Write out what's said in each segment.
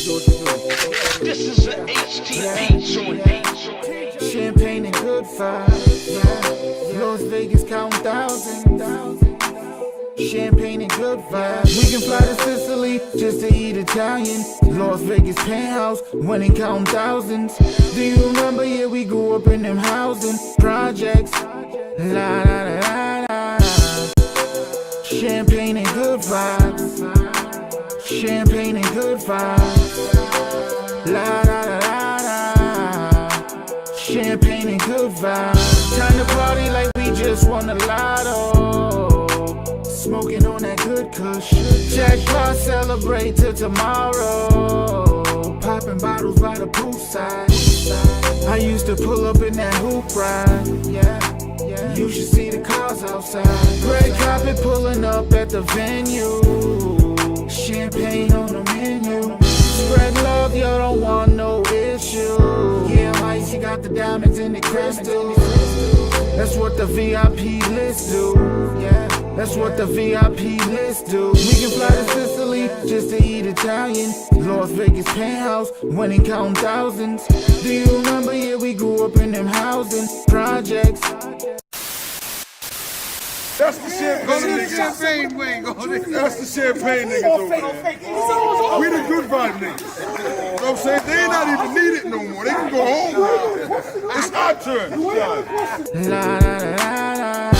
This is an HTP joint. Champagne and good vibes. Yeah. Las Vegas counting thousands. Champagne and good vibes. We can fly to Sicily just to eat Italian. Las Vegas penthouse, winning counting thousands. Do you remember? Yeah, we grew up in them housing projects. La la la la la. Champagne and good vibes. Champagne and good vibes. La la la la la. Champagne and good vibes. Time to party like we just won the lotto. Smoking on that good kush. Jackpot, celebrate till tomorrow. Popping bottles by the poolside. I used to pull up in that hoop ride. Yeah. You should see the cars outside. Red carpet pulling up at the venue. Champagne on the menu. Spread love, y'all don't want no issue. Yeah, Ice, you got the diamonds in the crystal. That's what the VIP list do. Yeah, that's what the VIP list do. We can fly to Sicily just to eat Italian. Las Vegas penthouse, winning counting thousands. Do you remember? Yeah, we grew up in them housing projects. That's the champagne niggas. That's the champagne niggas over there. We the good vibe niggas. You know what I'm saying? They ain't not even need it no more. They can go home. It's our turn. La la la la.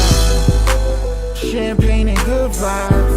Champagne and good vibes.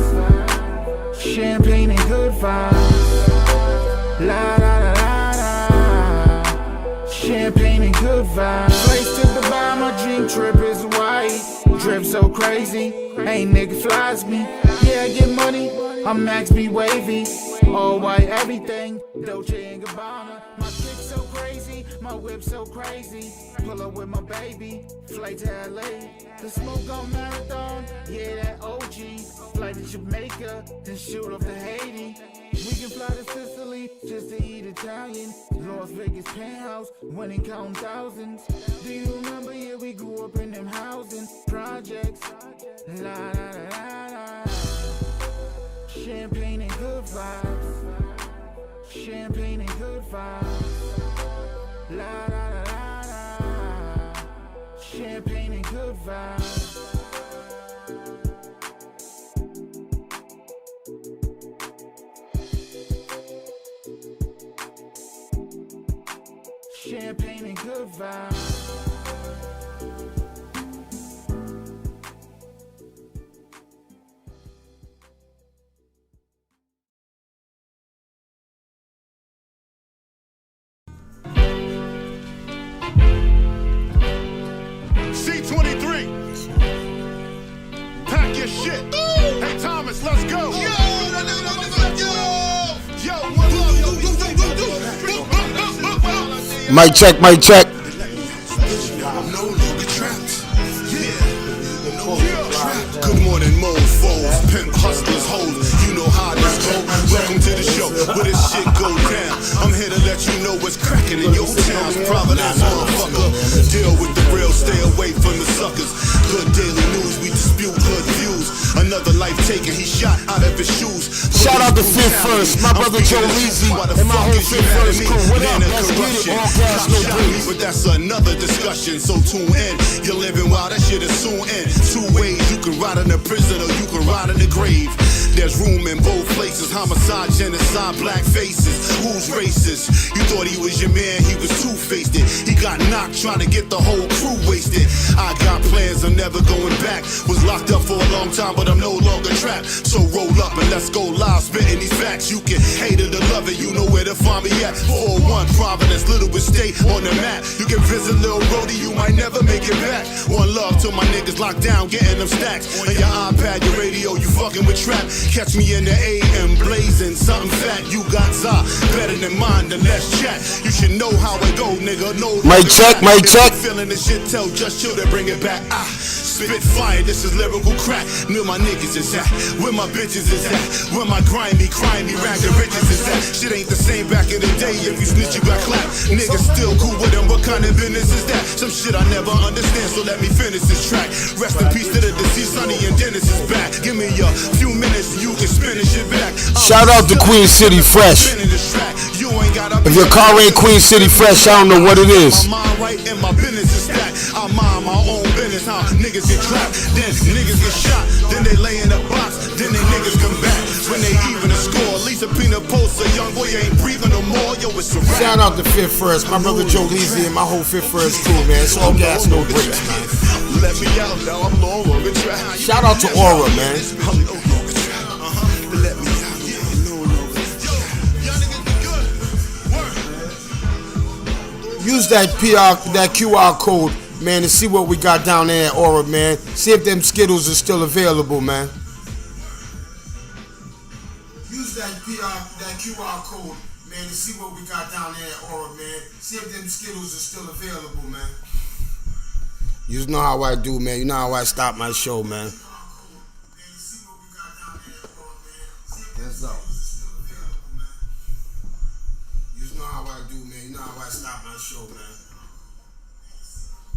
Champagne and good vibes. La la la la la. Champagne and good vibes. Place to Dubai, my dream trip is white. Drip so crazy, ain't nigga flies me. Yeah, I get money, I'm Max B wavy. All white everything, Dolce and Gabbana. My chick so crazy, my whip so crazy. Pull up with my baby, flight to LA. The smoke on Marathon, yeah that OG. Flight to Jamaica, then shoot off to Haiti. We can fly to Sicily just to eat Italian. Las Vegas penthouse, winning counting thousands. Do you remember? Yeah, we grew up in them housing projects. La la la la la. Champagne and good vibes. Champagne and good vibes. La la la la la. Champagne and good vibes. Champagne and good vibes. C23. Pack your shit. Hey Thomas, let's go. Yo, one love, yo. Mic check, mic check. No longer trapped. Good morning, mofos, pimp hustlers, hoes. You know how this go. Welcome to the show where this shit go down. I'm here to let you know what's cracking in your towns. Providence, motherfucker. Deal with the real, stay away from the suckers. Good daily news, we dispute hood views. Another life taken, he shot out of his shoes. Shout out to Fit First, my brother Joe Leezy, and my whole Fit First crew. What up? Let's get it. All gas, no breeze. But that's another discussion, so tune in. You're living wild, that shit is soon in. Two ways, you can ride in the prison or you can ride in the grave. There's room in both places. Homicide, genocide, black faces. Who's racist? You thought he was your man, he was two-faced it. He got knocked trying to get the whole crew wasted. I got plans, I'm never going back. Was locked up for a long time, but I'm no longer trapped. So roll up and let's go live, spitting these facts. You can hate it or love it, you know where to find me at. 401 Providence, Little Estate on the map. You can visit Lil Rhodey, you might never make it back. One love to my niggas locked down, getting them stacks. On your iPad, your radio, you fucking with trap. Catch me in the AM, blazing something fat. You got za, better than mine, then let's chat. You should know how it go, nigga. No, Mic check, mic check. Feeling the shit, tell just chill, then bring it back. Spit fire, this is lyrical crack. Where my niggas is at, where my bitches is at, where my grimy, ragged riches is at. Shit ain't the same back in the day. If you snitch, you got clapped. Niggas still cool with them. What kind of business is that? Some shit I never understand, so let me finish this track. Rest in peace to the deceased, Sonny and Dennis is back. Give me a few minutes You can spin this shit back. Shout out to Queen City Fresh. If your car ain't Queen City Fresh, I don't know what it is. My mind right and my business is stacked. I mind my own business, how niggas get trapped, then niggas get shot, then they lay in a box, then they niggas come back. When they even a score, Lisa Pina posts a young boy ain't breathing no more. Yo, it's a rap. Shout out to Fifth First, my brother Joe Leezy and my whole Fifth First crew, man. It's all gas, no brakes, man. Let me out now, I'm no longer trapped. Shout out to Aura, man. I'm no longer trapped. Let me out, yeah, no longer trapped. Y'all niggas be good. Word. Use that QR code, man, to see what we got down there at Aura, man. See if them Skittles are still available, man. Use that QR code, man, to see what we got down there at Aura, man. See if them Skittles are still available, man. You know how I do, man. You know how I stop my show, man. That's up. You know how I do, man. You know how I stop my show, man.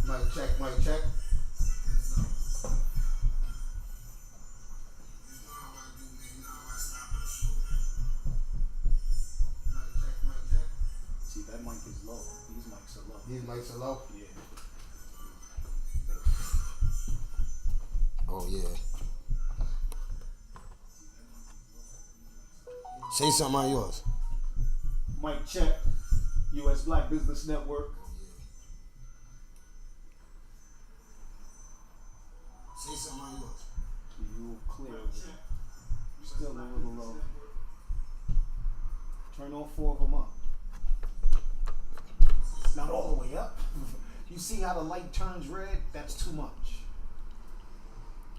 Mic check, mic check. See, that mic is low. These mics are low. These mics are low? Yeah. Oh, yeah. Say something on yours. Mic check. U.S. Black Business Network. Say something on yours. You clear. Still a little low. Turn all four of them up. Not all the way up. You see how the light turns red? That's too much.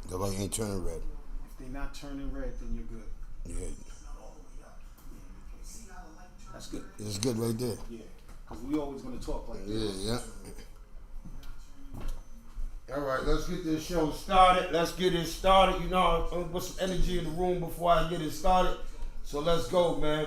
The light ain't turning red. If they're not turning red, then you're good. Yeah. That's good. It's good right there. Yeah. Because we always going to talk like this. Yeah. All right, let's get this show started. Let's get it started. You know, I'm gonna put some energy in the room before I get it started. So let's go, man.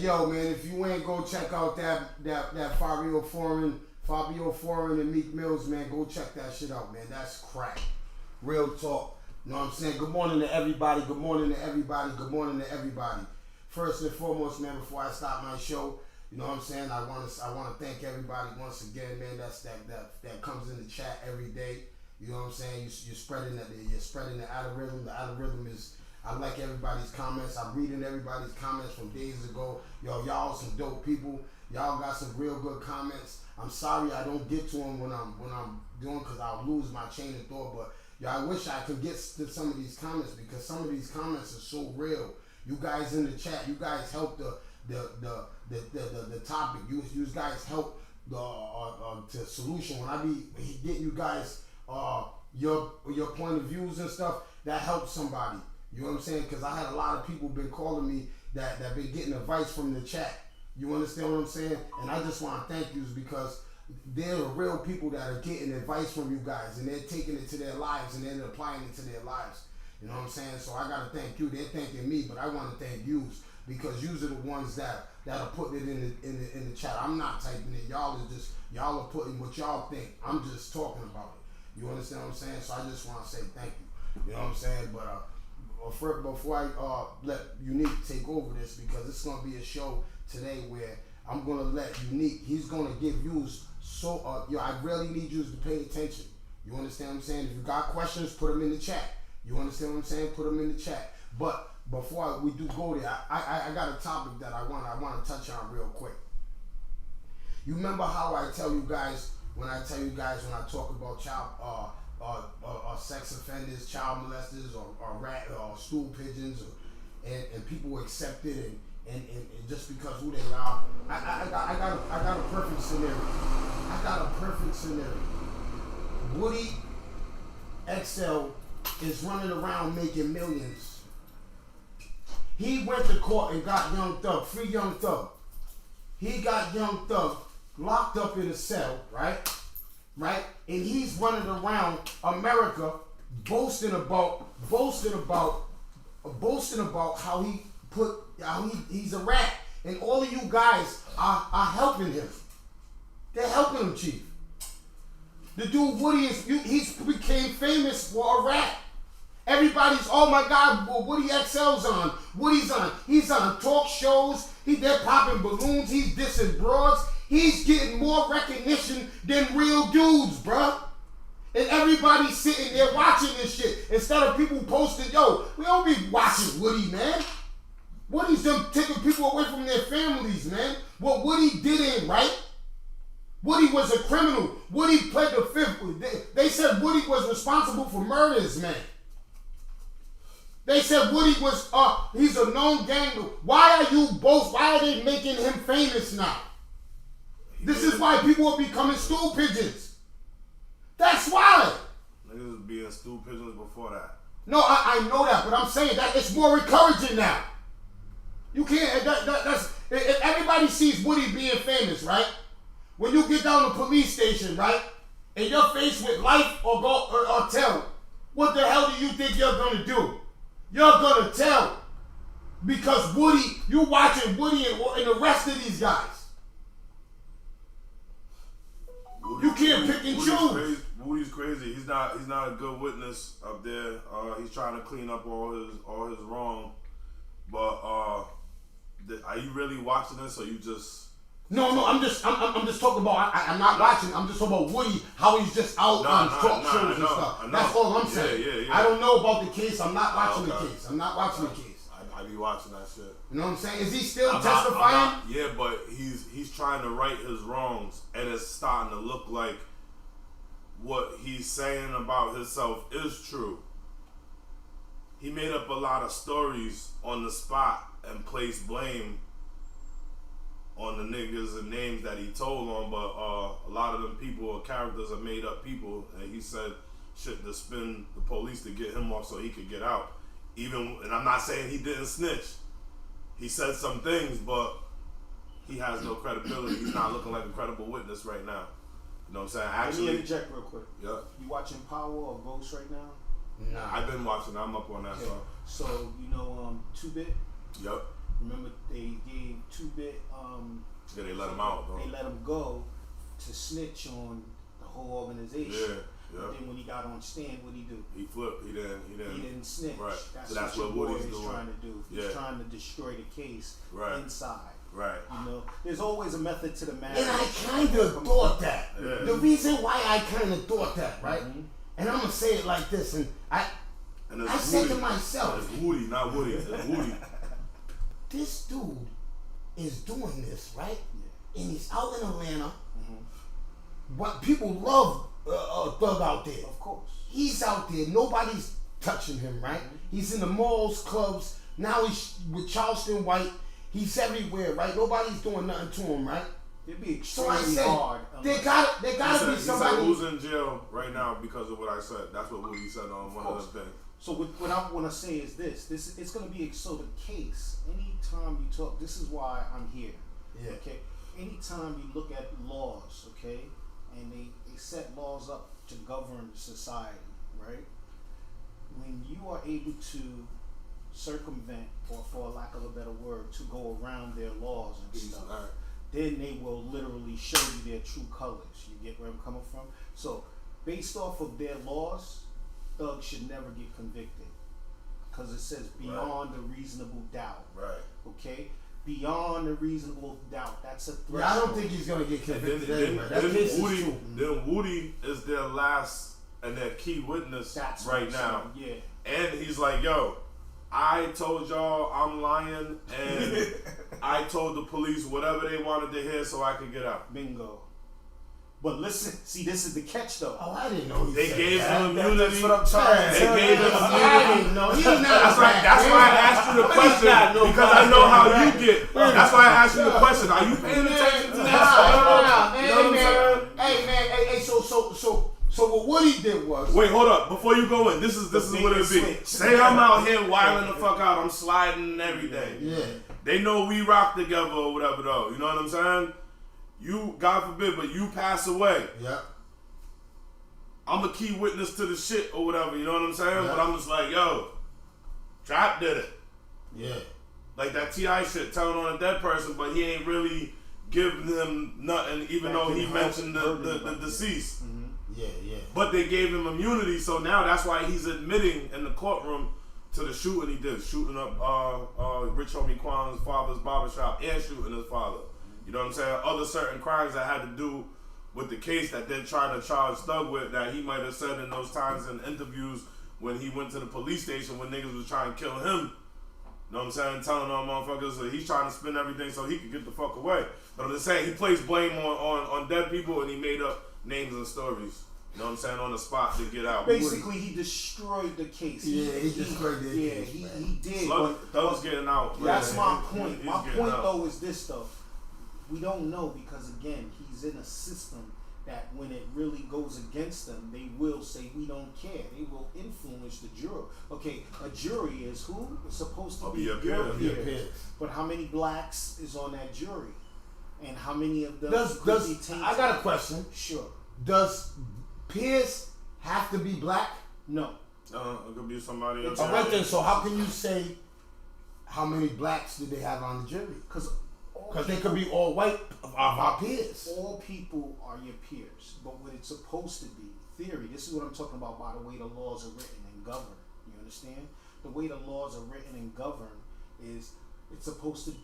yo, man, if you ain't go check out that Fabio Foreign and Meek Mills, man, go check that shit out, man. That's crack. Real talk. You know what I'm saying? Good morning to everybody. Good morning to everybody. Good morning to everybody. First and foremost, man, before I start my show, you know what I'm saying? I want to thank everybody once again, man. That comes in the chat every day. You know what I'm saying? You're spreading the algorithm. The algorithm is, I like everybody's comments. I'm reading everybody's comments from days ago. Y'all some dope people. Y'all got some real good comments. I'm sorry I don't get to them when I'm doing, because I'll lose my chain of thought. But I wish I could get to some of these comments, because some of these comments are so real. You guys in the chat, you guys help the topic. You guys help the solution. When I be getting you guys your point of views and stuff, that helps somebody. You know what I'm saying? Because I had a lot of people been calling me that been getting advice from the chat. You understand what I'm saying? And I just want to thank you, because they're the real people that are getting advice from you guys, and they're taking it to their lives and they're applying it to their lives. You know what I'm saying? So I gotta thank you. They're thanking me, but I want to thank you, because you are the ones that are putting it in the chat. I'm not typing it. Y'all are putting what y'all think. I'm just talking about it. You understand what I'm saying? So I just want to say thank you. You know what I'm saying? But before I let Unique take over this, because it's gonna be a show today where I'm gonna let Unique. He's gonna give you I really need you to pay attention. You understand what I'm saying? If you got questions, put them in the chat. You understand what I'm saying? Put them in the chat. But before we do go there, I got a topic that I want to touch on real quick. You remember how I tell you guys when I talk about child sex offenders, child molesters, or stool pigeons, and people accept it and just because who they are. I got a perfect scenario. I got a perfect scenario. Woody XL is running around making millions. He went to court and got Young Thug, free Young Thug. He got Young Thug locked up in a cell, right? And he's running around America boasting about how he's a rat, and all of you guys are helping him. They're helping him, Chief. The dude Woody he's became famous for a rat. Everybody's, oh my God, Woody XL's on. Woody's on. He's on talk shows. They're popping balloons. He's dissing broads. He's getting more recognition than real dudes, bruh. And everybody's sitting there watching this shit. Instead of people posting, yo, we don't be watching Woody, man. Woody's them taking people away from their families, man. What Woody did ain't right. Woody was a criminal. Woody pled the fifth. They said Woody was responsible for murders, man. They said Woody was, he's a known gangster. Why are they making him famous now? This is why people are becoming stool pigeons. That's why. Niggas was being stool pigeons before that. No, I know that, but I'm saying that it's more encouraging now. You can't, if everybody sees Woody being famous, right? When you get down to police station, right? And you're faced with life or tell, what the hell do you think you're gonna do? You're gonna tell. Because Woody, you watching Woody and the rest of these guys. You can't pick and choose. Woody's crazy. He's not a good witness up there. He's trying to clean up all his wrong. But are you really watching this, or you just? No, I'm just talking about. I'm not watching. I'm just talking about Woody, how he's just out on talk shows and stuff. That's all I'm saying. Yeah. I don't know about the case. I'm not watching the case. I'm not watching the case. I be watching that shit. You know what I'm saying? Is he still testifying? Yeah, but he's trying to right his wrongs, and it's starting to look like what he's saying about himself is true. He made up a lot of stories on the spot and placed blame on the niggas and names that he told on, but a lot of them people or characters are made up people, and he said shit to spin the police to get him off so he could get out. And I'm not saying he didn't snitch. He said some things, but he has no credibility. He's not looking like a credible witness right now. You know what I'm saying? Actually, let me interject real quick. Yeah. You watching Power or Ghost right now? Nah. I've been watching. I'm up on that. Okay. So you know 2-Bit? Yep. Remember they gave 2-Bit. Yeah, they let him out, though. They let him go to snitch on the whole organization. Yeah. But then when he got on stand, what'd he do? He flipped. He didn't Snitch. Right. That's what Woody's Woody's doing. trying to do. He's trying to destroy the case inside. Right. You know, there's always a method to the madness. And I kind of thought that. Yeah. The reason why I kind of thought that, right? And I'm gonna say it like this, and I said to myself, it's Woody, not Woody. It's Woody. this dude is doing this, right? And he's out in Atlanta. But people love Thug out there. Of course. He's out there. Nobody's touching him, right? He's in the malls, clubs. Now he's with Charleston White. He's everywhere, right? Nobody's doing nothing to him, right? It'd be So I extremely said, hard. there gotta be He said somebody. who's in jail right now because of what I said. That's what Woody said on one of the things. So what I want to say is this it's going to be so the case. Anytime you talk, this is why I'm here. Yeah. Okay. Anytime you look at laws, okay, and they set laws up to govern society, right? When you are able to circumvent, or for lack of a better word, to go around their laws and stuff, then they will literally show you their true colors. You get where I'm coming from? So, based off of their laws, Thug should never get convicted, because it says beyond a reasonable doubt. Right. Okay? Beyond a reasonable doubt. That's a threshold. Yeah, I don't think he's gonna get convicted anyway. That case is true. Then Woody is their last and their key witness right now. Yeah. And he's like, yo, I told y'all I'm lying, and I told the police whatever they wanted to hear so I could get out. Bingo. But listen, see, this is the catch, though. Oh, I didn't know They gave him immunity. That's what I'm trying to They tell gave you. him I didn't know. He's not That's why I asked you the question, because I know how you get. That's why I asked you the question. Are you paying attention to this? You know what I'm saying? Hey, so what Woody did was. Wait, hold up. Before you go in, this is what it be. Say I'm out here wilding the fuck out. I'm sliding and everything. Yeah. They know we rock together or whatever though. You know what I'm saying? You, God forbid, but you pass away. Yeah. I'm a key witness to the shit or whatever. You know what I'm saying? Yeah. But I'm just like, yo, Trap did it. Yeah. Like that T.I. shit, telling on a dead person, but he ain't really giving them nothing, even though he mentioned the deceased. Yeah, yeah. But they gave him immunity, so now that's why he's admitting in the courtroom to the shooting he did, shooting up Rich Homie Quan's father's barbershop and shooting his father. You know what I'm saying? Other certain crimes that had to do with the case that they're trying to charge Thug with, that he might have said in those times in interviews when he went to the police station when niggas was trying to kill him. You know what I'm saying? Telling all motherfuckers that he's trying to spin everything so he could get the fuck away. But I'm just saying, he placed blame on dead people and he made up names and stories. You know what I'm saying? On the spot to get out. Basically, he destroyed the case. Yeah, he destroyed the case. He did. Thug's getting out. That's man. my point. He's My getting point, out. though, is this, though. We don't know because, again, he's in a system that when it really goes against them, they will say, we don't care. They will influence the jury. Okay, a jury is who? It's supposed to be your your peers. peers. But how many blacks is on that jury? And how many of them Does be tainted? I got a question. Sure. Does Pierce have to be black? No. It could be somebody else. All right then. So how can you say how many blacks did they have on the jury? Because they could be all white of our peers. all people are your peers, but what it's supposed to be, theory, this is what I'm talking about by the way the laws are written and governed. You understand? The way the laws are written and governed is it's supposed to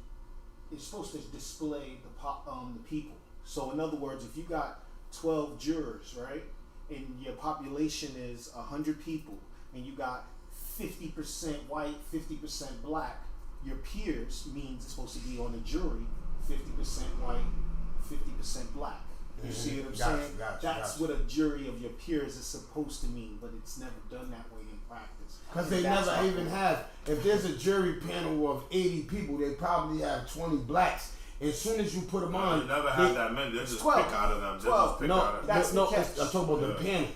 display the people. So in other words, if you got 12 jurors, right, and your population is 100 people, and you got 50% white, 50% black, your peers means it's supposed to be on the jury 50% white, 50% black. You see what I'm saying? That's what a jury of your peers is supposed to mean, but it's never done that way in practice. Because they never even have, if there's a jury panel of 80 people, they probably have 20 blacks. As soon as you put them on, You never have that many. They just 12. pick out of them. They 12. just pick no, out of them. That's no, the catch. I'm talking about the panel.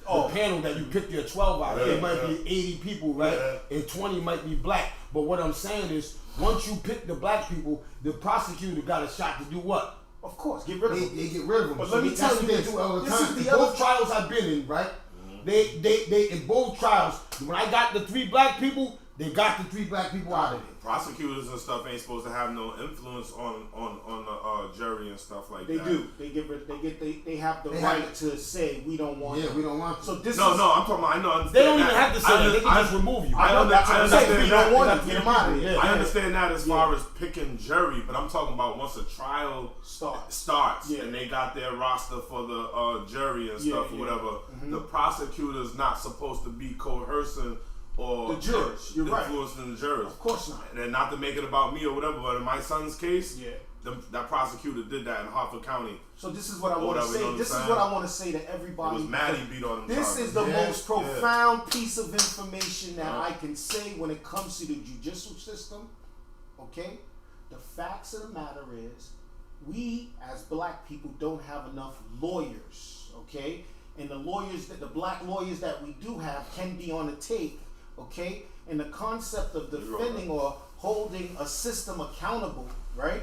Oh. The panel that you pick your 12 out. It might be 80 people, right? Yeah. And 20 might be black. But what I'm saying is, once you pick the black people, the prosecutor got a shot to do what? Of course, get rid of them. They get rid of them. But So let me that's tell what you they this. do all the This time. is the Both other- trials I've been in, right? They in both trials, when I got the 3 black people, they got the 3 black people out of it. prosecutors and stuff ain't supposed to have no influence on the jury and stuff like they that. They do. They have the right to say we don't want. Yeah, we don't want. So this no, is, I'm talking about. I know. They don't even have to say that. They can just remove you. I understand. We don't want to Get get them out of here. I understand that as far as picking jury, but I'm talking about once a trial starts and they got their roster for the jury and stuff or whatever. The prosecutor's not supposed to be coercing or the jurors. You're influencing the jurors. Of course not. And not to make it about me or whatever, but in my son's case, that prosecutor did that in Hartford County. So this is what I want to say. This is what I want to say to everybody. It was Maddie beat on him. This is the most profound piece of information that I can say when it comes to the judicial system. Okay? The facts of the matter is, we as black people don't have enough lawyers. Okay? And the black lawyers that we do have can be on the take. Okay? And the concept of defending or holding a system accountable, right,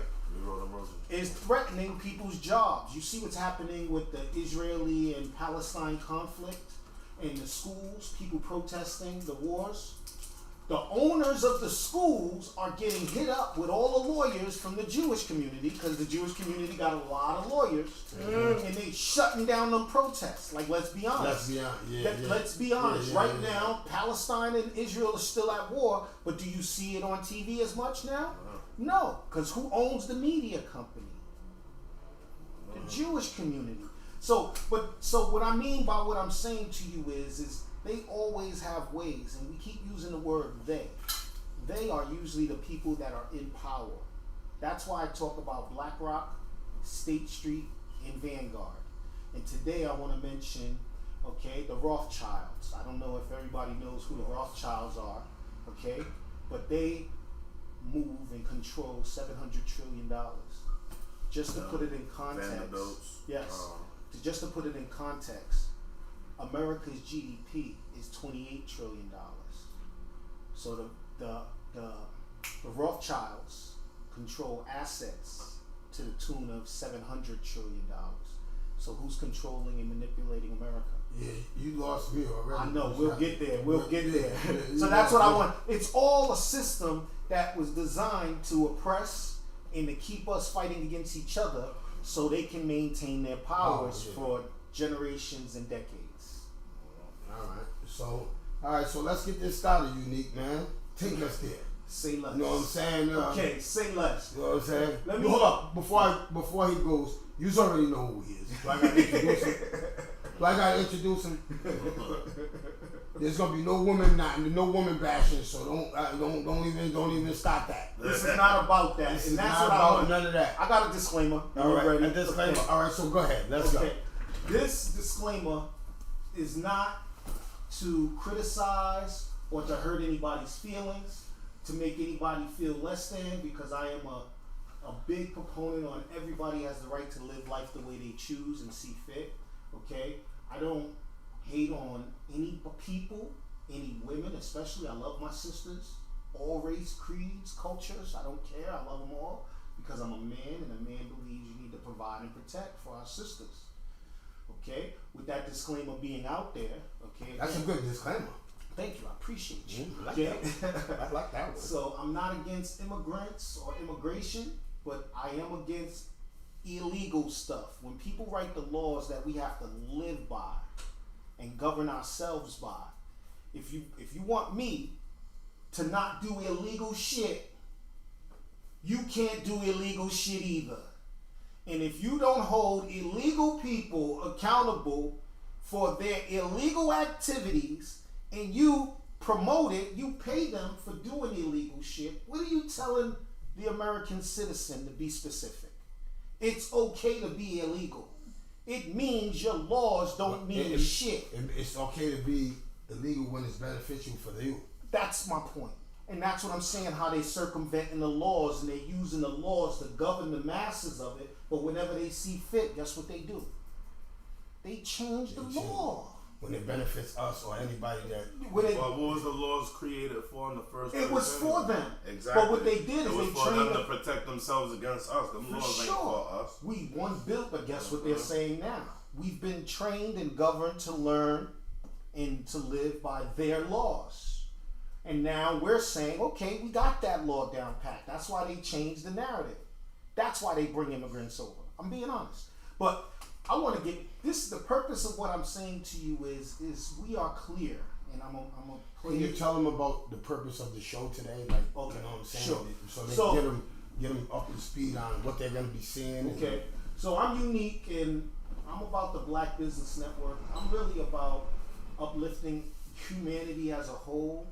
is threatening people's jobs. You see what's happening with the Israeli and Palestine conflict in the schools, people protesting the wars. The owners of the schools are getting hit up with all the lawyers from the Jewish community, because the Jewish community got a lot of lawyers, and they shutting down them protests. Like, let's be honest. Let's be honest. Right now, Palestine and Israel are still at war, but do you see it on TV as much now? No, because who owns the media company? The Jewish community. So what I mean by what I'm saying to you is they always have ways, and we keep using the word they. They are usually the people that are in power. That's why I talk about BlackRock, State Street, and Vanguard. And today I want to mention, the Rothschilds. I don't know if everybody knows who the Rothschilds are, but they move and control $700 trillion. Just to put it in context, just to put it in context, America's GDP is $28 trillion. So the Rothschilds control assets to the tune of $700 trillion. So who's controlling and manipulating America? Yeah, you lost me already. I know, we'll get there. So that's what I want. It's all a system that was designed to oppress and to keep us fighting against each other so they can maintain their powers for generations and decades. All right, so let's get this started, Unique, man. Take us there. Say less. You know what I'm saying? Okay, say less. You know what I'm saying? Let me hold up. Before he goes, you already know who he is. Do I gotta introduce him? There's gonna be no woman bashing, so don't even start that. This is not about that. This and is that's not what about I want. none of that. I got a disclaimer. All right, ready? a disclaimer. Okay. All right, so go ahead. Let's go. This disclaimer is not to criticize or to hurt anybody's feelings, to make anybody feel less than, because I am a big proponent on everybody has the right to live life the way they choose and see fit. Okay? I don't hate on any people, any women, especially. I love my sisters, all race, creeds, cultures. I don't care. I love them all because I'm a man, and a man believes you need to provide and protect for our sisters. Okay? With that disclaimer being out there, okay? That's a good disclaimer. Thank you. I appreciate you. I like that one. So I'm not against immigrants or immigration, but I am against illegal stuff. When people write the laws that we have to live by and govern ourselves by, if you want me to not do illegal shit, you can't do illegal shit either. And if you don't hold illegal people accountable for their illegal activities and you promote it, you pay them for doing illegal shit, what are you telling the American citizen, to be specific? It's okay to be illegal. It means your laws don't mean shit. It's okay to be illegal when it's beneficial for you. That's my point. And that's what I'm saying, how they circumventing the laws and they're using the laws to govern the masses of it, but whenever they see fit, guess what they do? They change the law. When it benefits us or anybody that... what was the laws created for in the first place? It was for them. Exactly. But what they did is it was they for trained them to protect themselves against us. The laws ain't for us. We once built, but guess what they're saying now? We've been trained and governed to learn and to live by their laws. And now we're saying, okay, we got that law down pat. That's why they changed the narrative. That's why they bring immigrants over. I'm being honest. But I want to get this. The purpose of what I'm saying to you is we are clear, and I'm gonna play. Can you tell them about the purpose of the show today? Like, okay, you know what I'm saying? sure. So they get them up to speed on what they're gonna be seeing. Okay. So I'm unique, and I'm about the Black Business Network. I'm really about uplifting humanity as a whole,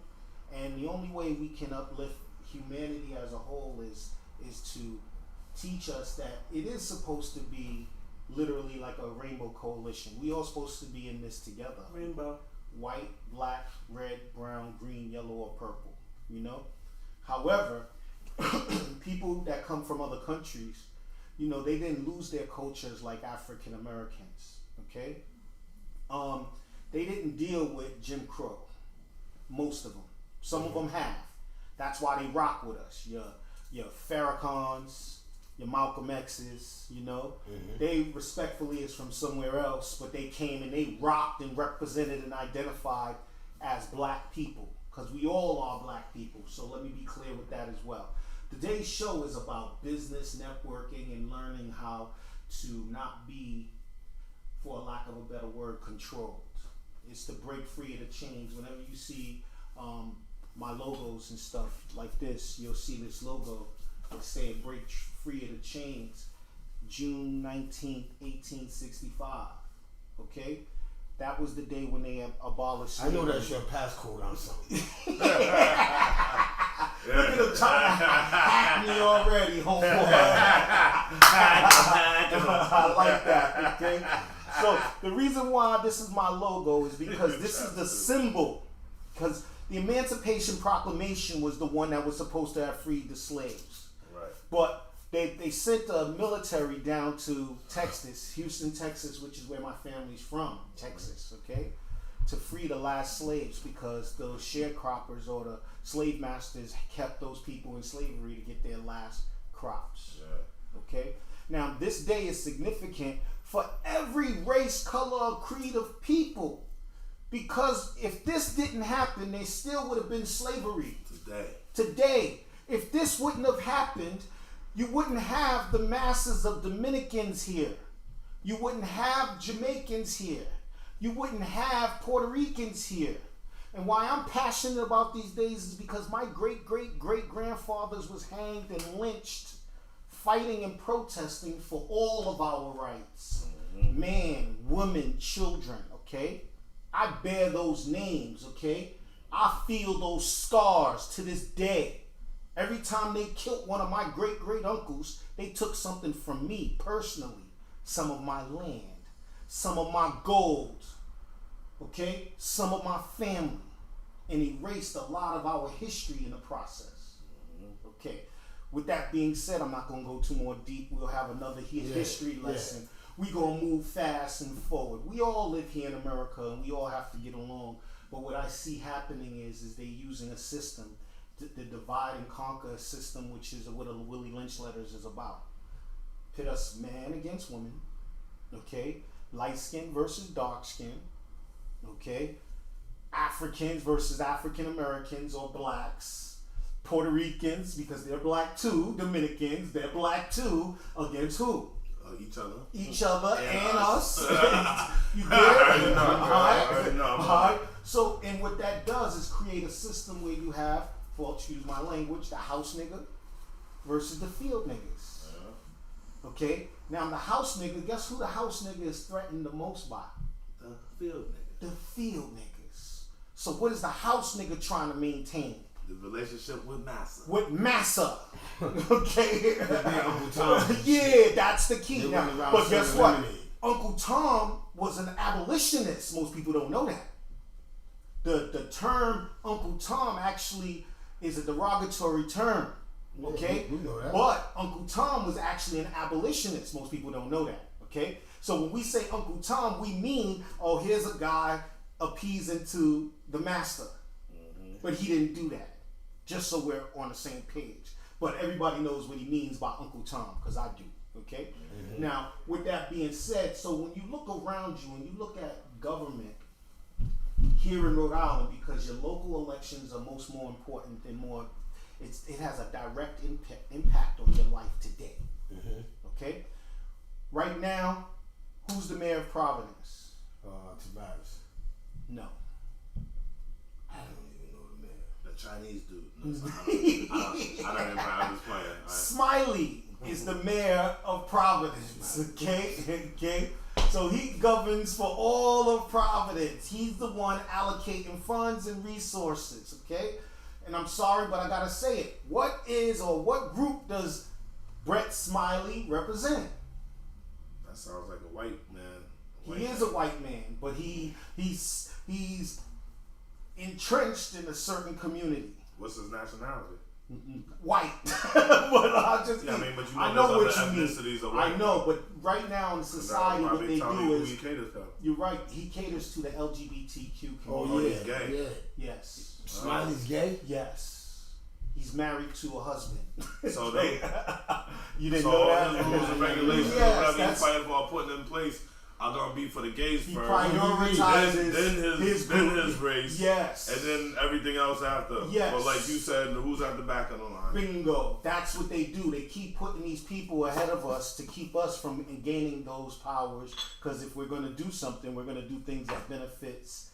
and the only way we can uplift humanity as a whole is to teach us that it is supposed to be literally like a rainbow coalition. We all supposed to be in this together. Rainbow. White, black, red, brown, green, yellow, or purple. You know? However, people that come from other countries, you know, they didn't lose their cultures like African Americans. Okay? They didn't deal with Jim Crow. Most of them. Some of them have. That's why they rock with us. Your Farrakhan's, your Malcolm X's, you know, they respectfully is from somewhere else, but they came and they rocked and represented and identified as black people, because we all are black people. So let me be clear with that as well. Today's show is about business, networking, and learning how to not be, for a lack of a better word, controlled. It's to break free of the chains. Whenever you see my logos and stuff like this, you'll see this logo. It's saying break free of the chains, June 19th, 1865. Okay? That was the day when they abolished slavery. I know that's your passcode on something. Look at him trying to hack me already, homeboy. I like that, okay? So the reason why this is my logo is because this is the symbol. Because the Emancipation Proclamation was the one that was supposed to have freed the slaves. Right. But they sent the military down to Texas, Houston, Texas, which is where my family's from, Texas, okay? To free the last slaves, because those sharecroppers or the slave masters kept those people in slavery to get their last crops. Yeah. Okay? Now, this day is significant for every race, color, or creed of people. Because if this didn't happen, there still would have been slavery. Today. If this wouldn't have happened, you wouldn't have the masses of Dominicans here. You wouldn't have Jamaicans here. You wouldn't have Puerto Ricans here. And why I'm passionate about these days is because my great-great-great-grandfathers was hanged and lynched, fighting and protesting for all of our rights. Man, women, children, okay? I bear those names, okay? I feel those scars to this day. Every time they killed one of my great-great-uncles, they took something from me personally. Some of my land, some of my gold, okay? Some of my family, and erased a lot of our history in the process. Okay. With that being said, I'm not going to go too more deep. We'll have another history lesson. We're going to move fast and forward. We all live here in America, and we all have to get along. But what I see happening is they're using a system, the divide and conquer system, which is what a Willie Lynch letters is about. Pit us man against woman, okay? Light skin versus dark skin, okay? Africans versus African Americans or blacks. Puerto Ricans, because they're black too. Dominicans, they're black too. Against who? Each other. Each other and us. You get it? I know. All right. So, and what that does is create a system where you have, for excuse my language, the house nigga versus the field niggas. Yeah. Okay? Now, the house nigga, guess who the house nigga is threatened the most by? The field nigga. The field niggas. So, what is the house nigga trying to maintain? The relationship with Massa. With Massa. Okay? Uncle Tom. Yeah, that's the key. Now, but guess what? Uncle Tom was an abolitionist. Most people don't know that. The term Uncle Tom actually is a derogatory term. Okay? We know that. But Uncle Tom was actually an abolitionist. Most people don't know that. Okay? So when we say Uncle Tom, we mean, oh, here's a guy appeasing to the master. But he didn't do that. Just so we're on the same page. But everybody knows what he means by Uncle Tom, because I do. Okay? Now, with that being said, so when you look around you and you look at government, here in Rhode Island, because your local elections are more important than more. It has a direct impact on your life today. Okay? Right now, who's the mayor of Providence? Tavares. No. I don't even know the mayor. The Chinese dude. No, I don't even. I'm just playing. Smiley is the mayor of Providence. Okay? Okay? So he governs for all of Providence. He's the one allocating funds and resources. Okay? And I'm sorry, but I gotta say it. What group does Brett Smiley represent? That sounds like a white man. He is a white man, but he's entrenched in a certain community. What's his nationality? White. But I know what you mean. I know, but right now in society, what they do is you're right. He caters to the LGBTQ community. Oh yeah, he's gay. Yeah. Yes. Smiley's gay? Yes. He's married to a husband. So they, you didn't so know all that? his rules and regulations, Yes, whatever he's fighting for, putting in place, are gonna be for the gays He first. prioritizes Then his race. Yes. And then everything else after. Yes. But like you said, who's at the back of the line? Bingo. That's what they do. They keep putting these people ahead of us to keep us from gaining those powers. Because if we're going to do something, we're going to do things that benefits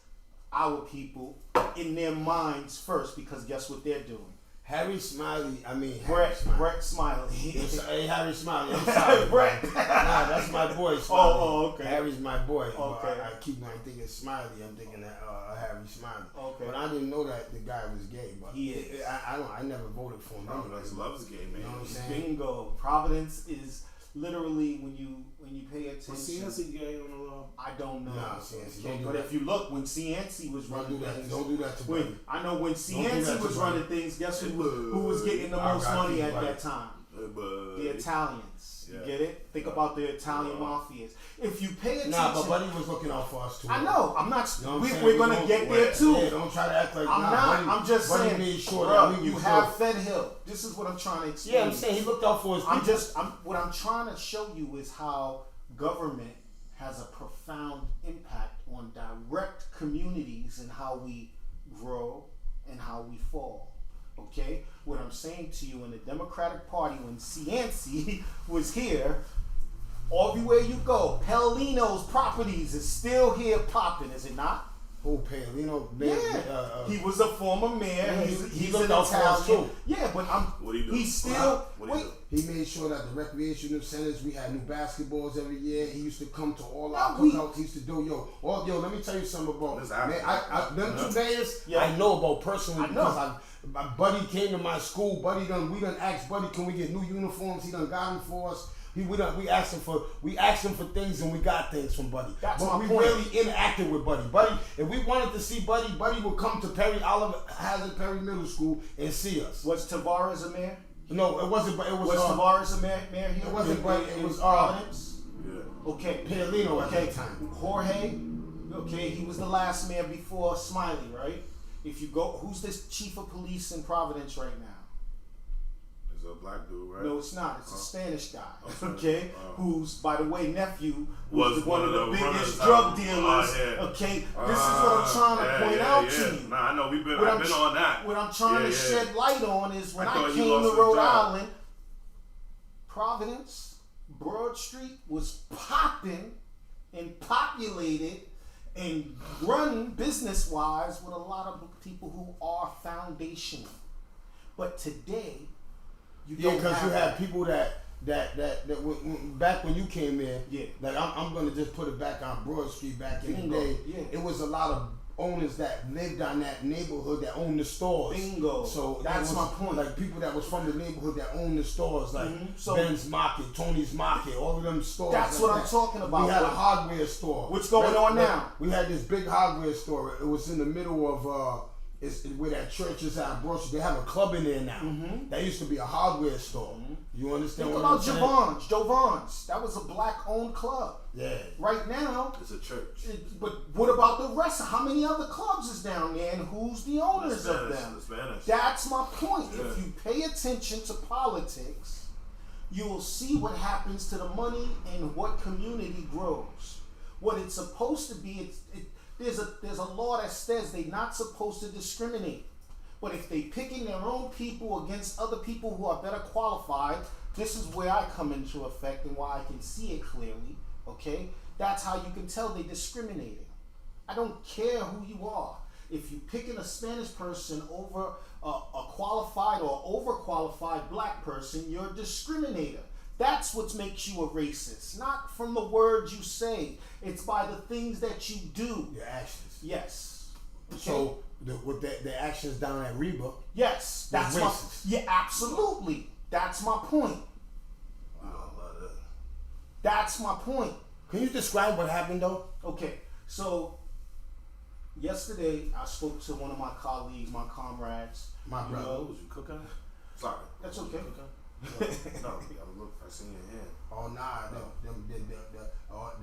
our people in their minds first. Because guess what they're doing? Harry Smiley, Brett Smiley. Hey, Harry Smiley, I'm sorry. Brett. Nah, that's my boy, Smiley. Oh, okay. Harry's my boy. Okay. I keep on thinking Smiley, I'm thinking that Harry Smiley. Okay. But I didn't know that the guy was gay. But He is. I never voted for him. Providence loves gay man. You know what I'm saying? Bingo. Providence is literally when you pay attention. Was CNC gay on the law? I don't know. Nah, CNC, don't do but that. if you look, when CNC was running things, Don't do that to me. when I know when do that CNC to was Buddy. running things, guess who was getting the most got money you, at Buddy. that time? The Italians. Yeah. You get it? Think about the Italian mafias. If you pay attention, Nah, but Buddy was looking out for us too. I know. I'm not. You know what I'm saying? We're gonna get there too. Yeah, don't try to act like I'm nah, not. Buddy, I'm just Buddy saying. made sure Bro, that we you was have good. Fed Hill. This is what I'm trying to explain. Yeah, I'm saying he looked out for his people. What I'm trying to show you is how government has a profound impact on direct communities and how we grow and how we fall. Okay? What I'm saying to you, in the Democratic Party, when CNC was here, everywhere you go, Paolino's Properties is still here popping, is it not? Oh, Paolino, Yeah, he was a former mayor. Yeah, he's he an looked out for us, Italian. too. Yeah, but What'd he do? he's still. What'd he Wait, do? He made sure that the recreational centers, we had new basketballs every year. He used to come to all our No, we- cookouts. He used to do, let me tell you something about, This man, after. them 2 days, Yeah. I know about personally I know. because my buddy came to my school. We done asked Buddy, can we get new uniforms? He done got them for us. We asked him for things and we got things from Buddy. That's but my we point. really interacted with Buddy. Buddy, if we wanted to see Buddy would come to Oliver Hazard Perry Middle School and see us. was Tavares a mayor? No, it wasn't, but it was. Was Tavares a mayor here? It wasn't, but it in was Providence. Yeah. Okay, Paolino at okay. that time. Jorge. Okay, he was the last mayor before Smiley, right? If you go, who's this chief of police in Providence right now? It's a black dude, right? No, it's not. It's a Spanish guy. Okay. Okay, who's, by the way, nephew Was one of the runners biggest out. drug dealers. Yeah. Okay, this is what I'm trying to point out to you. Nah, I know I've been What on that. What I'm trying to Yeah. shed light on is when I I thought he came lost to his Rhode job. Island, Providence, Broad Street was popping and populated and run business-wise with a lot of people who are foundational. But today, you Yeah, don't because you have had people that back when you came in. Yeah. Like I'm gonna just put it back on Broad Street back in Bingo. the day. Yeah. It was a lot of owners that lived on that neighborhood that owned the stores. Bingo. So That's it was my point. Like people that was from the neighborhood that owned the stores, like So- Ben's Market, Tony's Market, all of them stores. That's like what I'm that. talking about. We had a What- hardware store. What's going on now? We had this big hardware store. It was in the middle of it's where that church is at Broad Street. They have a club in there now. That used to be a hardware store. You understand Think what I'm about saying? Jovan's. That was a black-owned club. Yeah. Right now, It's a church. but what about the rest? How many other clubs is down there, and who's the owners of them? The Spanish. That's my point. Yeah. If you pay attention to politics, you will see what happens to the money and what community grows. What it's supposed to be, There's a law that says they're not supposed to discriminate. But if they picking their own people against other people who are better qualified, this is where I come into effect and why I can see it clearly. Okay, that's how you can tell they're discriminating. I don't care who you are. If you're picking a Spanish person over a qualified or overqualified black person, you're a discriminator. That's what makes you a racist. Not from the words you say. It's by the things that you do. Your actions. Yes. Okay? So with the actions down at Reba. Yes, that's my racist. yeah, absolutely. That's my point. Wow, That's my point. Can you describe what happened though? Okay, so yesterday I spoke to one of my colleagues, my comrades. My brother. was you cooking? Sorry. That's okay. No, you gotta look. I seen your hand. Oh nah, I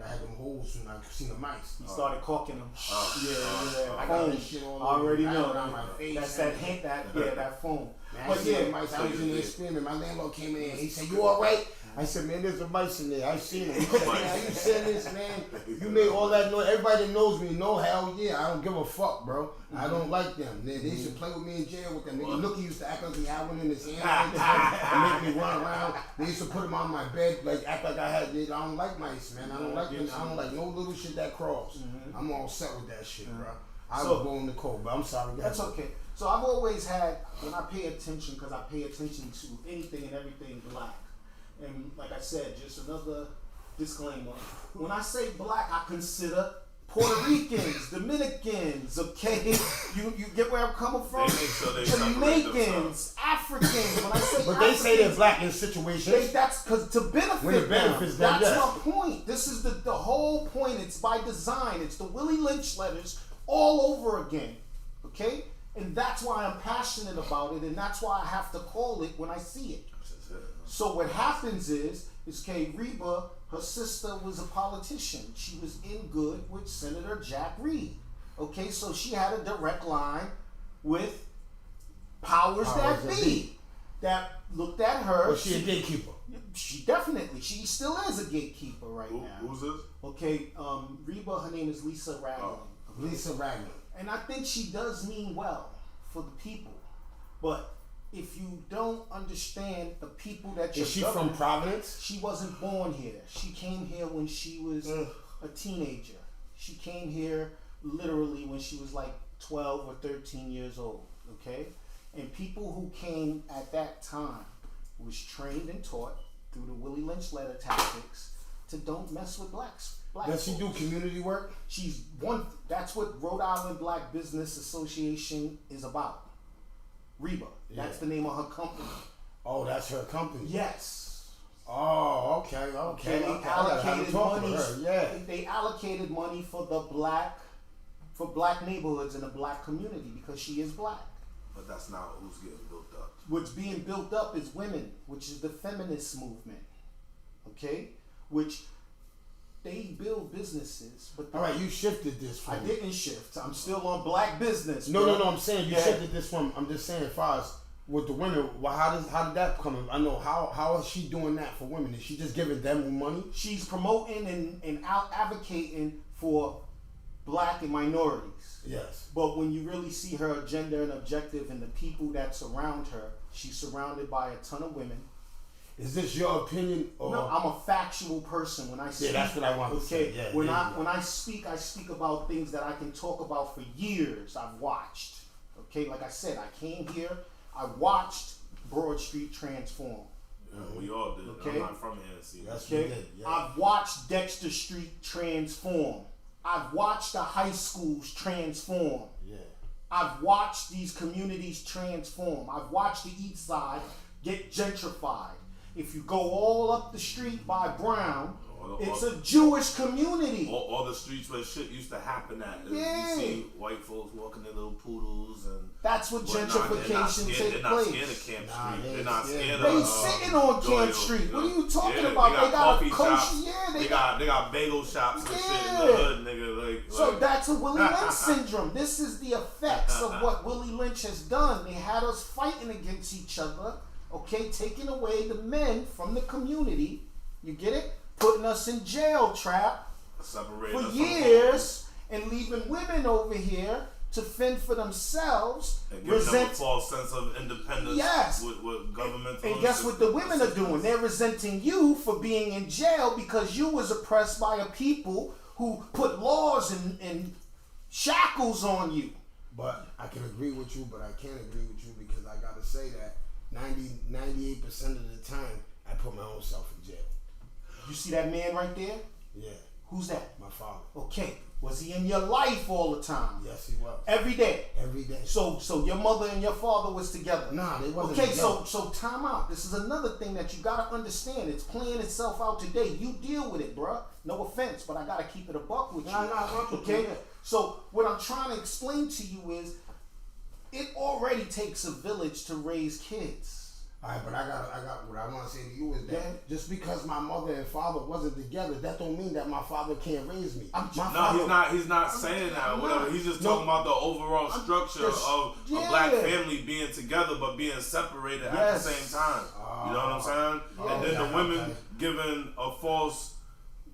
had them holes when I seen the mice. He started caulking them. Yeah. I got Foam. this shit all I already over. know. Around my face. That's that hint. That foam. Man, I But seen yeah, the mice. I was in there screaming. My landlord came in. He said, "You all right?" I said, "Man, there's a mice in there. I seen it." He said, "Man, how you said this, man? You made all that noise. Everybody that knows me, know hell yeah. I don't give a fuck, bro. I don't like them. They used to play with me in jail with them. Nigga, Nookie used to act like he had one in his hand and make me run around. They used to put him on my bed, like act like I had. I don't like mice, man. I don't like them. I don't like no little shit that crawls. I'm all set with that shit, bro. I was born the cold, but I'm sorry. That's okay. So I've always had, when I pay attention, because I pay attention to anything and everything black. And like I said, just another disclaimer. When I say black, I consider Puerto Ricans, Dominicans, okay? You get where I'm coming from? They make sure they separate Jamaicans, Africans. When I say But Africans, they say they're black in situations. that's because to benefit When it benefits them, That's yes. my point. This is the whole point. It's by design. It's the Willie Lynch letters all over again, okay? And that's why I'm passionate about it, and that's why I have to call it when I see it. So what happens is okay, Reba, her sister was a politician. She was in good with Senator Jack Reed. Okay, so she had a direct line with powers that be that looked at her. But she a gatekeeper. She definitely, she still is a gatekeeper right now. Who's this? Okay, Reba, her name is Lisa Ragland. Okay? Lisa Ragland. And I think she does mean well for the people. But if you don't understand the people that you're Is she governing, from Providence? she wasn't born here. She came here when she was a teenager. She came here literally when she was like 12 or 13 years old, okay? And people who came at that time was trained and taught through the Willie Lynch letter tactics to don't mess with blacks. Does she do community work? She's one. That's what Rhode Island Black Business Association is about. Reba. That's the name of her company. Oh, that's her company. Yes. Oh, okay. They allocated money. Yeah. They allocated money for black neighborhoods in the black community because she is black. But that's not who's getting built up. What's being built up is women, which is the feminist movement. Okay, which they build businesses, but All right, you shifted this from. I didn't shift. I'm still on black business. No, bro. no, I'm saying you Yeah. shifted this from. I'm just saying, as far as with the women, well, how did that come in? I know how is she doing that for women? Is she just giving them money? She's promoting and out advocating for black and minorities. Yes. But when you really see her agenda and objective and the people that surround her, she's surrounded by a ton of women. Is this your opinion? Or? No, I'm a factual person. When I speak, that's what I want to say. Yeah, when I speak about things that I can talk about for years. I've watched. Okay, like I said, I came here. I watched Broad Street transform. Yeah, we all did. Okay. I'm not from here to see That's that. what Okay, you did. Yeah. I've watched Dexter Street transform. I've watched the high schools transform. Yeah. I've watched these communities transform. I've watched the East Side get gentrified. If you go all up the street by Brown, it's a Jewish community. All the streets where shit used to happen at. Yeah. You see white folks walking their little poodles and That's what whatnot. gentrification They're takes not scared place. of Camp Nah, Street. they They're not scared. scared They of sitting on Camp Street. What are you talking about? They got a coffee kosher. shops. Yeah, They got bagel shops and shit in the Yeah. hood, nigga. So like, that's a Willie Lynch syndrome. This is the effects of what Willie Lynch has done. They had us fighting against each other, okay, taking away the men from the community. You get it? Putting us in jail trap separate for us from years, and leaving women over here to fend for themselves, and giving them a false sense of independence. Yes. With government. And guess what the women are doing? They're resenting you for being in jail because you was oppressed by a people who put laws and shackles on you. But I can agree with you, but I can't agree with you because I gotta say that 98% of the time I put my own self in jail. You see that man right there? Yeah. Who's that? My father. Okay. Was he in your life all the time? Yes, he was. Every day? Every day. So your mother and your father was together? Nah, they wasn't okay, together. so time out. This is another thing that you gotta understand. It's playing itself out today. You deal with it, bruh. No offense, but I gotta keep it a buck with you. Okay? So what I'm trying to explain to you is it already takes a village to raise kids. Alright, but I got what I want to say to you is that just because my mother and father wasn't together, that don't mean that my father can't raise me. He's not saying that. Whatever. He's just talking about the overall structure of a black family being together but being separated at the same time. You know what I'm saying? And then the women given a false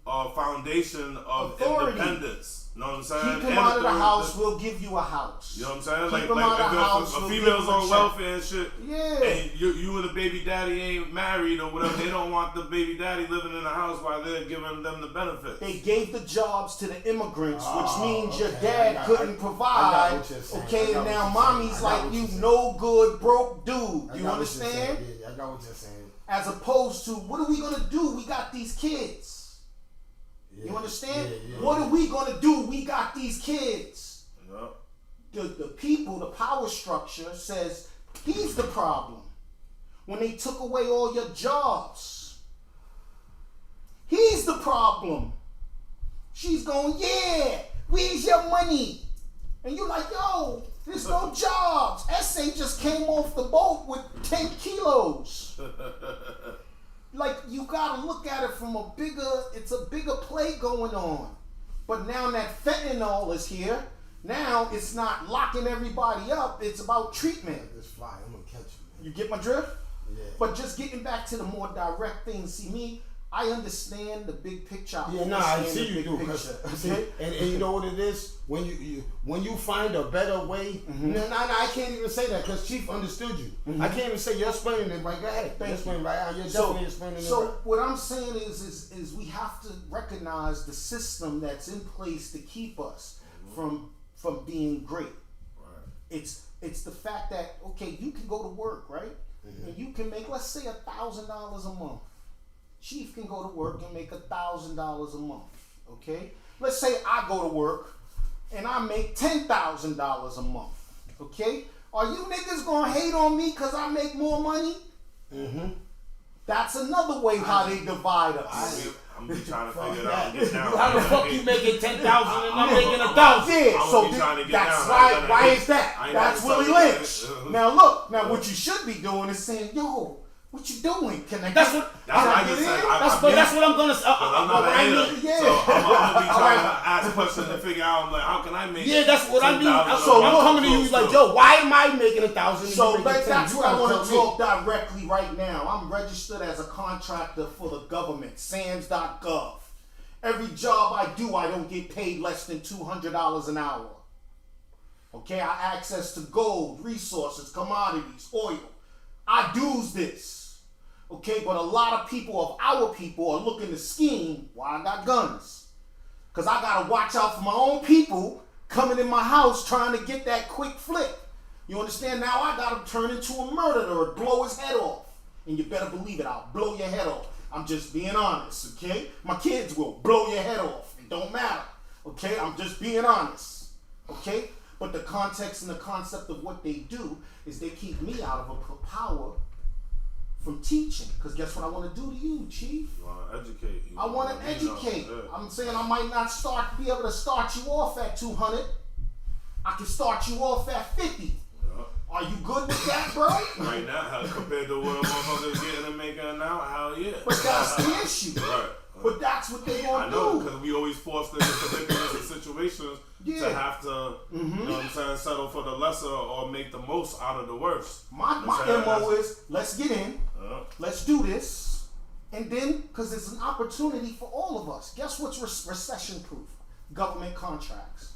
foundation of independence. You know what I'm saying? Keep him out of the house, we'll give you a house. You know what I'm saying? Keep him out of the house, if a female's on welfare and shit, yeah, and you and the baby daddy ain't married or whatever, they don't want the baby daddy living in the house while they're giving them the benefits. They gave the jobs to the immigrants, which means your dad couldn't provide. Okay, and now mommy's like, you no good, broke dude. You understand? Yeah, I got what you're saying. As opposed to, what are we gonna do? We got these kids. You understand? What are we gonna do? We got these kids. The people, the power structure says he's the problem. When they took away all your jobs, he's the problem. She's going, yeah, where's your money? And you're like, yo, there's no jobs. SA just came off the boat with 10 kilos. Like, you gotta look at it from it's a bigger play going on. But now that fentanyl is here, now it's not locking everybody up, it's about treatment. This fly, I'm gonna catch you, man. You get my drift? Yeah. But just getting back to the more direct things, see me, I understand the big picture. I see you do. Okay? And you know what it is? When you find a better way, I can't even say that because Chief understood you. I can't even say you're explaining it right. Go ahead. You're explaining right. You're definitely explaining it right. So what I'm saying is we have to recognize the system that's in place to keep us from being great. Right. It's the fact that, okay, you can go to work, right? And you can make, let's say, $1,000 a month. Chief can go to work and make $1,000 a month, okay? Let's say I go to work and I make $10,000 a month, okay? Are you niggas gonna hate on me because I make more money? That's another way how they divide us. I'm just trying to figure it out. Get down. How the fuck you making 10,000 and I'm making 1,000? Yeah, so that's right. Why is that? That's Willie Lynch. Now look, what you should be doing is saying, yo, what you doing? Can I That's get what I get in? That's what I'm gonna say. I'm not a hater, so I'm gonna be trying to ask questions to figure out. I'm like, how can I make? Yeah, that's what I mean. So I'm coming to you like, yo, why am I making 1,000? So that's what I want to talk directly right now. I'm registered as a contractor for the government, SAMS.gov. Every job I do, I don't get paid less than $200 an hour. Okay, I have access to gold, resources, commodities, oil. I do's this. Okay, but a lot of people our people are looking to scheme while I got guns. Because I got to watch out for my own people coming in my house trying to get that quick flip. You understand? Now I got to turn into a murderer or blow his head off. And you better believe it, I'll blow your head off. I'm just being honest, okay? My kids will blow your head off. It don't matter, okay? I'm just being honest, okay? But the context and the concept of what they do is they keep me out of a power from teaching. Because guess what I want to do to you, Chief? You want to educate. I want to educate. I'm saying I might not be able to start you off at 200. I can start you off at 50. Yeah. Are you good with that, bro? Right now, compared to what a motherfucker is getting and making now, hell yeah. But that's the issue. Right. But that's what they gonna do. I know, because we always forced into predicaments and situations to have to, you know what I'm saying, settle for the lesser or make the most out of the worst. My MO is, let's get in, let's do this, and then, because it's an opportunity for all of us. Guess what's recession proof? government contracts.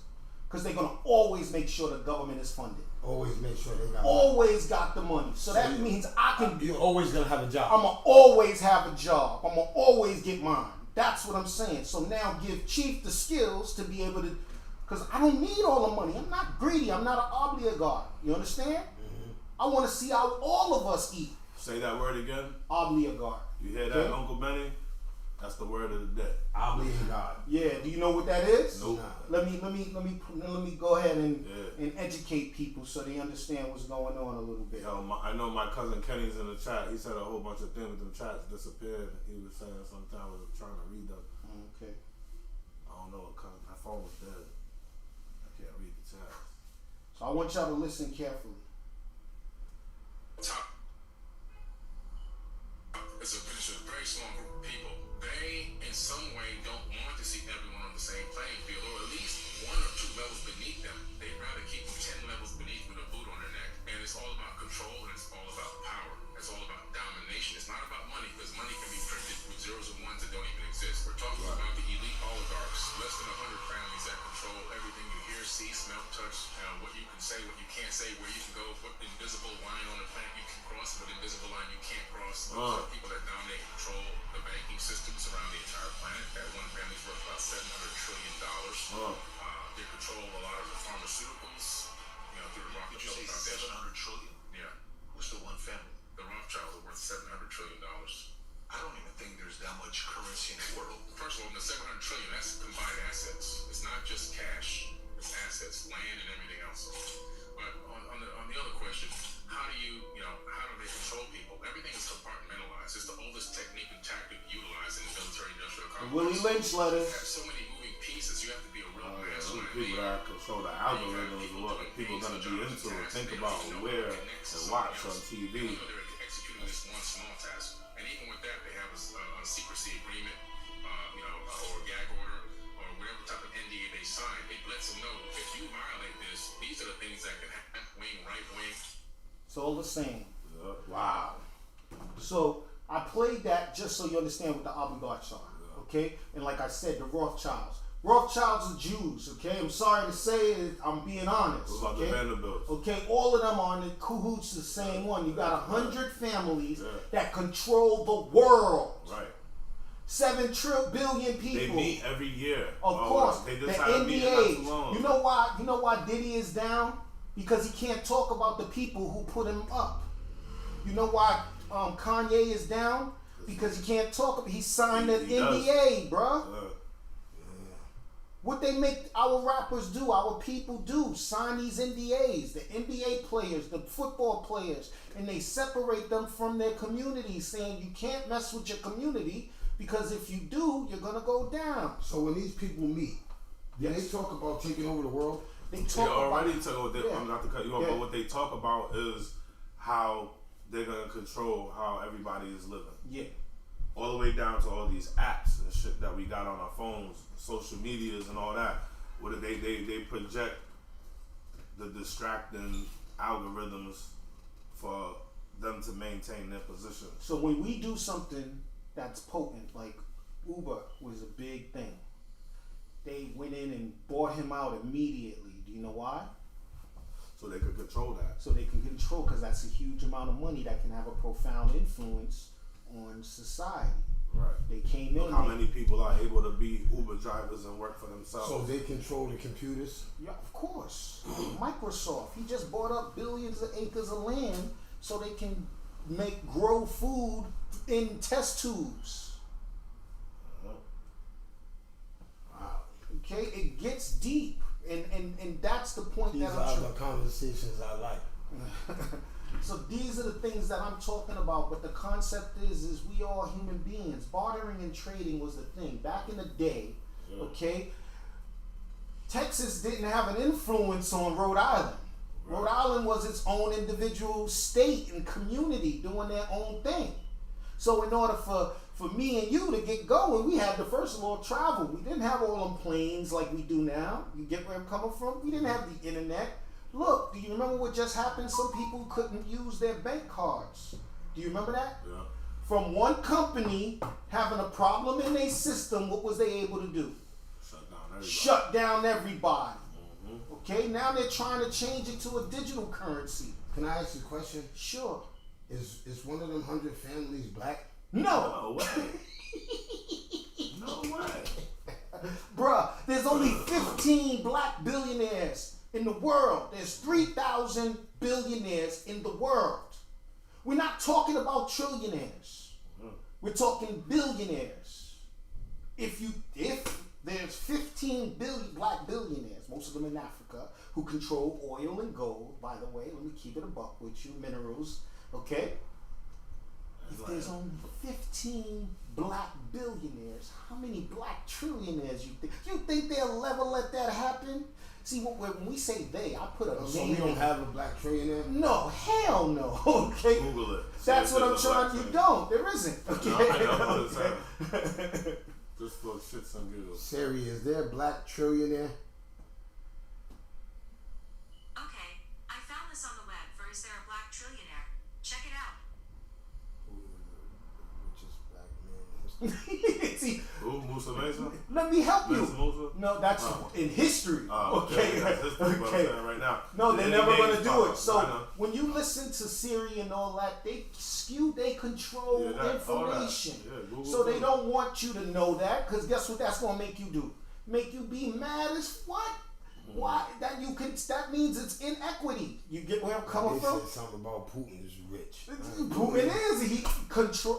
Because they're going to always make sure the government is funded. Always make sure they got Always got the money. So that means I can... You're always going to have a job. I'm going to always have a job. I'm going to always get mine. That's what I'm saying. So now give Chief the skills to be able to... Because I don't need all the money. I'm not greedy. I'm not an obligor. You understand? I want to see how all of us eat. Say that word again. Obligor. You hear that, Uncle Benny? That's the word of the day. Obligor. Yeah. Do you know what that is? Nope. Let me go ahead and educate people so they understand what's going on a little bit. Yo, I know my cousin Kenny's in the chat. He said a whole bunch of things. Them chats disappeared. He was saying sometimes I was trying to read them. Okay. I don't know. My phone was dead. I can't read the chats. So I want y'all to listen carefully. It's a very small group of people. They, in some way, don't want to see everyone on the same playing field, or at least 1 or 2 levels beneath them. They'd rather keep them 10 levels beneath with a boot on their neck. And it's all about control, and it's all about power. It's all about domination. It's not about money, because money can be printed with zeros and ones that don't even exist. We're talking about the elite oligarchs, less than 100 families that control everything you hear, see, smell, touch, what you can say, what you can't say, where you can go, what invisible line on the planet you can cross, what invisible line you can't cross. Those are people that dominate and control the banking systems around the entire planet. That one family's worth about $700 trillion. They control a lot of the pharmaceuticals, through the Rockefeller Foundation. 700 trillion? Yeah. What's the one family? The Rothschilds are worth $700 trillion. I don't even think there's that much currency in the world. First of all, the $700 trillion, that's combined assets. It's not just cash. It's assets, land, and everything else. But on the other question, how do they control people? Everything is compartmentalized. It's the oldest technique and tactic utilized in the military-industrial complex. Willie Lynch letter. You have so many moving pieces. You have to be a real mastermind. People that control the algorithms, what people gonna be into, and think about where and watch on TV. They're executing this one small task, and even with that, they have a secrecy agreement, or a gag order, or whatever type of NDA they sign. It lets them know if you violate this, these are the things that can happen. Wing, right wing. It's all the same. Wow. So I played that just so you understand what the oligarchs are, okay? And like I said, the Rothschilds. Rothschilds are Jews, okay? I'm sorry to say it, I'm being honest. What about the Vanderbilts? Okay, all of them are in cahoots the same one. You got 100 families that control the world. Right. 7 billion people. They meet every year. Of course. They The just had a meeting not too NDA. long. You know why Diddy is down? Because he can't talk about the people who put him up. You know why Kanye is down? Because he can't talk. He signed an NDA, bruh. What they make our rappers do, our people do, sign these NDAs. The NBA players, the football players, and they separate them from their community, saying you can't mess with your community because if you do, you're gonna go down. So when these people meet, do they talk about taking over the world? They talk already about, talk about. I'm not to cut you off, but what they talk about is how they're gonna control how everybody is living. Yeah. All the way down to all these apps and shit that we got on our phones, social medias and all that. What they project the distracting algorithms for them to maintain their position. So when we do something that's potent, like Uber was a big thing, they went in and bought him out immediately. Do you know why? So they could control that. So they can control, because that's a huge amount of money that can have a profound influence on society. Right. They came Look in. how many people are able to be Uber drivers and work for themselves. So they control the computers? Yeah, of course. Microsoft, he just bought up billions of acres of land so they can grow food in test tubes. Wow. Okay, it gets deep, and that's the point. These are the conversations I like. So these are the things that I'm talking about, but the concept is we are human beings. Bartering and trading was the thing. Back in the day, okay, Texas didn't have an influence on Rhode Island. Right. Rhode Island was its own individual state and community doing their own thing. So in order for me and you to get going, we had to first of all travel. We didn't have all them planes like we do now. You get where I'm coming from? We didn't have the internet. Look, do you remember what just happened? Some people couldn't use their bank cards. Do you remember that? Yeah. From one company having a problem in their system, what was they able to do? Shut down shut down everybody. Okay, now they're trying to change it to a digital currency. Can I ask you a question? Sure. Is one of them 100 families black? No. No way. No way. Bruh, there's only 15 black billionaires in the world. There's 3,000 billionaires in the world. We're not talking about trillionaires. We're talking billionaires. If there's 15 billion black billionaires, most of them in Africa, who control oil and gold, by the way, let me keep it a buck with you, minerals, okay? If there's only 15 black billionaires, how many black trillionaires you think? You think they'll ever let that happen? See, when we say they, I put a So name. we don't have a black trillionaire? No, hell no. Okay. Google it. That's See what if I'm there's a trying. black You thing. don't. There isn't. Okay. No, I know what it's Okay. Just for shits and giggles. Siri, is there a black trillionaire? Okay, I found this on the web for Is There a Black Trillionaire? Check it out. See, Who? Musa Mesa? let me help you. Mesa Musa? No, that's in history. Okay. That's history, but I'm Okay. saying right now. No, they're Any never names gonna do pop it. up. I So know. when you listen to Siri and all that, they control Yeah, all that. information. Yeah, Google So they too. don't want you to know that, because guess what that's gonna make you do? Make you be mad as what? Why? That means it's inequity. You get where I'm coming They from? said something about Putin is rich. Putin is.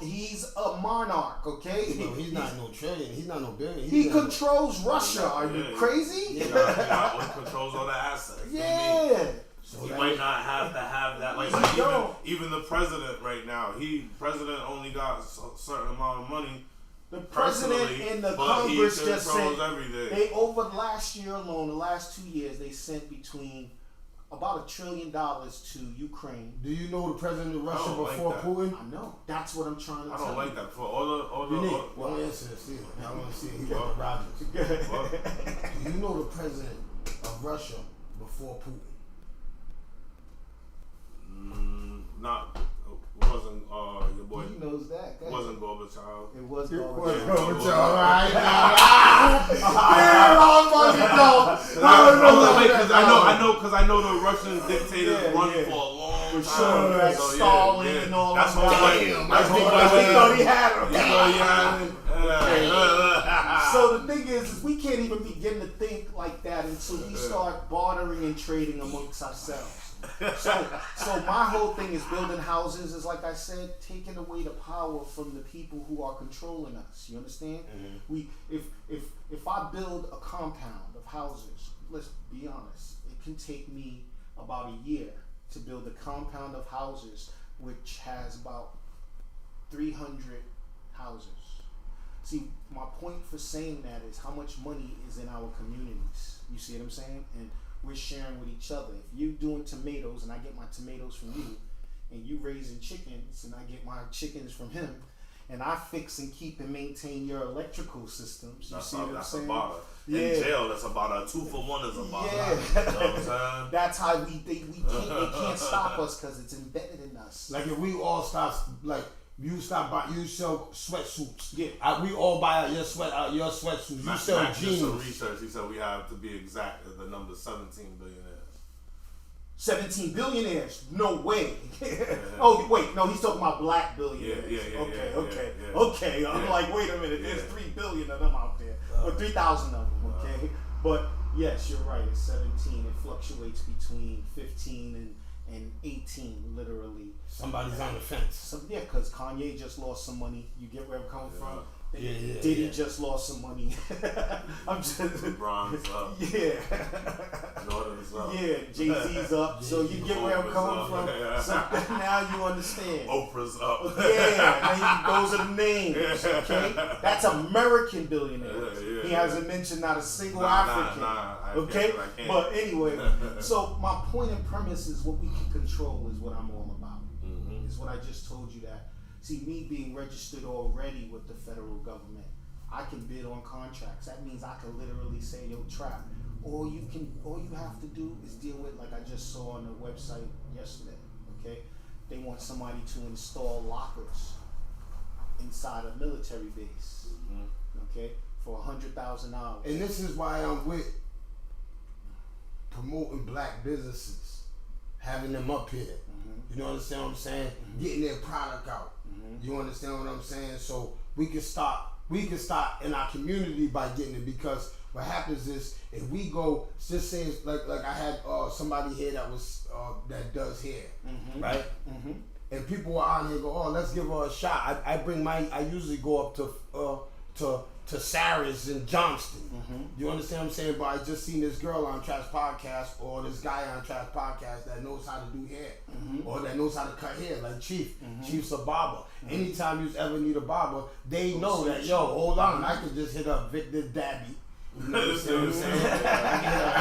He's a monarch, okay? No, he's not no trillion. He's not no billion. He controls Russia. Are you crazy? He got controls all the assets. Yeah. He might not have to have that. Like even the president right now, president only got a certain amount of money. The president and the Congress just sent, everything. they over last year alone, the last 2 years, they sent between about $1 trillion to Ukraine. Do you know the president of Russia don't like before that. Putin? I know. That's what I'm trying to tell you. I don't like that. For all the Well, answer this. I want to see it. He got Rogers. Do you know the president of Russia before Putin? not. It wasn't your boy. He knows that. It wasn't Gorbachev. It was Gorbachev. All right. Because I know the Russian dictators run for a long time. Sure, So, Stalin and all that's that. That's He thought he had him. So the thing is we can't even begin to think like that until we start bartering and trading amongst ourselves. So my whole thing is building houses is, like I said, taking away the power from the people who are controlling us. You understand? Mm-hmm. If I build a compound of houses, let's be honest, it can take me about a year to build a compound of houses which has about 300 houses. See, my point for saying that is how much money is in our communities. You see what I'm saying? And we're sharing with each other. If you doing tomatoes and I get my tomatoes from you, and you raising chickens and I get my chickens from him, and I fix and keep and maintain your electrical systems. You see what I'm saying? In jail, that's about a 2-for-1 is about. Yeah. You know what I'm saying? That's how they can't stop us because it's embedded in us. Like if we all stop, like you stop by, you sell sweatsuits. Yeah. We all buy your sweatsuits. You sell Mac did jeans. some research. He said we have to be exact. The number 17 billionaires. 17 billionaires? No way. Oh wait, no, he's talking about black billionaires. Okay. I'm like, wait a minute. There's 3 billion of them out there, or 3,000 of them. Okay, but yes, you're right. It's 17. It fluctuates between 15 and 18, literally. Somebody's on the fence. Because Kanye just lost some money. You get where I'm coming from? Yeah. Diddy just lost some money. I'm just LeBron's up. Yeah. Jordan's up. Yeah, Jay-Z's up. So you get where I'm coming from. So now you understand. Oprah's up. Yeah, those are the names. Okay, that's American billionaires. He hasn't mentioned not a single African. Okay, but anyway, so my point and premise is what we can control is what I'm all about. Is what I just told you that. See, me being registered already with the federal government, I can bid on contracts. That means I can literally say, yo, Trap, all you have to do is deal with, like I just saw on the website yesterday, okay? They want somebody to install lockers. inside a military base. Okay, for $100,000. And this is why I'm with promoting black businesses, having them up here. You know understand what I'm saying? Getting their product out. You understand what I'm saying? So we can start in our community by getting it, because what happens is if we go, just say it's like I had somebody here that was that does hair, right? And people were on here go, oh, let's give her a shot. I usually go up to Sarah's in Johnston. You understand what I'm saying? But I just seen this girl on Trash Podcast or this guy on Trash Podcast that knows how to do hair or that knows how to cut hair, like Chief. Chief's a barber. Anytime you ever need a barber, they know that, yo, hold on, I can just hit up Victor Dabby. You know what I'm saying? I can hit up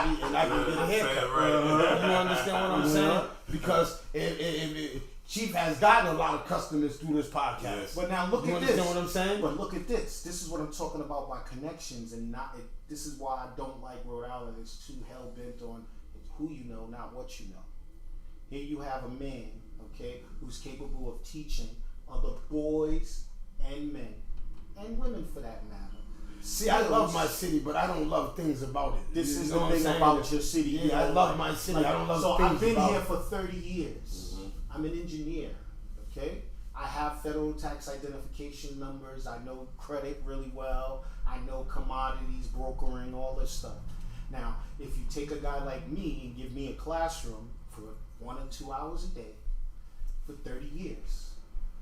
Victor Dabby and I can get a haircut. You understand what I'm saying? Because if Chief has gotten a lot of customers through this podcast. Yes. But now look you at this. You understand what I'm saying? But look at this. This is what I'm talking about by connections, and not. This is why I don't like Rhode Island. It's too hell bent on who you know, not what you know. Here you have a man, okay, who's capable of teaching other boys and men and women for that matter. See, I love my city, but I don't love things about it. This is the thing about your city. Yeah, I love my city. I don't love so things I've been about here for 30 years. I'm an engineer, okay? I have federal tax identification numbers. I know credit really well. I know commodities, brokering, all this stuff. Now, if you take a guy like me and give me a classroom for 1 or 2 hours a day for 30 years,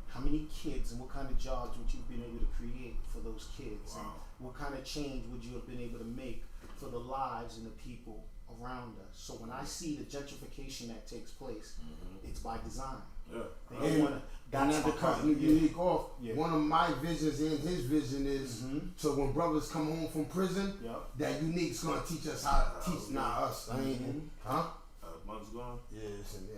how many kids and what kind of jobs would you have been able to create for those kids? Wow. And what kind of change would you have been able to make for the lives and the people around us? So when I see the gentrification that takes place, it's by design. Yeah. They don't wanna, that's to cut Unique off. Yeah. One of my visions and his vision is so when brothers come home from prison, that Unique's gonna teach us how to teach, not us. I mean, Month's gone. Yes, and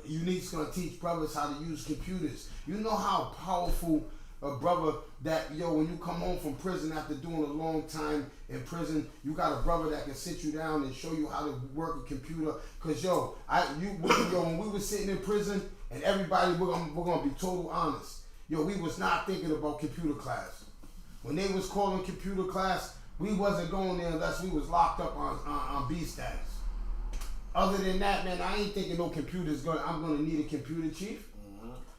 Unique's gonna teach brothers how to use computers. You know how powerful a brother that, yo, when you come home from prison after doing a long time in prison, you got a brother that can sit you down and show you how to work a computer. Cause yo, when we were sitting in prison, and everybody, we're gonna be total honest. Yo, we was not thinking about computer class. When they was calling computer class, we wasn't going there unless we was locked up on B status. Other than that, man, I ain't thinking no computer's I'm gonna need a computer, Chief.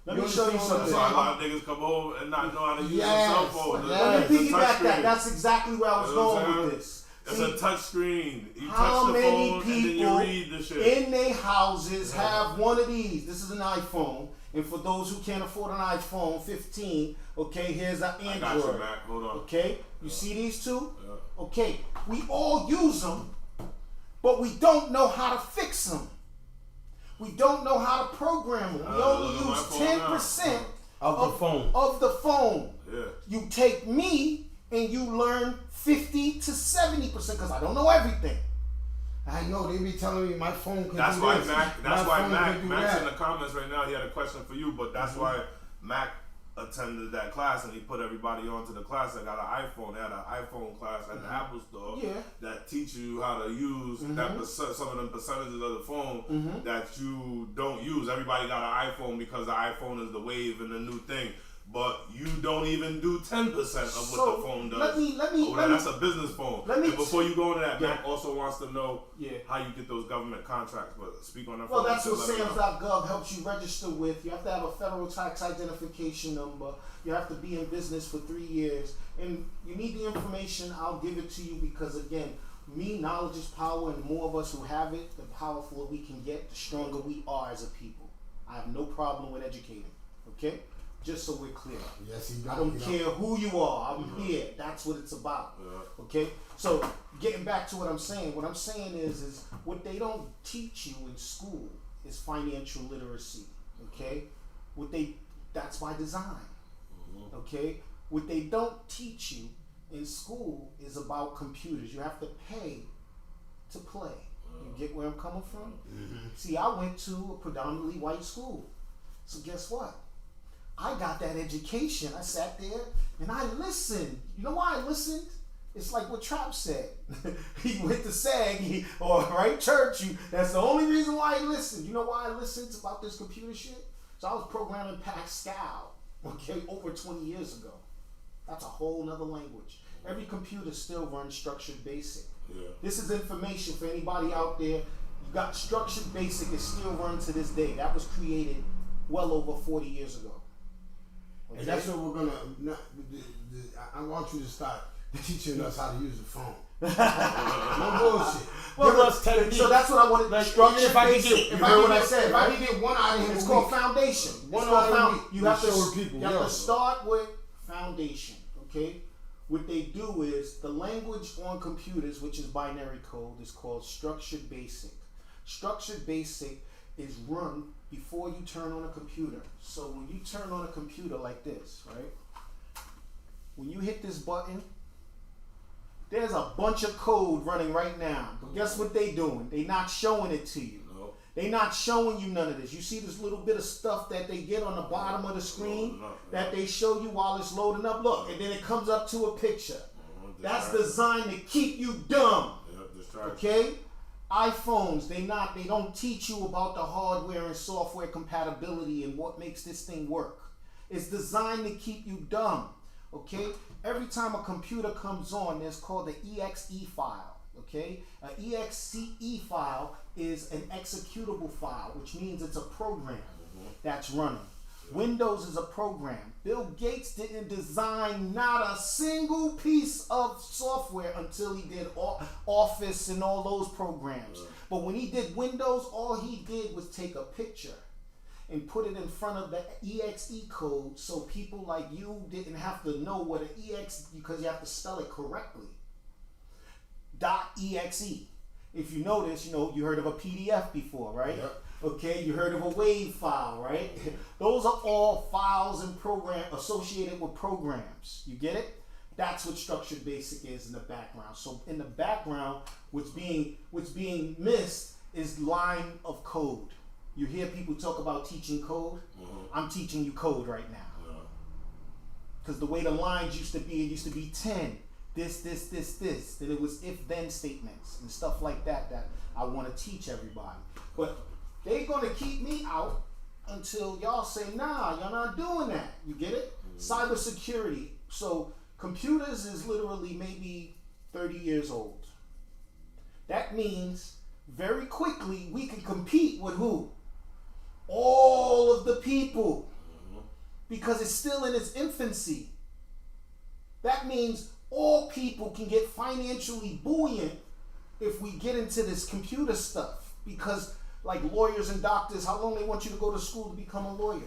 Let me show you something. A lot of niggas come home and not know how to use a cell phone. Let me piggyback that. That's exactly where I was going with this. It's a touch screen. You how touch the many phone people and then you read the shit. in their houses have one of these? This is an iPhone. And for those who can't afford an iPhone 15, okay, here's an Android. I got you, Mac. Hold on. Okay, you see these two? Yeah. Okay, we all use them, but we don't know how to fix them. We don't know how to program them. We only use 10% of the phone. Yeah. You take me and you learn 50 to 70% because I don't know everything. I know they be telling me my phone can that's do why this. Mac's in the comments right now. He had a question for you, but that's why Mac attended that class and he put everybody onto the class that got an iPhone. They had an iPhone class at the Apple Store that teach you how to use that some of them percentages of the phone that you don't use. Everybody got an iPhone because the iPhone is the wave and the new thing. But you don't even do 10% of what the phone does. That's a business phone. And before you go into that, Mac also wants to know how you get those government contracts. But speak on that. Well, that's what SAMS.gov helps you register with. You have to have a federal tax identification number. You have to be in business for 3 years. And you need the information. I'll give it to you because, again, knowledge is power, and the more of us who have it, the powerfuler we can get, the stronger we are as a people. I have no problem with educating. Okay? Just so we're clear. Yes, I don't care who you are. I'm here. That's what it's about. Okay? So, getting back to what I'm saying is what they don't teach you in school is financial literacy. Okay? That's by design. Okay? What they don't teach you in school is about computers. You have to pay to play. You get where I'm coming from? See, I went to a predominantly white school. So guess what? I got that education. I sat there and I listened. You know why I listened? It's like what Trap said. He went to SAG church. That's the only reason why he listened. You know why I listened about this computer shit? So I was programming Pascal. Okay, over 20 years ago. That's a whole nother language. Every computer still runs structured basic. Yeah. This is information for anybody out there. You got structured basic is still run to this day. That was created well over 40 years ago. Okay? And that's what we're gonna. I want you to start teaching us how to use the phone. No bullshit. Well, so that's what I wanted. Like, Structured if I can basic. get, If you I heard can what I get- said. If I right? can get one out of him, It's called foundation. One It's out called of a week. You have to show people. You have to start with foundation. Okay. What they do is the language on computers, which is binary code, is called structured basic. Structured basic is run before you turn on a computer. So when you turn on a computer like this, right? When you hit this button, there's a bunch of code running right now. But guess what they doing? They not showing it to you. No. They not showing you none of this. You see this little bit of stuff that they get on the bottom of the screen that they show you while it's loading up. Look, and then it comes up to a picture. That's designed to keep you dumb. Okay? iPhones, they don't teach you about the hardware and software compatibility and what makes this thing work. It's designed to keep you dumb. Okay? Every time a computer comes on, there's called the exe file. Okay? An exe file is an executable file, which means it's a program that's running. Windows is a program. Bill Gates didn't design not a single piece of software until he did Office and all those programs. But when he did Windows, all he did was take a picture and put it in front of the exe code so people like you didn't have to know what an exe, because you have to spell it correctly. .exe. If you notice, you heard of a PDF before, right? Yep. Okay, you heard of a WAV file, right? Those are all files and program associated with programs. You get it? That's what structured basic is in the background. So in the background, what's being missed is line of code. You hear people talk about teaching code. I'm teaching you code right now. Because the way the lines used to be, it used to be 10. This. Then it was if-then statements and stuff like that I want to teach everybody. But they're going to keep me out until y'all say, nah, y'all not doing that. You get it? Cybersecurity. So computers is literally maybe 30 years old. That means very quickly we can compete with who? All of the people. Because it's still in its infancy. That means all people can get financially buoyant if we get into this computer stuff. Because like lawyers and doctors, how long they want you to go to school to become a lawyer?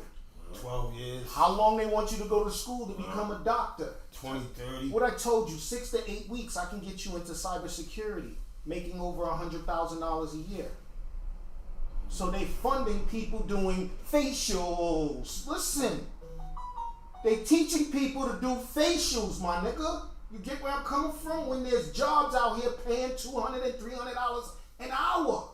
12 years. How long they want you to go to school to become a doctor? 20, 30. What I told you, 6 to 8 weeks, I can get you into cybersecurity, making over $100,000 a year. So they funding people doing facials. Listen, they teaching people to do facials, my nigga. You get where I'm coming from? When there's jobs out here paying $200 and $300 an hour.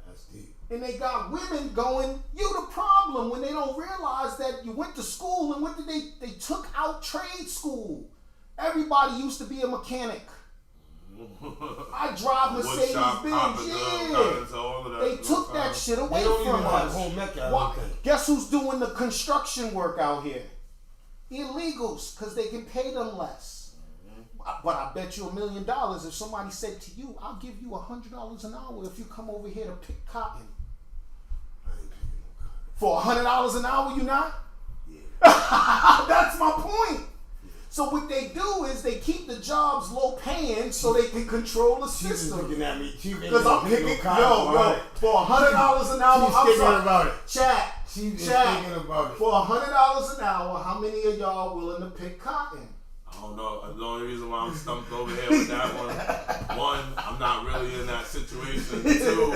That's deep. And they got women going, you the problem, when they don't realize that you went to school and what did they took out trade school. Everybody used to be a mechanic. I drive Mercedes Benz, yeah. They took that shit away from us. Guess who's doing the construction work out here? Illegals, because they can pay them less. But I bet you $1 million if somebody said to you, I'll give you $100 an hour if you come over here to pick cotton. For $100 an hour, you not? Yeah. That's my point. So what they do is they keep the jobs low paying so they can control the system. Looking at me, because I'm picking, yo, for $100 an hour, I'm thinking about it. Chat, She's thinking about it. For $100 an hour, how many of y'all willing to pick cotton? I don't know. The only reason why I'm stumped over here with that one, I'm not really in that situation. Two,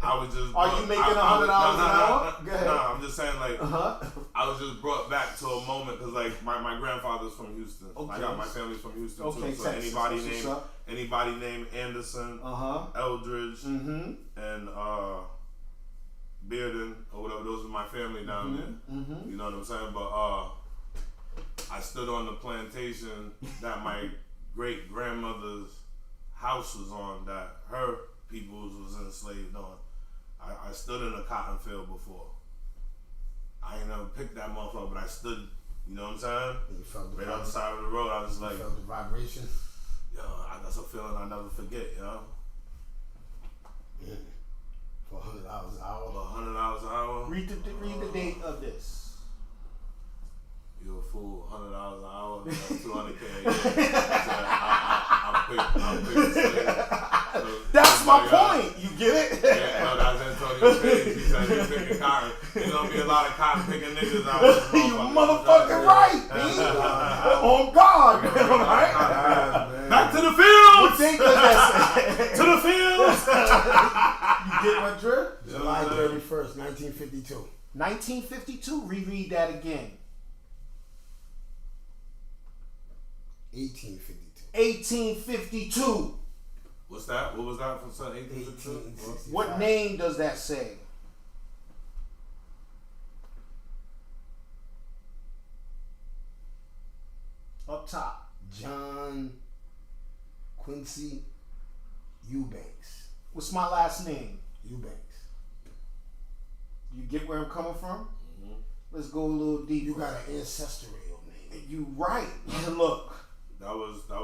I was just. Are you making $100 an hour? Go ahead. No, I'm just saying, like, I was just brought back to a moment because, like, my grandfather's from Houston. Okay. I got my family's from Houston Okay, too. So Texas. anybody named Anderson, Eldridge, and Bearden or whatever, those are my family down there. You know what I'm saying? But I stood on the plantation that my great grandmother's house was on, that her peoples was enslaved on. I stood in a cotton field before. I ain't never picked that motherfucker, but I stood, you know what I'm saying? You felt the Right on the side of the road, I was like, felt the vibration. yo, that's a feeling I never forget, yo. Yeah. For $100 an hour. For $100 an hour. Read the date of this. You a fool, $100 an hour, $200K a year. I'll pick the slave. That's my point. You get it? Yeah, no, that's Antonio Page. He said he's picking cotton. There's gonna be a lot of cotton picking niggas out there. You motherfucking right, man. On God, right? Back to the fields! What date does that say? To the fields! You get my drift? July 31st, 1952. 1952, reread that again. 1852. 1852. What's that? What was that from son? 1852? 1865. What name does that say? Up top. John Quincy Eubanks. What's my last name? Eubanks. You get where I'm coming from? Mm-hmm. Let's go a little deeper. You got an ancestral name. You right. Look. That was the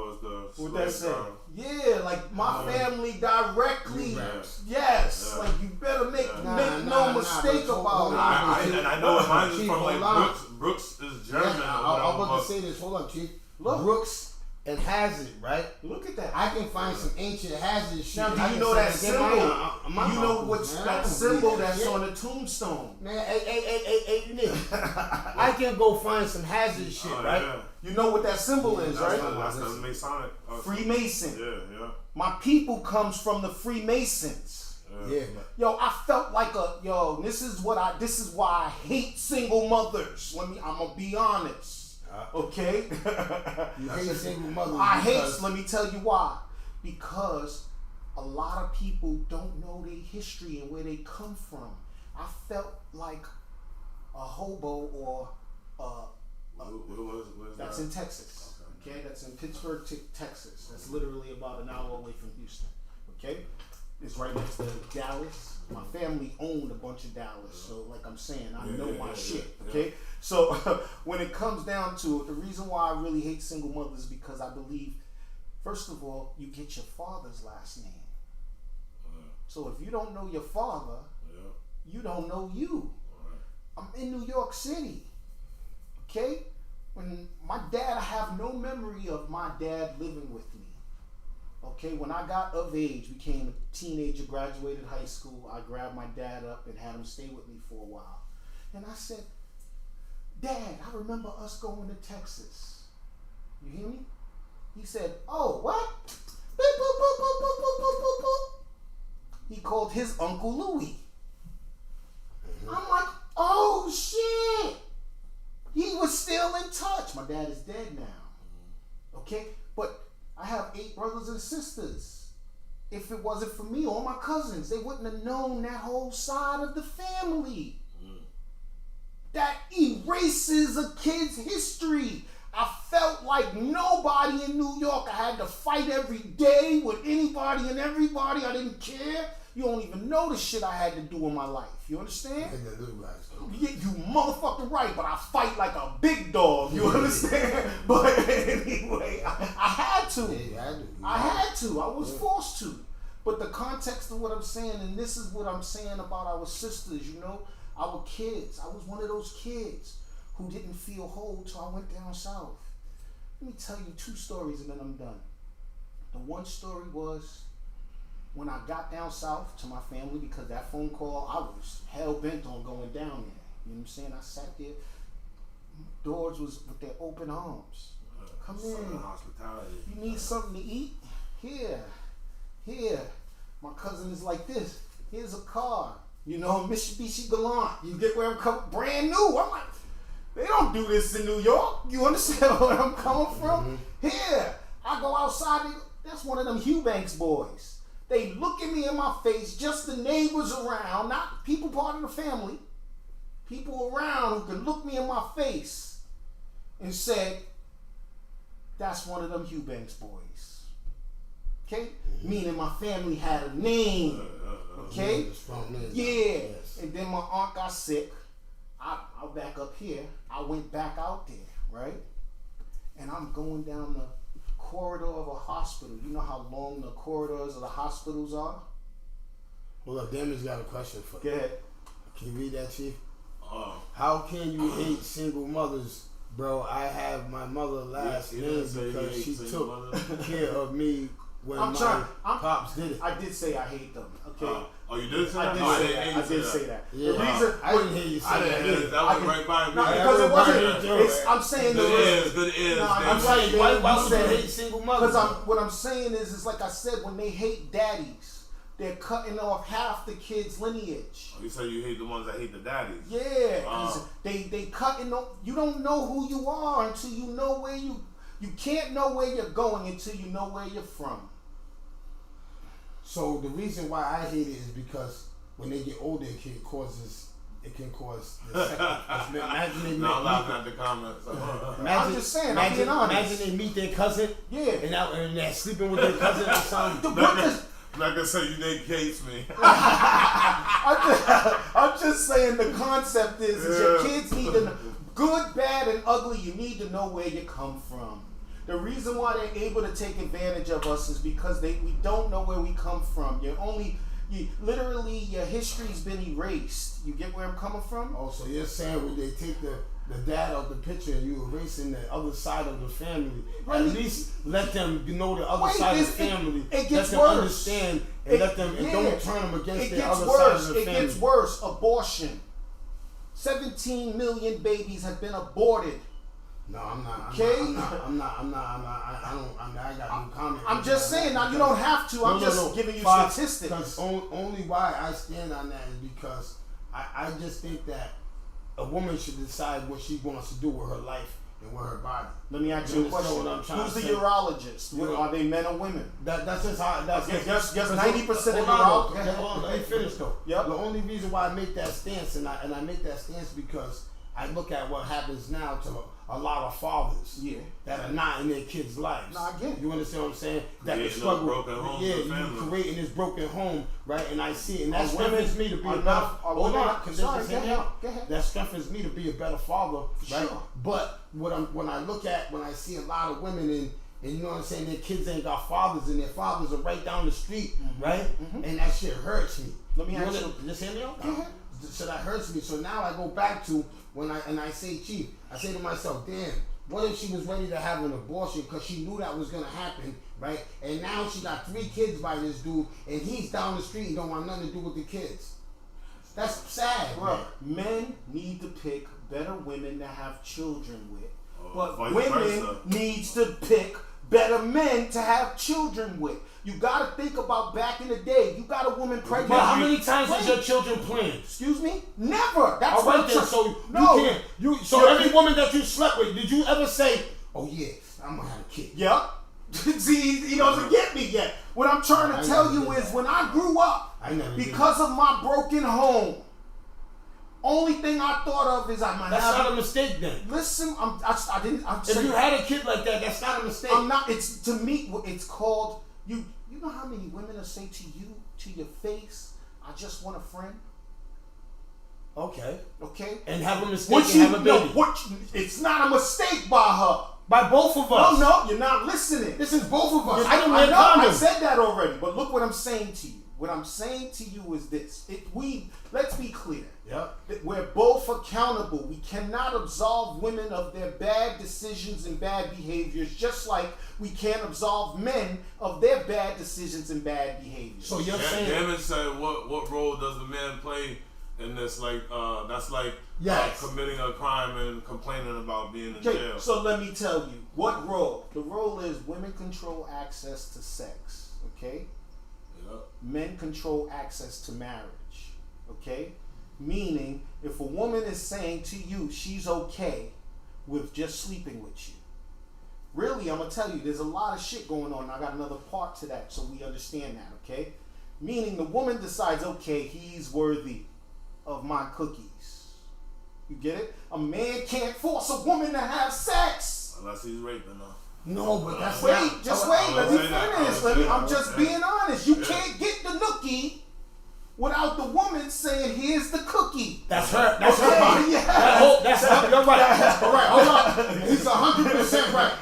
What that say? term. Yeah, like my family directly. Eubanks. Yes. Yeah. Like you better make Nah, no mistake but about it. I know it. Mine is Chief, from like hold on. Brooks is German. Yeah, or I'm whatever, about to but- say this. Hold up, Chief. Look. Brooks and Hazard, right? Look at that. I can find some ancient Hazard shit. Now, I do you can know say that get symbol? my You know uncles, what's man. I that don't symbol believe that that's shit. on the tombstone? Man, hey, nigga. I can go find some Hazard shit, Oh, right? yeah. You know what that symbol is, That's right? that's the Masonic. Freemason. Yeah. My people comes from the Freemasons. Yeah, but Yo, I felt like this is why I hate single mothers. I'm gonna be honest. Okay? you hate single mothers. I hate, because- let me tell you why. Because a lot of people don't know their history and where they come from. I felt like a hobo or Where's that's that? in Texas. Okay, that's in Pittsburgh, Texas. That's literally about an hour away from Houston. Okay, it's right next to Dallas. My family owned a bunch of Dallas, so like I'm saying, I know my shit. Okay, so when it comes down to it, the reason why I really hate single mothers is because I believe, first of all, you get your father's last name. So if you don't know your father, you don't know you. I'm in New York City. Okay? When my dad, I have no memory of my dad living with me. Okay? When I got of age, became a teenager, graduated high school, I grabbed my dad up and had him stay with me for a while. And I said, Dad, I remember us going to Texas. You hear me? He said, oh, what? Boop, boop, boop, boop, boop, boop, boop, boop, boop. He called his Uncle Louie. I'm like, oh shit! He was still in touch. My dad is dead now. Okay? But I have 8 brothers and sisters. If it wasn't for me or my cousins, they wouldn't have known that whole side of the family. That erases a kid's history. I felt like nobody in New York. I had to fight every day with anybody and everybody. I didn't care. You don't even know the shit I had to do in my life. You understand? Yeah, you motherfucking right, but I fight like a big dog. You understand? But anyway, I had to. Yeah, I had to. I was forced to. But the context of what I'm saying, and this is what I'm saying about our sisters, you know, our kids. I was one of those kids who didn't feel whole till I went down south. Let me tell you 2 stories and then I'm done. The one story was when I got down south to my family, because that phone call, I was hell-bent on going down there. You know what I'm saying? I sat there. Doors was with their open arms. Come in. Hospitality. You need something to eat? Here. My cousin is like this. Here's a car. You know, Mitsubishi Galant. You get where I'm coming? Brand new. I'm like, they don't do this in New York. You understand where I'm coming from? Here. I go outside. That's one of them Eubanks boys. They look at me in my face, just the neighbors around, not people part of the family. People around who can look me in my face and said, that's one of them Eubanks boys. Okay? Meaning my family had a name. Okay? Yeah. And then my aunt got sick. I I'll back up here. I went back out there, right? And I'm going down the corridor of a hospital. You know how long the corridors of the hospitals are? Hold up, Damage got a question for you. Go ahead. Can you read that, Chief? How can you hate single mothers, bro? I have my mother last name because she took care of me when pops did it. I did say I hate them. Okay. Oh, you did say that? I did say that. Yeah. The reason I didn't hear you say that. That went right by me. No, because it wasn't. I'm saying Good is. I'm saying why would you hate single mothers? Because what I'm saying is like I said, when they hate daddies, they're cutting off half the kid's lineage. Oh, you say you hate the ones that hate the daddies. Yeah, because they cutting off. You don't know who you are until you know where you can't know where you're going until you know where you're from. So the reason why I hate it is because when they get older, it can cause the second. Imagine I'm laughing at the comments. I'm just saying, I'm being honest. Imagine they meet their cousin, yeah, and they're sleeping with their cousin or something. Like I said, you nigga hates me. I'm just saying the concept is your kids need to know, good, bad, and ugly, you need to know where you come from. The reason why they're able to take advantage of us is because we don't know where we come from. Literally your history's been erased. You get where I'm coming from? Oh, so you're saying when they take the dad out the picture and you erasing the other side of the family, at least let them know the other side of the family. It gets let them worse. Understand and let them and don't turn them against the other worse. side of the family. It gets worse. Abortion. 17 million babies have been aborted. No, I'm not. Okay? I got no comment. I'm just saying. Now you don't have to. I'm just giving you statistics. Because only why I stand on that is because I just think that a woman should decide what she wants to do with her life and with her body. Let me ask you a question. Who's the urologist? Are they men or women? That's just how. That's just 90% of urologists. Hold on, let me finish though. Yep. The only reason why I make that stance, and I make that stance because I look at what happens now to a lot of fathers that are not in their kids' lives. No, I get it. You understand what I'm saying? That the Creating struggle, those broken homes for the family. you creating this broken home, right? And I see it, and that Are strengthens me to be a better. Hold on, sorry, go ahead. That strengthens me to be a better father, right? Sure. But when I see a lot of women and you know what I'm saying, their kids ain't got fathers and their fathers are right down the street, right? And that shit hurts me. Let me ask you. Just hear me out. Go ahead. So that hurts me. So now I go back to when I say, Chief, I say to myself, damn, what if she was ready to have an abortion because she knew that was gonna happen, right? And now she got 3 kids by this dude, and he's down the street and don't want nothing to do with the kids. That's sad, bro. Men need to pick better women to have children with, but vice women versa. needs to pick better men to have children with. You gotta think about back in the day. You got a woman pregnant. But how many times is your children planned? Excuse me? Never. That's All right, what then, so no. you can't. So every woman that you slept with, did you ever say, "Oh yeah, I'm gonna have a kid"? Yep. See, he doesn't get me yet. What I'm trying to tell you is, when I grew up, because of my broken home, only thing I thought of is I'm gonna That's have. not a mistake then. Listen, I didn't. If you had a kid like that, that's not a mistake. I'm not. It's to me. It's called you. You know how many women will say to you, to your face, "I just want a friend." Okay. Okay. And have a mistake and have a baby. It's not a mistake by her. By both of us. No, you're not listening. This is both of us. I didn't wear condoms. I said that already. But look what I'm saying to you. What I'm saying to you is this. Let's be clear. Yep. We're both accountable. We cannot absolve women of their bad decisions and bad behaviors, just like we can't absolve men of their bad decisions and bad behaviors. So you're saying, Damon said, what role does the man play in this? Like, that's like committing a crime and complaining about being in jail. So let me tell you, what role? The role is women control access to sex, okay? Yep. Men control access to marriage, okay? Meaning, if a woman is saying to you she's okay with just sleeping with you, really, I'm going to tell you, there's a lot of shit going on. I got another part to that so we understand that, okay? Meaning the woman decides, okay, he's worthy of my cookies. You get it? A man can't force a woman to have sex. Unless he's raping her. no, but that's Wait, not. let me finish. I'm just that. being honest. You can't get the nookie without the woman saying, "Here's the cookie." That's her. That's her part. Yeah. That's her. You're right. All right, hold on. He's 100% right.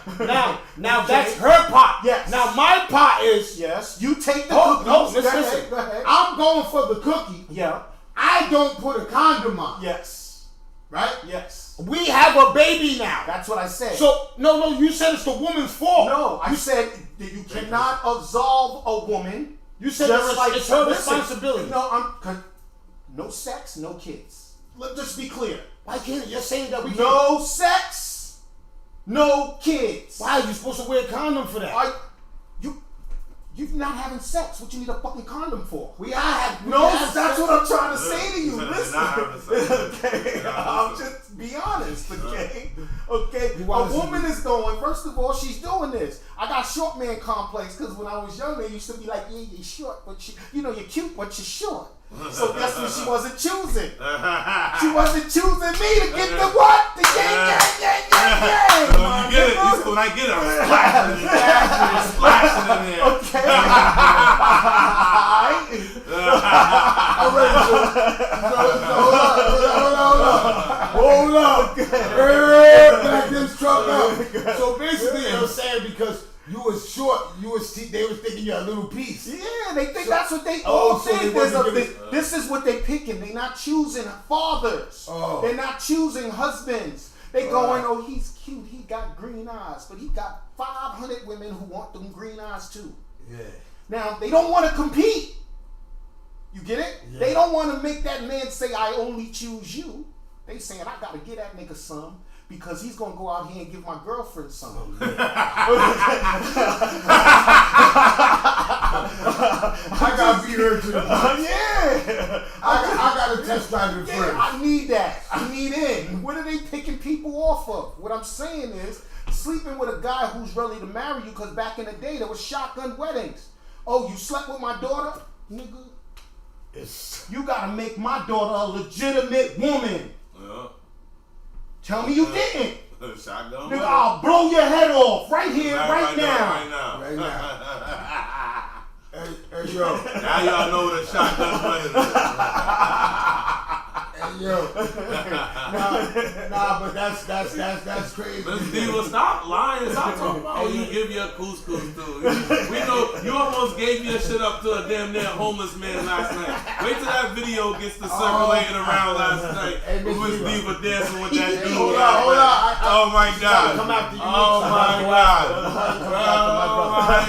Now that's her part. Yes. Now my part is Yes, you take the Oh, cookies. no, Go listen. ahead, go ahead. I'm going for the cookie. Yeah. I don't put a condom on. Yes. Right? Yes. we have a baby now. That's what I said. So no, you said it's the woman's fault. No, I said that you cannot absolve a woman. You said just it's her listen, responsibility. No sex, no kids. Let's just be clear. Why can't you're saying that we can't? No sex, no kids. Why are you supposed to wear a condom for that? You're not having sex. What you need a fucking condom for? We are having. No, that's what I'm trying to say to you. They're Listen, not having sex. okay, I'm just be honest, okay, okay. A wanna woman is doing. First of all, she's doing this. I got short man complex because when I was young, they used to be like, "Yeah, you're short, but you're cute, but you're short." So guess what? She wasn't choosing. She wasn't choosing me to get the what? The yang. So you get it. You see when I get it, I'm splashing in there. Okay. Hold up. Back this truck up. So basically, I'm saying because you was short, they was thinking you're a little piece. Yeah, they think that's what they all so think. they This is what they picking. They're not choosing fathers. Oh. They're not choosing husbands. They going, oh, he's cute. He got green eyes, but he got 500 women who want them green eyes too. Yeah. Now they don't want to compete. You get it? Yeah. They don't want to make that man say, "I only choose you." They saying, "I gotta get that nigga some." Because he's gonna go out here and give my girlfriend some. I gotta beat her to the punch. Yeah. I gotta test drive it Yeah, first. I need that. I need in. What are they picking people off of? What I'm saying is, sleeping with a guy who's ready to marry you, because back in the day, there was shotgun weddings. Oh, you slept with my daughter? Nigga, you gotta make my daughter a legitimate woman. Yeah. Tell me you didn't. Shotgun. Nigga, I'll blow your head off right here, right now. Right now. Hey, yo. Now y'all know what a shotgun wedding is. Hey, yo. Nah, but that's crazy. Miss Diva, stop lying. Stop talking about how you give your couscous to. We know you almost gave your shit up to a damn near homeless man last night. Wait till that video gets to circulating around last night. Hey, With Miss Diva dancing with that dude. Hold on. Oh my God. Come after you. Oh my God. Oh my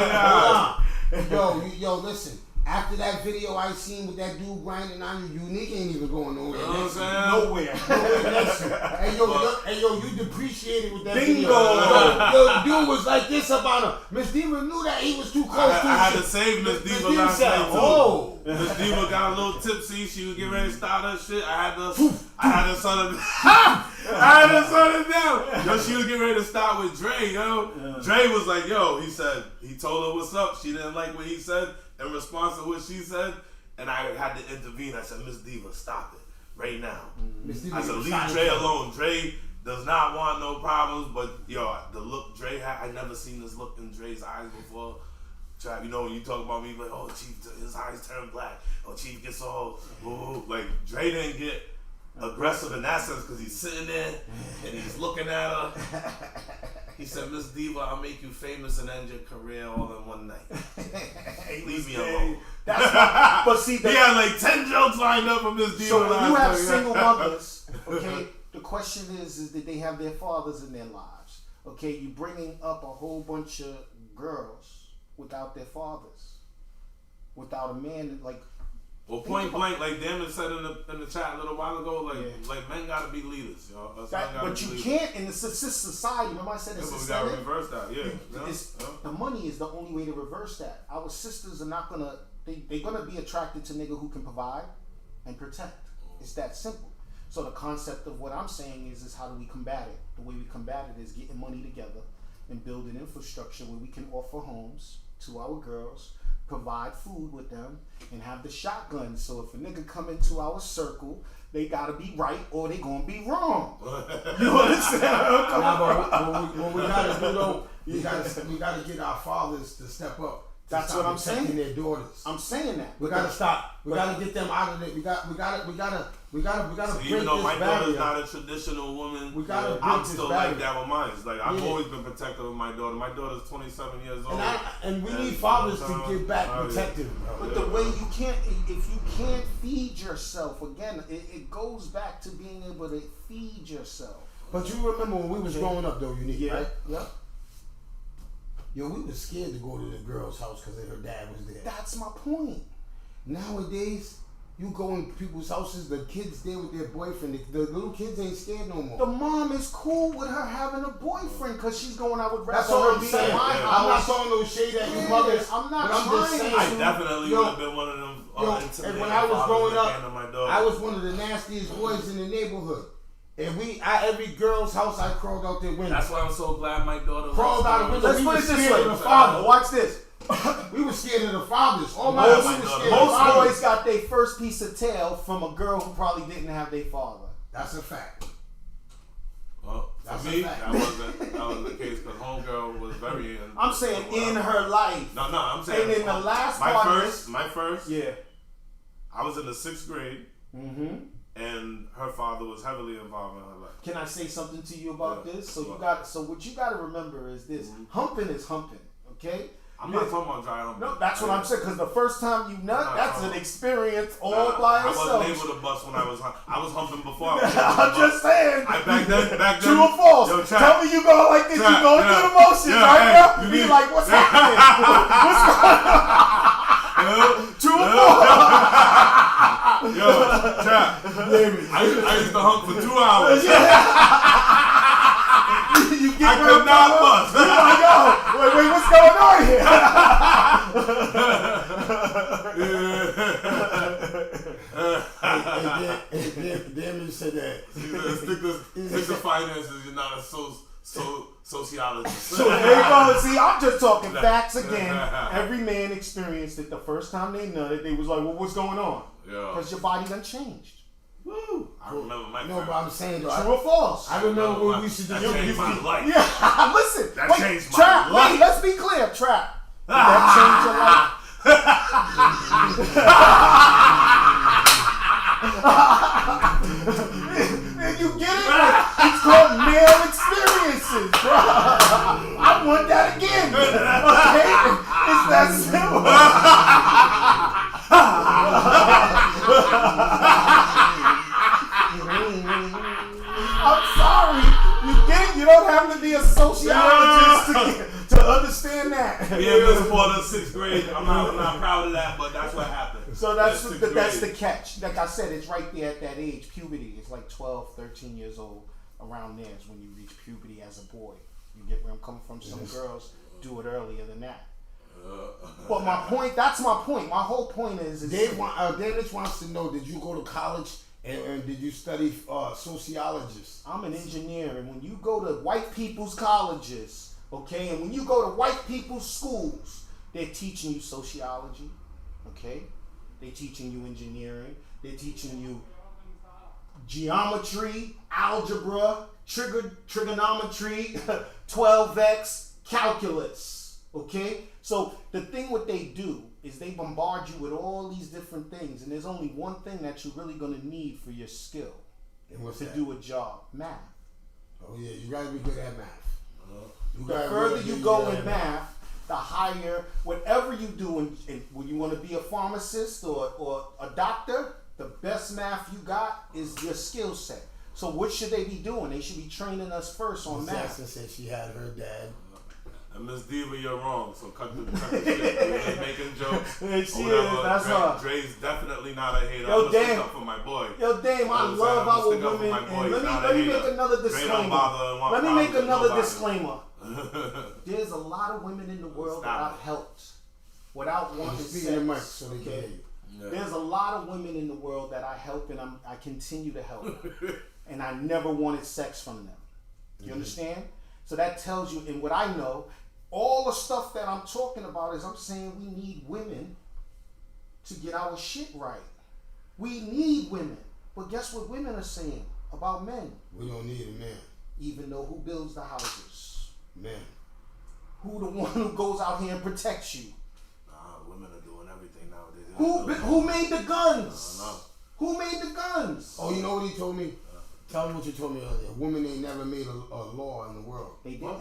God. Yo, listen. After that video I seen with that dude grinding on you, Unique ain't even going nowhere. You know what I'm saying? Nowhere. Hey, yo, you depreciated with that Bingo. video. Yo, the dude was like this about him. Miss Diva knew that he was too close to I had him. to save Miss Diva Diva last said, night too. "Oh." Miss Diva got a little tipsy. She was getting ready to start her shit. I had to shut it down. Yo, she was getting ready to start with Dre, yo. Yeah. Dre was like, yo, he told her what's up. She didn't like what he said in response to what she said. And I had to intervene. I said, Miss Diva, stop it right now. I said, leave Dre alone. Dre does not want no problems. But, yo, the look Dre had, I never seen this look in Dre's eyes before. You know, when you talk about me, like, oh, Chief, his eyes turn black. Oh, Chief gets all, ooh. Like, Dre didn't get aggressive in that sense because he's sitting there and he's looking at her. He said, Miss Diva, I'll make you famous and end your career all in one night. Leave me alone. But see, he had like 10 jokes lined up for Miss Diva. So when you have single mothers, okay, the question is that they have their fathers in their lives. Okay, you bringing up a whole bunch of girls without their fathers, without a man, like. Well, point blank, like Damon said in the chat a little while ago, like men gotta be leaders, y'all. But you can't in the society. Remember I said it's we gotta reverse that. The money is the only way to reverse that. Our sisters are not gonna. They're gonna be attracted to nigga who can provide and protect. It's that simple. So the concept of what I'm saying is how do we combat it? The way we combat it is getting money together and building infrastructure where we can offer homes to our girls, provide food with them, and have the shotgun. So if a nigga come into our circle, they gotta be right or they gonna be wrong. You understand? Nah, but what we gotta do though, we gotta get our fathers to step up That's what I'm saying. Their daughters. I'm saying that. We gotta stop. We gotta get them out of it. We gotta So break even though this my barrier. daughter's not a traditional woman, We gotta I'm break this still barrier. like that with mine. Like I've Yeah. always been protective of my daughter. My daughter's 27 years old. And we need fathers to get back Oh, yeah. protective. But the way you can't, if you can't feed yourself, again, it goes back to being able to feed yourself. But you remember when we was growing up, though, Unique, right? Yeah. Yo, we was scared to go to the girl's house because her dad was there. That's my point. Nowadays, you go in people's houses, the kids there with their boyfriend. The little kids ain't scared no more. The mom is cool with her having a boyfriend because she's going out with That's rather all her I'm be saying. in my I'm not house. throwing no shade at you Yeah, mothers. I'm not but I'm just trying saying. I definitely Yo, would have been one of them. And when I was growing up, my daughter. I was one of the nastiest boys in the neighborhood. And every girl's house, I crawled out their window. That's why I'm so glad my daughter Crawled out the window. Let's We put was it this scared way. of the father. Watch this. We were scared of the fathers. All my Most, we were scared of most fathers. boys got their first piece of tail from a girl who probably didn't have their father. That's a fact. Well, That's for a me, fact. that was the case because homegirl was very. I'm saying in her life. No, I'm saying. And in the last my part of first, my first. Yeah. I was in the 6th grade, and her father was heavily involved in her life. Can I say something to you about this? So What? what you got to remember is this: humping is humping. Okay. I'm not talking about dry humping. No, that's what I'm saying. Because the first time you nut, Nah, that's nah. an experience all Nah, by I itself. wasn't able to bust when I was humping before. I was I'm just saying. back then. True or false? Yo, Trap. Tell me you going like this. Trap, You going through the motions yeah, right hey, now? you You be need- like, what's happening? What's going on? True or false? Yo, Trap. I used to hump for 2 hours. You get I could not bust. You're like, yo, wait, what's going on here? Damn, said that. Stick to finances. You're not a sociologist. So there you go. See, I'm just talking facts again. Every man experienced it the first time they nutted. They was like, well, what's going on? Yeah. Because your body done changed. Woo. I remember my No, but I'm saying though. True or false? I remember when we used to That do. changed my life. Yeah, listen. That wait, changed my Trap, life. wait, let's be clear, Trap. Did that change your life? Man, you get it? It's called male experiences, bro. I want that again. Okay? It's that simple. I'm sorry. You get it? You don't have to be a sociologist to understand that. Being this part of 6th grade, I'm not proud of that, but that's what happened. So that's sixth the grade. catch. Like I said, it's right there at that age. Puberty is like 12, 13 years old. Around there is when you reach puberty as a boy. You get where I'm coming from? Some girls do it earlier than that. But my point, that's my point. My whole point is Dennis wants to know: did you go to college and did you study sociologist? I'm an engineer, and when you go to white people's colleges, okay, and when you go to white people's schools, they're teaching you sociology, okay? They're teaching you engineering. They're teaching you geometry, algebra, trigonometry, 12x, calculus, okay? So the thing what they do is they bombard you with all these different things, and there's only one thing that you're really going to need for your skill to do a job: math. Oh yeah, you gotta be good at math. The further you go in math, the higher whatever you do. And when you want to be a pharmacist or a doctor, the best math you got is your skill set. So what should they be doing? They should be training us first on Miss math. Jackson said she had her dad. And Miss Diva, you're wrong. So cut the shit. We're just making jokes. Yeah, she or whatever. is. That's her. Dre's definitely not a hater. Yo, I'm gonna stick damn. up for my boy. Yo, damn, I I'm love gonna our stick up for women. my boy. And let He's not a me hater. make another Dre don't bother and disclaimer. want Let me make problems with another nobody. disclaimer. There's a lot of women in the world that I've helped without wanting Speaking of Mike, sex. so they can hear you. Yeah. There's a lot of women in the world that I help and I continue to help. And I never wanted sex from them. You understand? So that tells you, and what I know, all the stuff that I'm talking about is I'm saying we need women to get our shit right. We need women. But guess what women are saying about men? We don't need a man. Even though who builds the houses? Man. Who the one who goes out here and protects you? Who made the guns? No. Who made the guns? Oh, you know what he told me? Tell me what you told me earlier. Women ain't never made a law in the world. They didn't.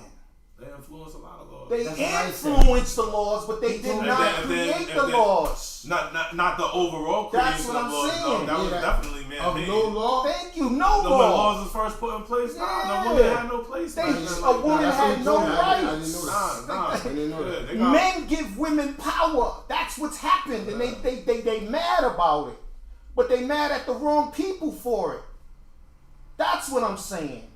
They influence a lot of laws. They That's what I said. influenced the laws, but they did not create the laws. Not the overall That's creation what of I'm laws. saying. No, that was Yeah. definitely man-made. No law? Thank you. No When law. laws was first put in place, no Yeah. woman had no place. They- back a then. woman That's what had he no told me. I didn't rights. know that. Nah. I didn't know Yeah, that. they got- Men give women power. That's what's happened, and they mad about it, but they mad at the wrong people for it. That's what I'm saying.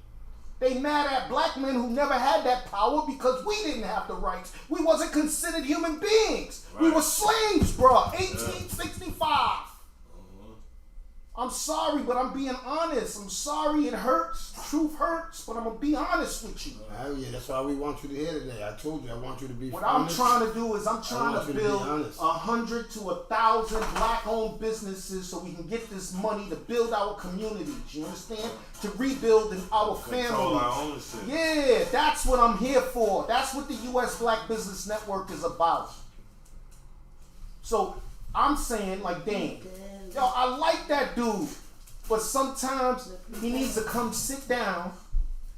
They mad at black men who never had that power because we didn't have the rights. We wasn't considered human beings. We were slaves, bro. 1865. I'm sorry, but I'm being honest. I'm sorry, it hurts. Truth hurts, but I'm gonna be honest with you. Oh, yeah, that's why we want you to hear today. I told you I want you to be What honest. I'm trying to do is I'm trying want to you to be build honest. 100 to 1,000 black-owned businesses so we can get this money to build our communities. You understand? To rebuild our Control our families. own shit. Yeah, that's what I'm here for. That's what the U.S. Black Business Network is about. So I'm saying, like, dang, yo, I like that dude, but sometimes he needs to come sit down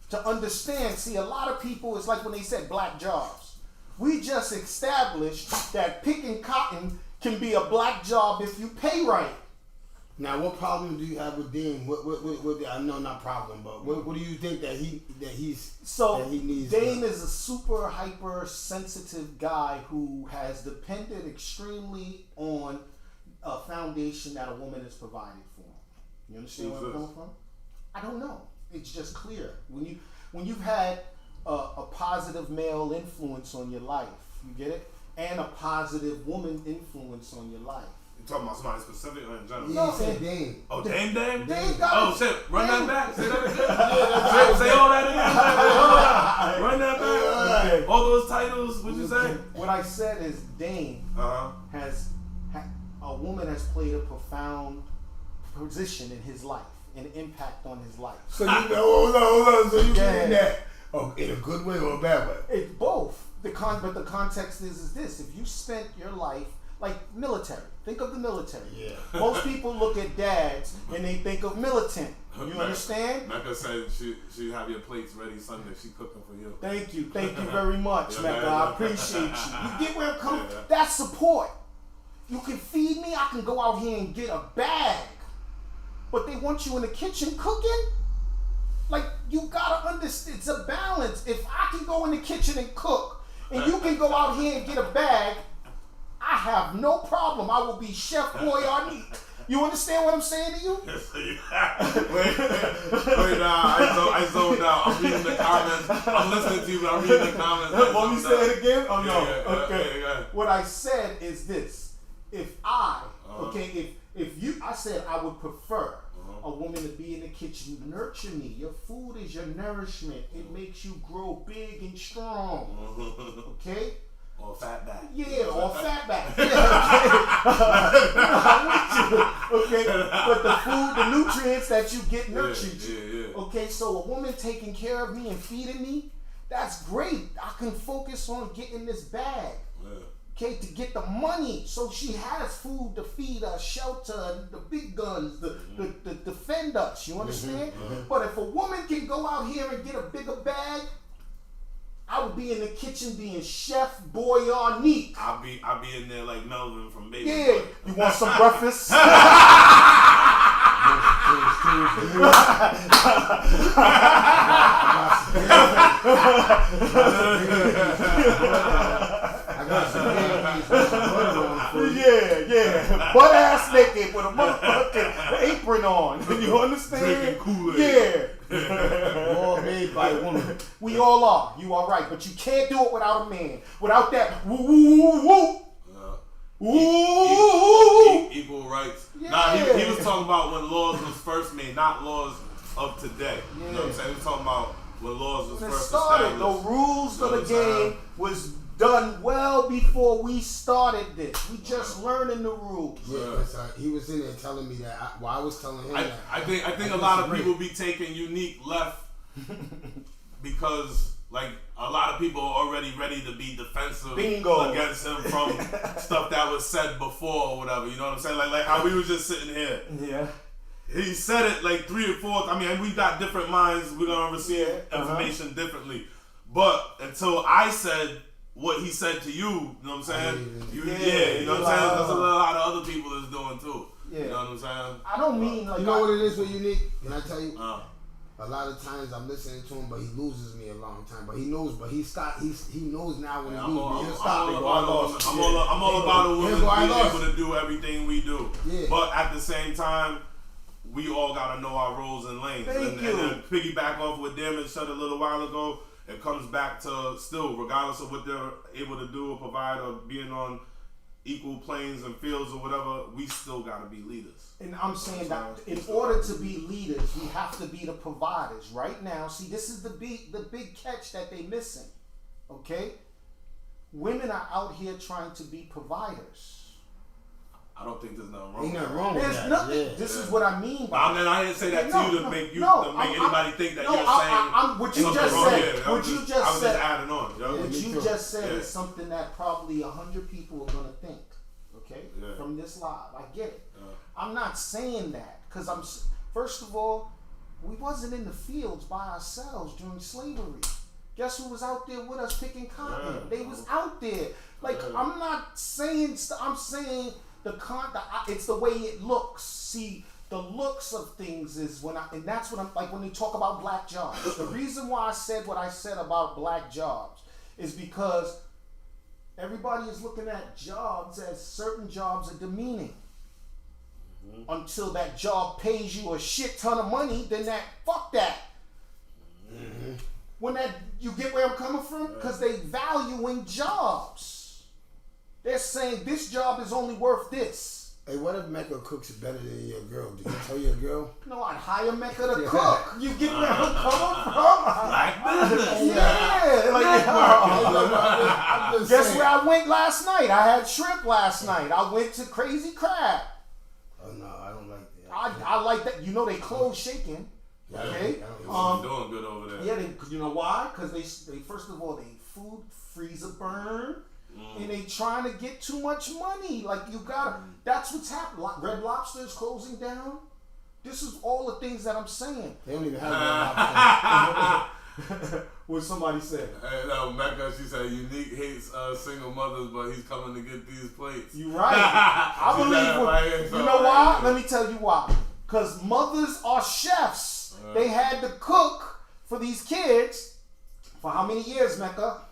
to understand. See, a lot of people, it's like when they said black jobs. We just established that picking cotton can be a black job if you pay right. Now, what problem do you have with Dame? What I know not problem, but what do you think that he needs? Dame is a super hyper sensitive guy who has depended extremely on a foundation that a woman has provided for him. You understand where I'm coming from? I don't know. It's just clear. When you've had a positive male influence on your life, you get it? And a positive woman influence on your life. You talking about somebody specific or in general? Yeah, he said Dame. Oh, Dame? Dame Oh, shit. Run Dame. that back. Say that again. Say all that again. Run that back. All those titles, what'd you say? What I said is Dame a woman has played a profound position in his life, an impact on his life. So you hold on. So you Yeah. mean that? Oh, in a good way or a bad way? It's both. But the context is this: if you spent your life like military, think of the military. Yeah. Most people look at dads and they think of militant. You understand? Mecca said she have your plates ready Sunday. She cooking for you. Thank you very much, Yeah, Mecca. man. I appreciate you. You get where I'm coming? Yeah. That's support. You can feed me. I can go out here and get a bag, but they want you in the kitchen cooking. Like, you gotta understand, it's a balance. If I can go in the kitchen and cook, and you can go out here and get a bag, I have no problem. I will be Chef Boyardee. You understand what I'm saying to you? Wait, nah, I zoned out. I'm reading the comments. I'm listening to you, but I'm reading the comments. Want me to say it again? Oh, no. Yeah, Okay. yeah. What I said is this. If I, if you, I said I would prefer a woman to be in the kitchen, nurture me. Your food is your nourishment. It makes you grow big and strong. Okay? Or fat back. Yeah, or fat back. Yeah, I'm with you. Okay, but the food, the nutrients that you get nurtured you. Yeah. Okay, so a woman taking care of me and feeding me, that's great. I can focus on getting this bag. Yeah. Okay, to get the money so she has food to feed us, shelter, the big guns, the defend us. You understand? But if a woman can go out here and get a bigger bag, I would be in the kitchen being Chef Boyardee. I'll be in there like Melvin from Baby. Yeah, you want some breakfast? Yeah. Butt ass naked with a motherfucking apron on. You understand? Drinking Kool-Aid. Yeah. All made by a woman. We all are. You are right. But you can't do it without a man. Without that woo woo woo woo. Equal rights. Yeah. Nah, he was talking about when laws was first made, not laws of today. Yeah. You know what I'm saying? He was talking about when laws was When it first started, established. the rules of the game was done well before we started this. We just learning the rules. Yeah, he was in there telling me that. I was telling him that. I think a lot of people be taking Unique left because like a lot of people are already ready to be defensive Bingo. against him from stuff that was said before or whatever. You know what I'm saying? Like how we was just sitting here. Yeah. He said it like 3 or 4. I mean, we got different minds. We're gonna receive information differently. But until I said what he said to you, you know what I'm saying? You know what I'm saying? That's a lot of other people is doing too. Yeah. You know what I'm saying? I don't mean like. You know what it is with Unique? Can I tell you? A lot of times I'm listening to him, but he loses me a long time. But he knows. But he knows now when he loses me. He'll stop. I'm all about a woman being able to do everything we do. Yeah. But at the same time, we all gotta know our roles and lanes. And then piggyback off what Damon said a little while ago. It comes back to still, regardless of what they're able to do or provide or being on equal planes and fields or whatever, we still got to be leaders. And I'm saying that in order to be leaders, we have to be the providers. Right now, see, this is the big catch that they missing. Okay? Women are out here trying to be providers. I don't think there's nothing wrong. Ain't nothing wrong with that. There's nothing. Yeah. This is what I mean by I didn't say that to you to make anybody think that you're saying what you just said. What you just said. I was just adding on. What you just said is something that probably 100 people are gonna think. Okay, from this live, I get it. I'm not saying that because first of all, we wasn't in the fields by ourselves during slavery. Guess who was out there with us picking cotton? They was out there. Like I'm not saying. I'm saying. It's the way it looks. See, the looks of things is and that's what I'm like when they talk about black jobs. The reason why I said what I said about black jobs is because everybody is looking at jobs as certain jobs are demeaning. Until that job pays you a shit ton of money, then fuck that. When you get where I'm coming from? Because they valuing jobs. They're saying this job is only worth this. Hey, what if Mecca cooks better than your girl? Did you tell your girl? No, I'd hire Mecca to cook. You get where I'm coming from? Black business. Yeah. Guess where I went last night? I had shrimp last night. I went to Crazy Crab. Oh, no, I don't like that. I like that. You know they close shaking. Okay? Doing good over there. Yeah, you know why? Because they first of all, they food freezer burn. And they trying to get too much money. Like you gotta. That's what's happening. Red Lobster is closing down. This is all the things that I'm saying. They don't even have Red Lobster. What somebody said. Hey, no, Mecca. She said Unique hates single mothers, but he's coming to get these plates. You right. I believe. You know why? Let me tell you why. Because mothers are chefs. They had to cook for these kids for how many years, Mecca?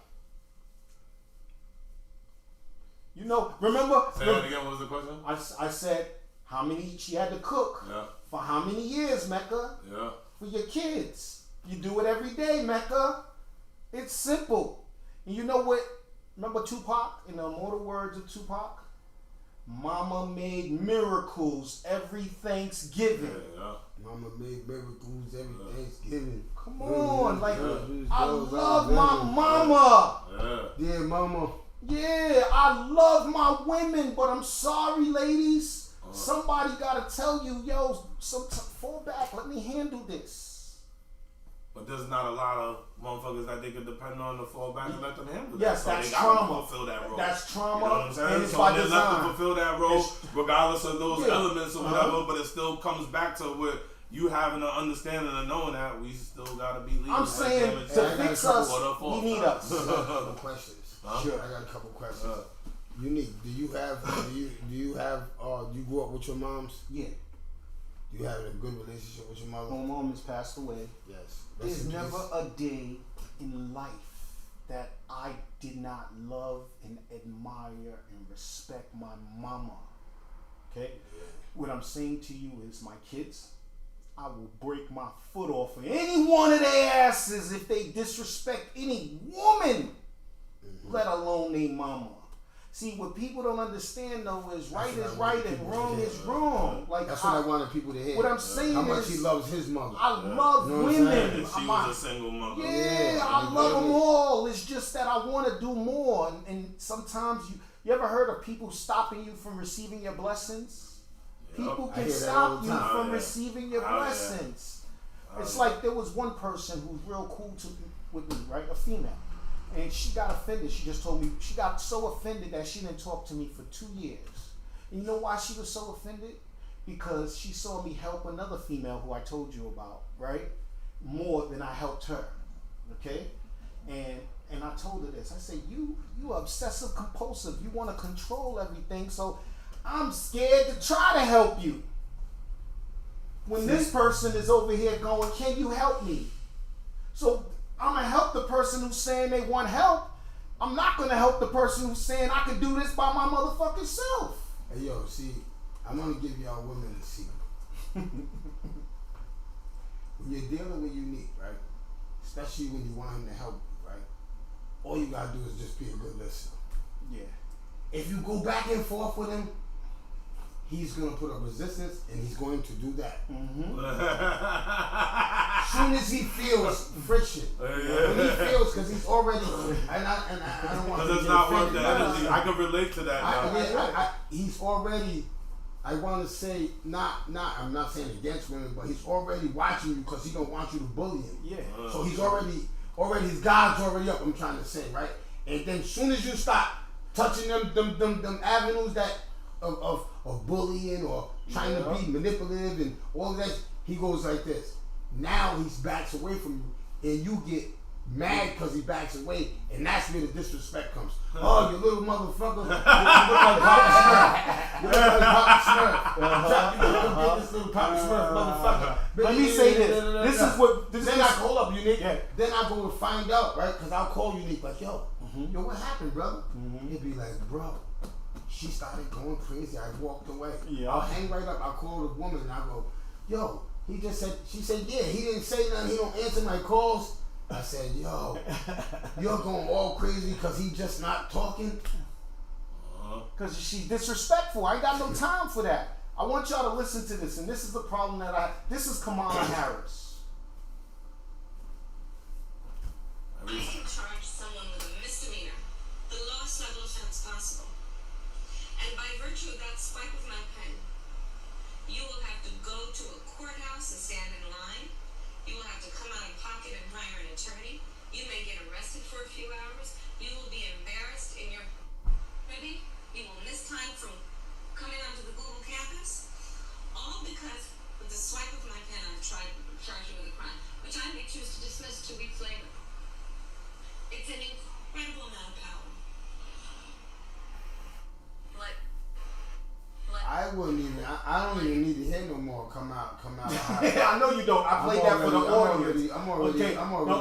You know, remember? Say that again, what was the question? I said, how many she had to cook for how many years, Mecca? Yeah. For your kids. You do it every day, Mecca. It's simple. And you know what? Remember Tupac? In the immortal words of Tupac? Mama made miracles every Thanksgiving. Yeah. Mama made miracles every Thanksgiving. Come on. I love my mama. Yeah, mama. Yeah, I love my women, but I'm sorry, ladies. Somebody gotta tell you, yo, fall back. Let me handle this. But there's not a lot of motherfuckers that they could depend on to fall back and let them handle. Yes, that. that's So trauma. Fulfill that role. That's trauma. You know what I'm saying? And it's so by they're design. left to fulfill that role, regardless of those elements or whatever. But it still comes back to where you having an understanding and knowing that we still gotta be leaders. I'm saying to fix us, we need us. I got a couple questions. Sure, I got a couple questions. Unique. Do you grew up with your moms? Yeah. Do you have a good relationship with your mother? My mom has passed away. Yes. There's never a day in life that I did not love and admire and respect my mama. Okay? Yeah. What I'm saying to you is my kids, I will break my foot off of any one of their asses if they disrespect any woman, let alone their mama. See, what people don't understand though is right is right and wrong is wrong. Like that's what I wanted people to hear. What I'm saying how much is, he loves his mother. I love women. She was a single mother. Yeah, I love them all. It's just that I want to do more. And sometimes you ever heard of people stopping you from receiving your blessings? People can stop you from receiving your blessings. It's like there was one person who's real cool to with me, right? A female. And she got offended. She just told me she got so offended that she didn't talk to me for 2 years. And you know why she was so offended? Because she saw me help another female who I told you about, right? More than I helped her. Okay? And I told her this. I said, you obsessive compulsive. You want to control everything, so I'm scared to try to help you. When this person is over here going, can you help me? So I'm going to help the person who's saying they want help. I'm not going to help the person who's saying I can do this by my motherfucking self. Hey, yo, see, I'm going to give y'all women a secret. When you're dealing with Unique, right? Especially when you want him to help you, right? All you got to do is just be a good listener. Yeah. If you go back and forth with him, he's going to put up resistance, and he's going to do that. As soon as he feels friction, when he feels, because he's already, and I don't want to Because it's not worth the energy. I can relate to that. He's already, I want to say, I'm not saying against women, but he's already watching you because he don't want you to bully him. Yeah. So he's already his guard's already up, I'm trying to say, right? And then as soon as you stop touching them avenues that of bullying or trying to be manipulative and all of that, he goes like this. Now he backs away from you, and you get mad because he backs away, and that's where the disrespect comes. Oh, you little motherfucker! You look like Papa Smurf. You look like Papa Smurf. You get this little Papa Smurf motherfucker. Let me say this. Then I call up Unique. Yeah. Then I go to find out, right? Because I'll call Unique like, yo, what happened, brother? He'd be like, bro, she started going crazy. I walked away. Yeah. I'll hang right up. I'll call the woman and I go, yo, she said, yeah, he didn't say nothing. He don't answer my calls. I said, yo, you're going all crazy because he just not talking? Because she's disrespectful. I ain't got no time for that. I want y'all to listen to this, and this is the problem this is Kamala Harris. I can charge someone with a misdemeanor, the lowest level offense possible. And by virtue of that swipe of my pen, you will have to go to a courthouse and stand in line. You will have to come out of pocket and hire an attorney. You may get arrested for a few hours. You will be embarrassed in your ready. You will miss time from coming onto the Google campus. All because with the swipe of my pen, I've tried to charge you with a crime, which I may choose to dismiss 2 weeks later. It's an incredible amount of power. I wouldn't even. I don't even need to hear no more. Come out. I know you don't. I played that for the audience. I'm already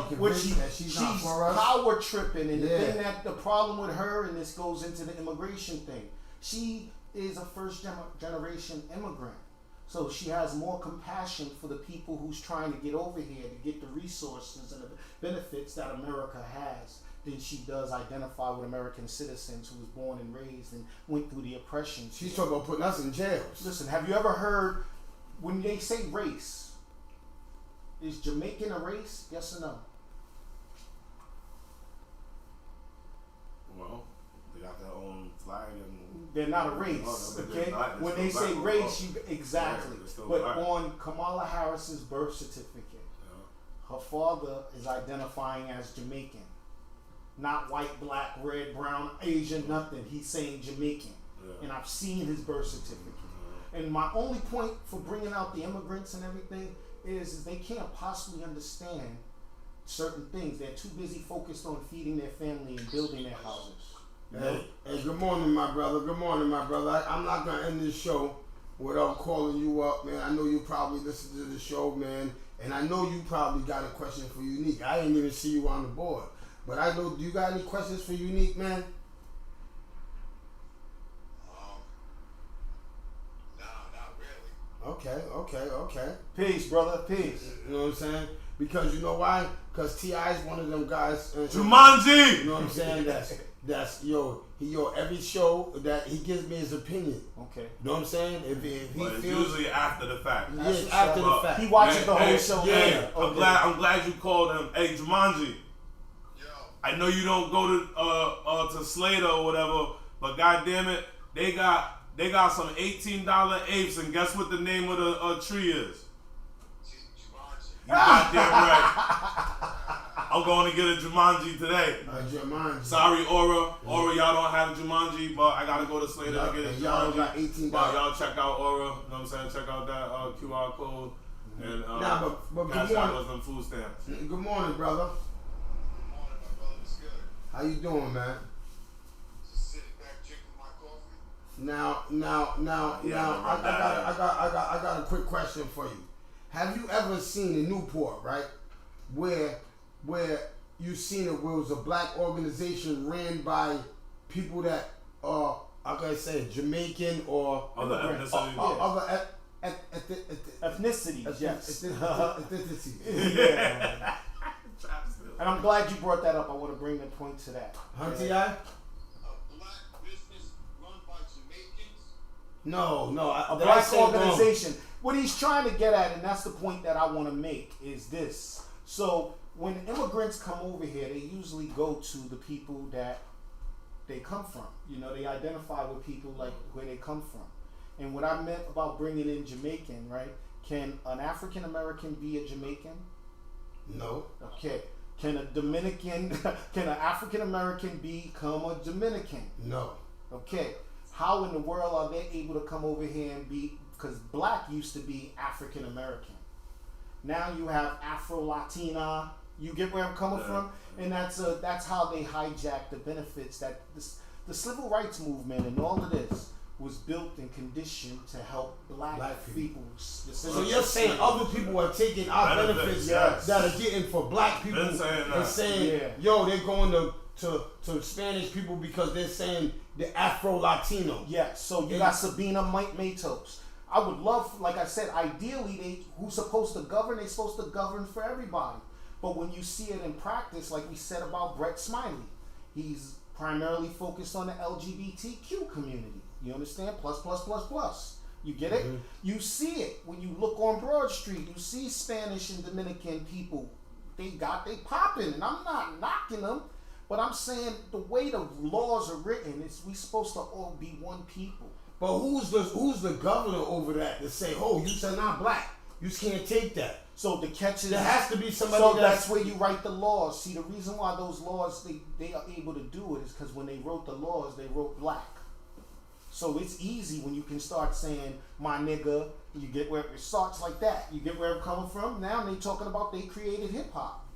convinced that she's not for us. Power tripping, and the thing the problem with her, and this goes into the immigration thing. She is a first generation immigrant, so she has more compassion for the people who's trying to get over here to get the resources and the benefits that America has than she does identify with American citizens who was born and raised and went through the oppression. She's talking about putting us in jails. Listen, have you ever heard when they say race, is Jamaican a race? Yes or no? Well, they got their own flag and they're not a race, okay? When they say race, exactly. But on Kamala Harris's birth certificate, her father is identifying as Jamaican. Not white, black, red, brown, Asian, nothing. He's saying Jamaican. And I've seen his birth certificate. And my only point for bringing out the immigrants and everything is they can't possibly understand certain things. They're too busy focused on feeding their family and building their houses. Hey, good morning, my brother. Good morning, my brother. I'm not going to end this show without calling you up, man. I know you probably listen to the show, man. And I know you probably got a question for Unique. I didn't even see you on the board. But I know, do you got any questions for Unique, man? No, not really. Okay. Peace, brother. Peace. You know what I'm saying? Because you know why? Because T.I. is one of them guys. Jumanji! You know what I'm saying? That's every show that he gives me his opinion. Okay. You know what I'm saying? If he it's feels usually after the fact. Yeah, after the fact. He watches the whole show. Yeah. I'm glad you called him. Hey, Jumanji. I know you don't go to Slater or whatever, but goddamn it, they got some $18 apes, and guess what the name of the tree is? You goddamn right. I'm going to get a Jumanji today. Jumanji. Sorry, Aura. Aura, y'all don't have a Jumanji, but I gotta go to Slater to get a Jumanji. Y'all got $18. But y'all check out Aura. You know what I'm saying? Check out that QR code. And but cash good out morning. them food stamps. Good morning, brother. How you doing, man? Just sitting back drinking my coffee. Now, Yeah, I got a quick question for you. Have you ever seen in Newport, right, where you seen it where it was a black organization ran by people that are, how can I say, Jamaican or Other ethnicities. other Ethnicities, yes. ethnicities. Yeah. And I'm glad you brought that up. I want to bring the point to that. Hunty, A black business run by Jamaicans. No, A black organization. What he's trying to get at, and that's the point that I want to make, is this. So when immigrants come over here, they usually go to the people that they come from. You know, they identify with people like where they come from. And what I meant about bringing in Jamaican, right? Can an African American be a Jamaican? No. Okay. Can an African American become a Dominican? No. Okay. How in the world are they able to come over here and be, because black used to be African American. Now you have Afro-Latina. You get where I'm coming from? And that's how they hijack the benefits that the civil rights movement and all of this was built and conditioned to help black people. So you're saying other people are taking our benefits that are getting for black people and saying, yo, they're going to Spanish people because they're saying the Afro-Latino. Yeah, so you got Sabina Matos. I would love, like I said, ideally, who's supposed to govern, they're supposed to govern for everybody. But when you see it in practice, like we said about Brett Smiley, he's primarily focused on the LGBTQ community. You understand? Plus. You get it? Mm-hmm. You see it when you look on Broad Street. You see Spanish and Dominican people. They popping, and I'm not knocking them, but I'm saying the way the laws are written is we supposed to all be one people. But who's the governor over that to say, oh, you said not black, you just can't take that? So the catch is there has to be somebody. So that's where you write the laws. See, the reason why those laws they are able to do it is because when they wrote the laws, they wrote black. So it's easy when you can start saying my nigga. You get where it starts like that. You get where I'm coming from. Now they talking about they created hip hop.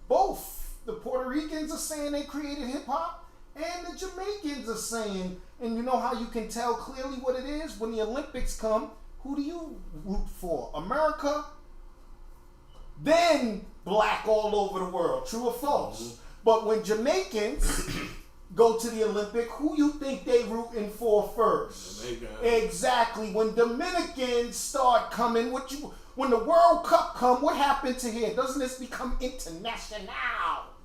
Both the Puerto Ricans are saying they created hip hop, and the Jamaicans are saying. And you know how you can tell clearly what it is when the Olympics come. Who do you root for? America? Then black all over the world. True or false? Mm-hmm. But when Jamaicans go to the Olympic, who you think they rooting for first? Jamaica. Exactly. When Dominicans start coming, when the World Cup come, what happened to here? Doesn't this become international?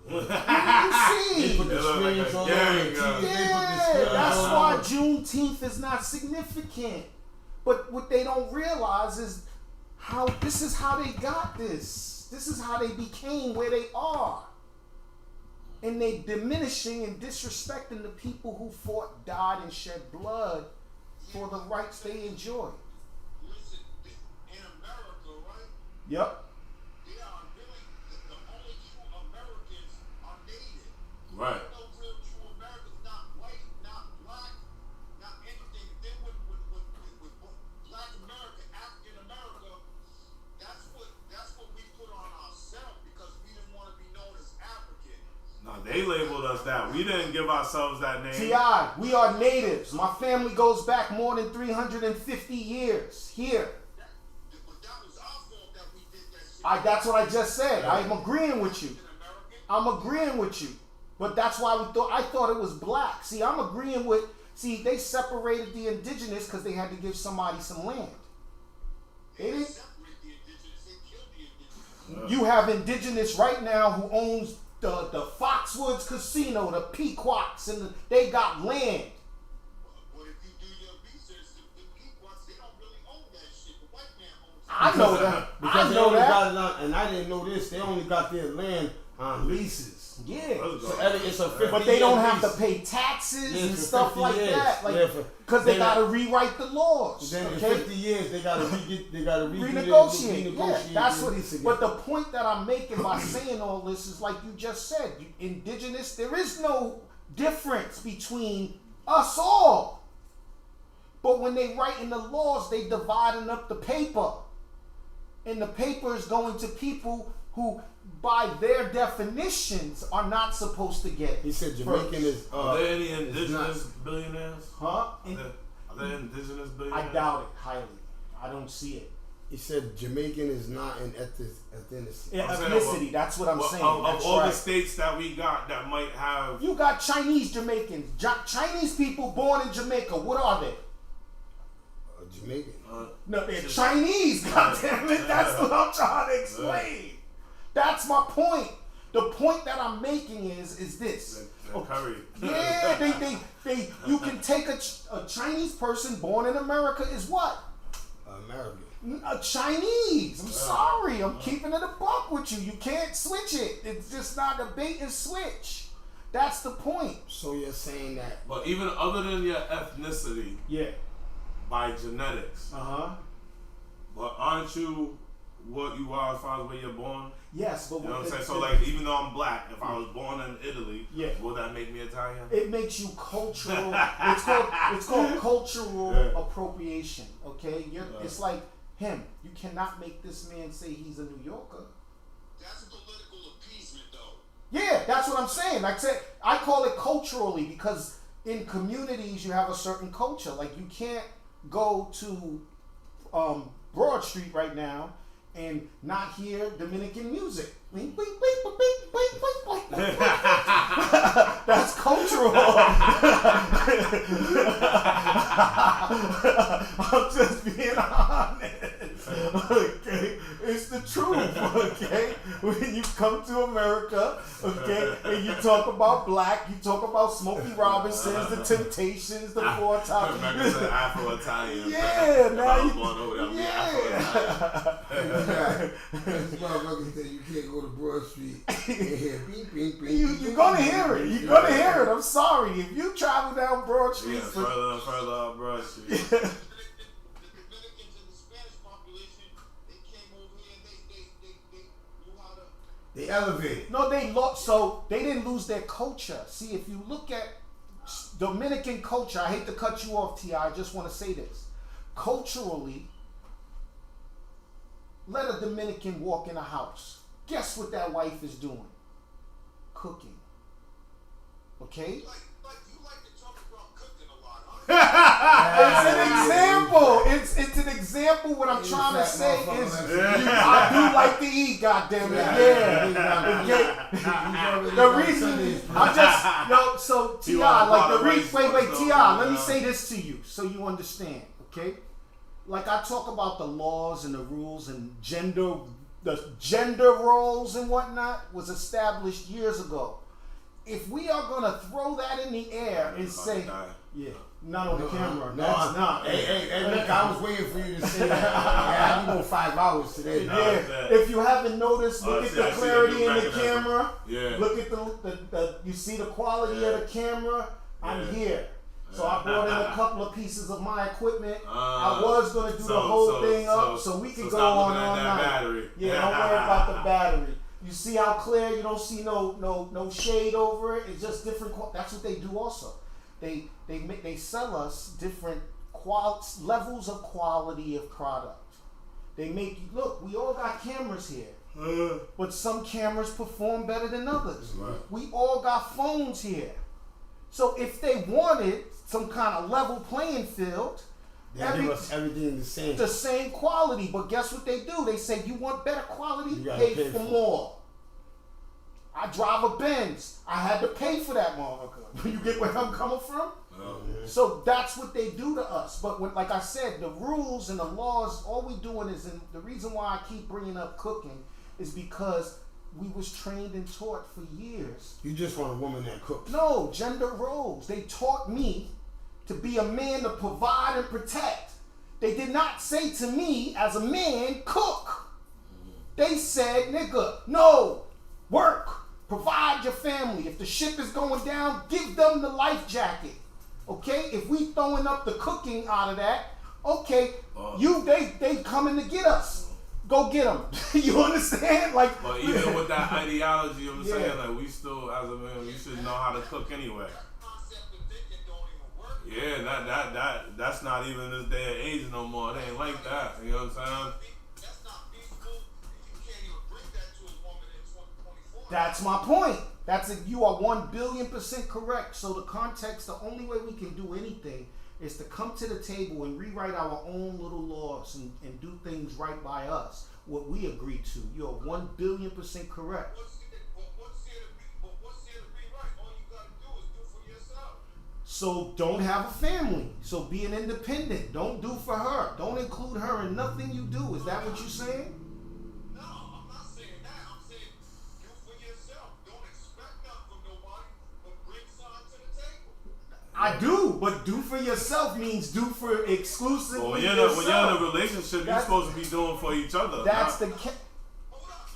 You see? That's why Juneteenth is not significant. But what they don't realize is this is how they got this. This is how they became where they are. And they diminishing and disrespecting the people who fought, died, and shed blood for the rights they enjoyed. Listen, in America, right? Yep. They are really the only true Americans are native. Right. No real true Americans, not white, not black, not anything. Then with Black America, African America, that's what we put on ourselves because we didn't want to be known as African. No, they labeled us that. We didn't give ourselves that name. T.I., we are natives. My family goes back more than 350 years here. But that was our fault that we did that shit. That's what I just said. I'm agreeing with you. I'm agreeing with you. But that's why I thought it was black. See, I'm agreeing with. See, they separated the indigenous because they had to give somebody some land. They didn't. Separate the indigenous, they killed the indigenous. You have indigenous right now who owns the Foxwoods Casino, the Pequots, and they got land. But if you do your research, the Pequots, they don't really own that shit. The white man owns it. I know that. Because I know that. and I didn't know this. They only got their land on leases. Yeah. It's a 50 But they don't have to lease. pay taxes Yeah, and for stuff 50 like years. that. Like, Yeah, because they then- got to rewrite the laws. Then Okay? in 50 years, they gotta Renegotiate. Yeah, that's the what. lease again. But the point that I'm making by saying all this is like you just said. Indigenous, there is no difference between us all. But when they write in the laws, they dividing up the paper, and the paper is going to people who, by their definitions, are not supposed to get it. He said Jamaican is. Are there any indigenous billionaires? Huh? Are there indigenous billionaires? I doubt it highly. I don't see it. He said Jamaican is not an ethnicity. Yeah, I'm saying, ethnicity. That's what I'm Well, saying. Of That's all right. the states that we got that might have. You got Chinese Jamaicans. Chinese people born in Jamaica. What are they? Jamaican. No, they're Chinese. Goddammit. That's what I'm trying to explain. That's my point. The point that I'm making is this. Curry. Yeah, they. You can take a Chinese person born in America is what? American. A Chinese. I'm sorry. I'm keeping it a buck with you. You can't switch it. It's just not a bait and switch. That's the point. So you're saying that. But even other than your ethnicity, Yeah. by genetics, but aren't you what you are as far as where you're born? Yes, but you know what I'm saying? So like, even though I'm black, if I was born in Italy, will that make me Italian? It makes you cultural. it's called cultural appropriation. Okay, it's like him. You cannot make this man say he's a New Yorker. That's political appeasement, though. Yeah, that's what I'm saying. Like I said, I call it culturally because in communities you have a certain culture. Like you can't go to Broad Street right now and not hear Dominican music. Bing, bing, bing, bing, bing, bing, bing, bing. That's cultural. I'm just being honest. Okay, it's the truth. Okay, when you come to America, okay, and you talk about black, you talk about Smokey Robinsons, the Temptations, the Four Tops. Remember the Afro-Italian. Yeah, now I was you. born over there. Yeah. This motherfucker said you can't go to Broad Street and hear beep, beep, beep. You're gonna hear it. You're gonna hear it. I'm sorry. If you travel down Broad Street, Yeah, further and further up Broad Street. The Dominicans and the Spanish population, they came over here and they knew how to. They elevated. no, they lost. So they didn't lose their culture. See, if you look at Dominican culture, I hate to cut you off, T.I. I just want to say this. Culturally, let a Dominican walk in a house. Guess what that wife is doing? Cooking. Okay? You like to talk about cooking a lot, huh? It's an example. It's an example. What I'm trying to say is, I do like to eat. Goddamn it, yeah. Okay. The reason I'm just so Ti like the reason. Wait, Ti. Let me say this to you so you understand. Okay. Like I talk about the laws and the rules and the gender roles and whatnot was established years ago. If we are gonna throw that in the air and say, yeah, not on the camera, that's not. Hey, look, I was waiting for you to say that. Yeah, you go 5 hours today. Yeah, if you haven't noticed, look at the clarity in the camera. Yeah. Look at the you see the quality of the camera. I'm here. So I brought in a couple of pieces of my equipment. I was gonna do the whole thing up so we can go on all night. Battery. Yeah, don't worry about the battery. You see how clear? You don't see no shade over it. It's just different. That's what they do also. They sell us different levels of quality of product. They make you look. We all got cameras here, but some cameras perform better than others. Right. We all got phones here. So if they wanted some kind of level playing field, They give us everything the same quality. But guess what they do? They say, you want better quality? You gotta Pay pay for for it. more. I drive a Benz. I had to pay for that motherfucker. You get where I'm coming from? So that's what they do to us. But when, like I said, the rules and the laws, all we doing is, and the reason why I keep bringing up cooking is because we was trained and taught for years. You just want a woman that cooks. No, gender roles. They taught me to be a man to provide and protect. They did not say to me as a man, cook. They said, nigga, no, work, Provide your family. If the ship is going down, give them the life jacket. Okay? If we throwing up the cooking out of that, okay, they coming to get us. Go get them. You understand? Like, but even with that ideology, I'm saying, like, we still, as a man, we should know how to cook anyway. Yeah, that's not even this day and age no more. It ain't like that. You know what I'm saying? That's my point. You are 1,000,000,000% correct. So the context, the only way we can do anything is to come to the table and rewrite our own little laws and do things right by us, what we agree to. You're 1,000,000,000% correct. So don't have a family. So be an independent. Don't do for her. Don't include her in nothing you do. Is that what you're saying? No, I'm not saying that. I'm saying do for yourself. Don't expect nothing from nobody, but bring something to the table. I do, but do for yourself means do for exclusively when you're yourself. in a relationship, you're supposed to be doing for each other. That's the Hold up.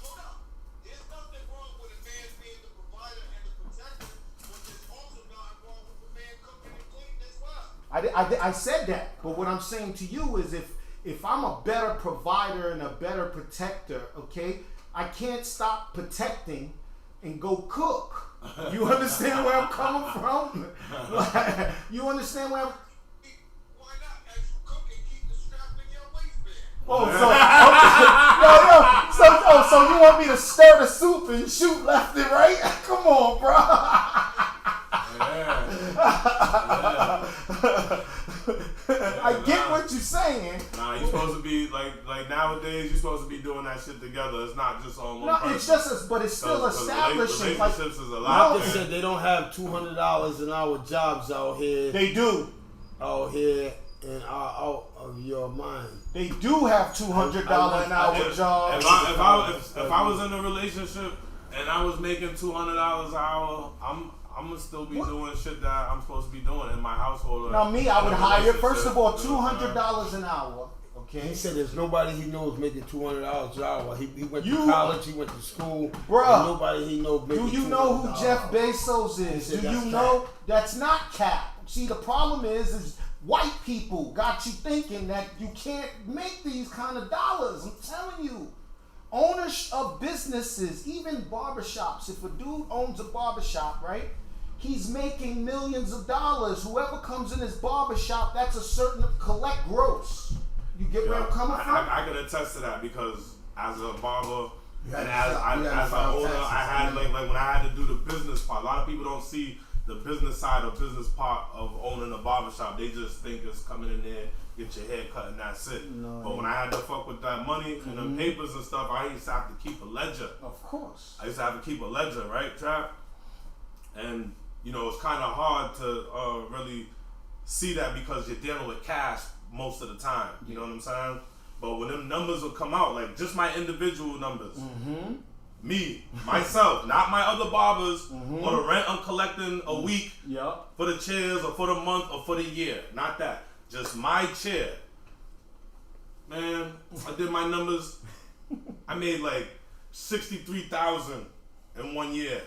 There's nothing wrong with a man being the provider and the protector, but there's also nothing wrong with a man cooking and cleaning as well. I said that, but what I'm saying to you is if I'm a better provider and a better protector, okay, I can't stop protecting and go cook. You understand where I'm coming from? You understand where I'm... Why not? As you cook and keep the strap in your waistband. Oh, so so you want me to stir the soup and shoot left and right? Come on, bro. I get what you're saying. Nah, you're supposed to be like nowadays. You're supposed to be doing that shit together. It's not just on one person. It's just but it's still establishing. Relationships is a lot. They said they don't have $200 an hour jobs out here. They do. Out here and out of your mind. They do have $200 an hour jobs. If I was in a relationship and I was making $200 an hour, I'm gonna still be doing shit that I'm supposed to be doing in my household. Now me, I would hire first of all $200 an hour. Okay. He said there's nobody he knows making $200 an hour. He went to college, he went to school. Bruh, nobody he knows making $200. Do you know who Jeff Bezos is? Do you know? That's not cap. See, the problem is white people got you thinking that you can't make these kind of dollars. I'm telling you. Owners of businesses, even barbershops. If a dude owns a barbershop, right? He's making millions of dollars. Whoever comes in his barbershop, that's a certain collect gross. You get where I'm coming from? I can attest to that because as a barber and as an owner, I had like when I had to do the business part. A lot of people don't see the business side or business part of owning a barbershop. They just think it's coming in there, get your hair cut, and that's it. But when I had to fuck with that money and the papers and stuff, I used to have to keep a ledger. Of course. I used to have to keep a ledger, right, Trap? And you know, it's kind of hard to really see that because you're dealing with cash most of the time. You know what I'm saying? But when them numbers will come out, like just my individual numbers, me, myself, not my other barbers, or the rent I'm collecting a week for the chairs or for the month or for the year. Not that. Just my chair. Man, I did my numbers. I made like $63,000 in 1 year.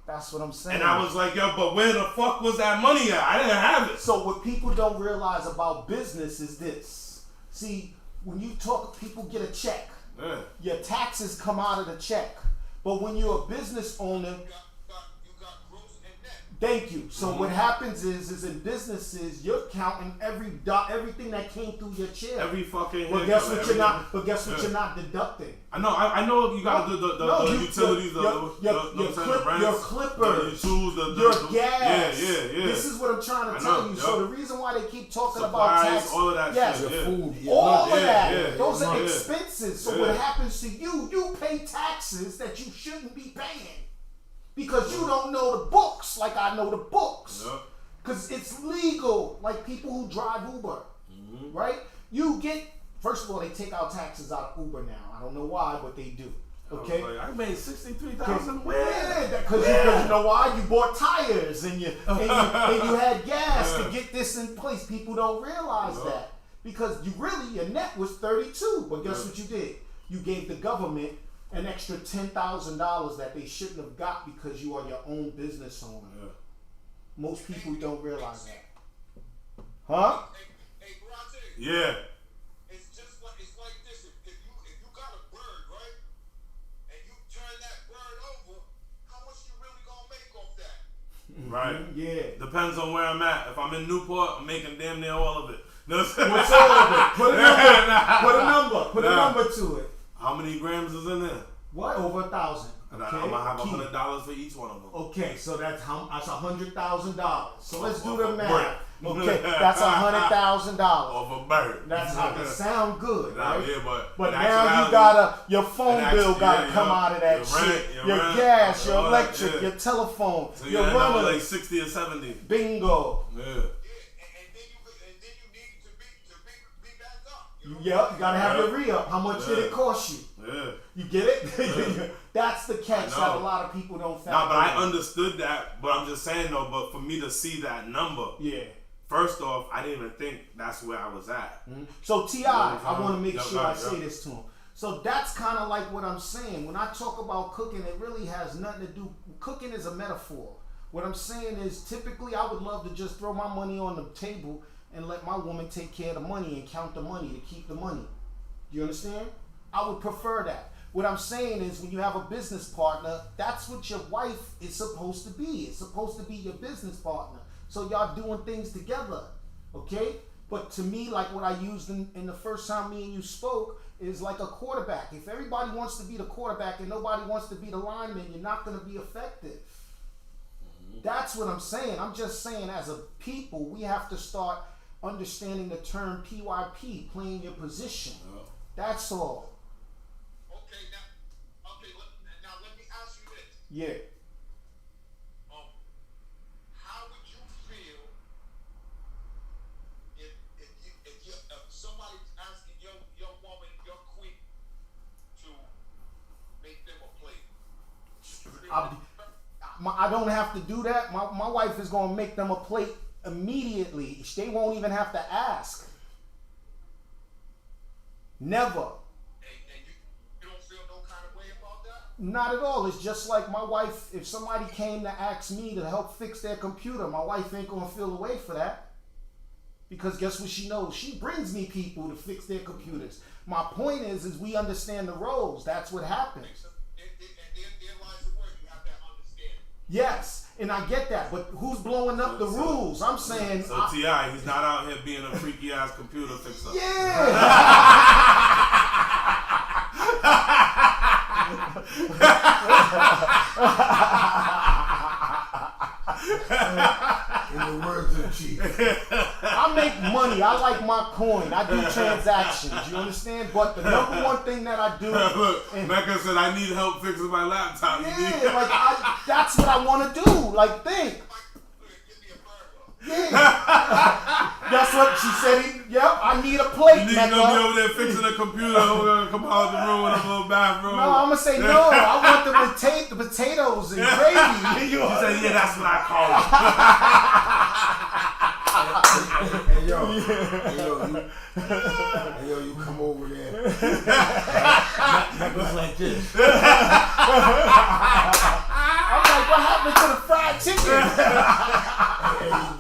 That's what I'm saying. And I was like, yo, but where the fuck was that money at? I didn't have it. So what people don't realize about business is this. See, when you talk, people get a check. Yeah. Your taxes come out of the check. But when you're a business owner, You got gross and net. thank you. So what happens is in businesses, you're counting everything that came through your chair. Every fucking. But guess what you're not? But guess what you're not deducting? I know you got the utilities, your clippers, your shoes, your gas. Yeah. This is what I'm trying to tell you. So the reason why they keep talking Supplies, about tax, all of that yes, shit, food, all of that. yeah, Those are yeah. expenses. So what happens to you? You pay taxes that you shouldn't be paying because you don't know the books like I know the books. Because it's legal, like people who drive Uber, right? You get, first of all, they take out taxes out of Uber now. I don't know why, but they do. Okay? I made $63,000. Yeah, because you know why? You bought tires and you had gas to get this in place. People don't realize that because your net was 32. But guess what you did? You gave the government an extra $10,000 that they shouldn't have got because you are your own business owner. Yeah. Most people don't realize that. Huh? Yeah. It's just like it's like this. If you got a bird, right, and you turn that bird over, how much you really gonna make off that? Right. Yeah. Depends on where I'm at. If I'm in Newport, I'm making damn near all of it. What's all of it? Put a number. Put a number to it. How many grams is in there? What? Over 1,000. And I'm gonna have $100 for each one of them. Okay, so that's $100,000. So let's do the Off a math. Okay, that's $100,000. Off a bird. That's how it sound good, Nah, right? yeah, But in now you actuality, gotta, your phone in bill actu- gotta yeah, come yeah. out of that Your shit. rent, Your rent, gas, your all that, electric, yeah. your telephone, So you your end up with runner. like 60 or 70. Bingo. Yeah. And then you need to be back up. Yep, you gotta have your re-up. How much did it cost you? Yeah. You get it? That's the catch I know. that a lot of people don't factor Nah, but I in. understood that. But I'm just saying though, but for me to see that number, Yeah. first off, I didn't even think that's where I was at. So T.I., I want to make Yeah, sure right, I say yeah. this to him. So that's kind of like what I'm saying. When I talk about cooking, it really has nothing to do. Cooking is a metaphor. What I'm saying is typically I would love to just throw my money on the table and let my woman take care of the money and count the money to keep the money. You understand? I would prefer that. What I'm saying is when you have a business partner, that's what your wife is supposed to be. It's supposed to be your business partner. So y'all doing things together, okay? But to me, like what I used in the first time me and you spoke, is like a quarterback. If everybody wants to be the quarterback and nobody wants to be the lineman, you're not going to be effective. That's what I'm saying. I'm just saying as a people, we have to start understanding the term PYP, playing your position. That's all. Now let me ask you this. Yeah. How would you feel if somebody's asking your woman, your queen, to make them a plate? I don't have to do that. My wife is going to make them a plate immediately. They won't even have to ask. Never. And you don't feel no kind of way about that? Not at all. It's just like my wife, if somebody came to ask me to help fix their computer, my wife ain't going to feel the way for that. Because guess what she knows? She brings me people to fix their computers. My point is we understand the roles. That's what happens. There lies the word. You have that understanding. Yes, and I get that. But who's blowing up the rules? I'm saying... So T.I., he's not out here being a freaky ass computer fixer. In the words of Chief. I make money. I like my coin. I do transactions. You understand? But the number one thing that I do... Look, Mecca said, I need help fixing my laptop. Yeah, like that's what I want to do. Like, think. Yeah. That's what she said. Yep, I need a plate, You need to Mecca. be over there fixing the computer. I'm going to come out of the room in a little bathroom. No, I'm going to say no. I want the potatoes and gravy. She said, yeah, that's what I call it. Hey yo, you come over there. That was like this. I'm like, what happened to the fried chicken?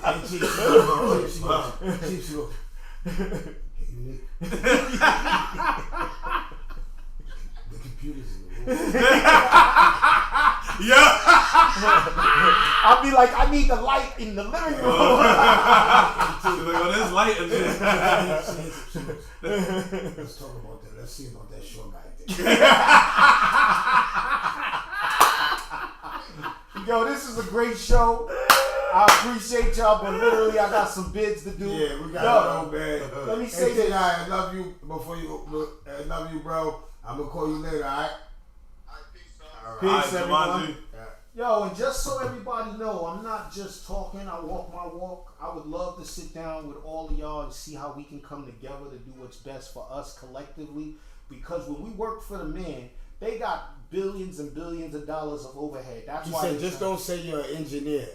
Hey, Chief, the computer's in the room. Yeah. I'll be like, I need the light in the living room. She's like, oh, there's light in there. Let's talk about that. Let's see about that short guy thing. Yo, this is a great show. I appreciate y'all, but literally I got some bids to do. Yeah, we got to go, man. Let me say hey, this. I love you before you. I love you, bro. I'm gonna call you later, all right? Peace, everyone. Jumanji. Yo, and just so everybody know, I'm not just talking. I walk my walk. I would love to sit down with all of y'all and see how we can come together to do what's best for us collectively. Because when we work for the man, they got billions and billions of dollars of overhead. That's why. You said just don't say you're an engineer.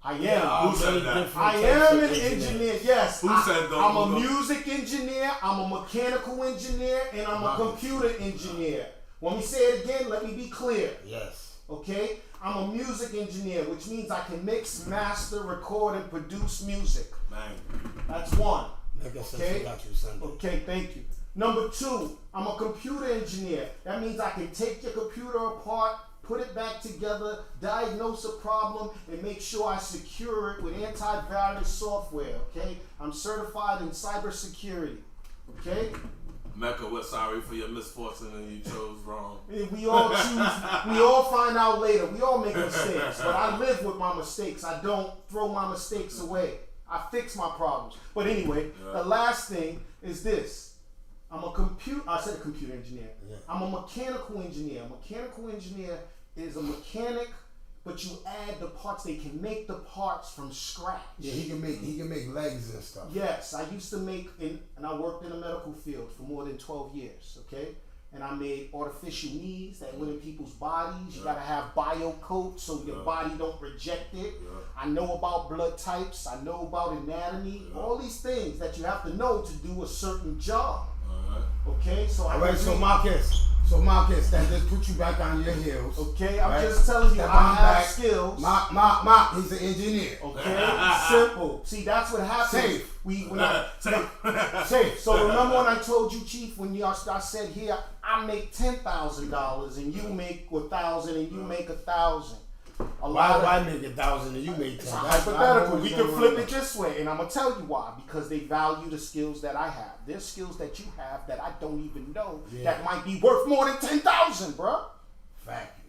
I am. Yeah, Who said that? I am an engineer. Yes. Who said that? I'm a music engineer. I'm a mechanical engineer, and I'm a computer engineer. Want me to say it again? Let me be clear. Yes. Okay? I'm a music engineer, which means I can mix, master, record, and produce music. Man. That's one. Like I said, Okay? I got you Sunday. Okay, thank you. Number two, I'm a computer engineer. That means I can take your computer apart, put it back together, diagnose a problem, and make sure I secure it with antivirus software, okay? I'm certified in cybersecurity, okay? Mecca, we're sorry for your misfortune and you chose wrong. We all find out later. We all make mistakes, but I live with my mistakes. I don't throw my mistakes away. I fix my problems. But anyway, the last thing is this. I said a computer engineer. Yeah. I'm a mechanical engineer. A mechanical engineer is a mechanic, but you add the parts. They can make the parts from scratch. Yeah, he can make legs and stuff. Yes, I used to make, and I worked in the medical field for more than 12 years, okay? And I made artificial knees that went in people's bodies. You gotta have biocoat so your body don't reject it. I know about blood types. I know about anatomy. All these things that you have to know to do a certain job. Okay, so Marcus, that just put you back on your heels. Okay, I'm just telling you, I have skills. He's an engineer. Okay, simple. See, that's what happens. Safe. Safe. So remember when I told you, Chief, when I said here, I make $10,000 and you make 1,000 and you make 1,000. Why make 1,000 and you make 10? It's hypothetical. We can flip it this way, and I'm gonna tell you why. Because they value the skills that I have. There's skills that you have that I don't even know that might be worth more than 10,000, bro. Fact.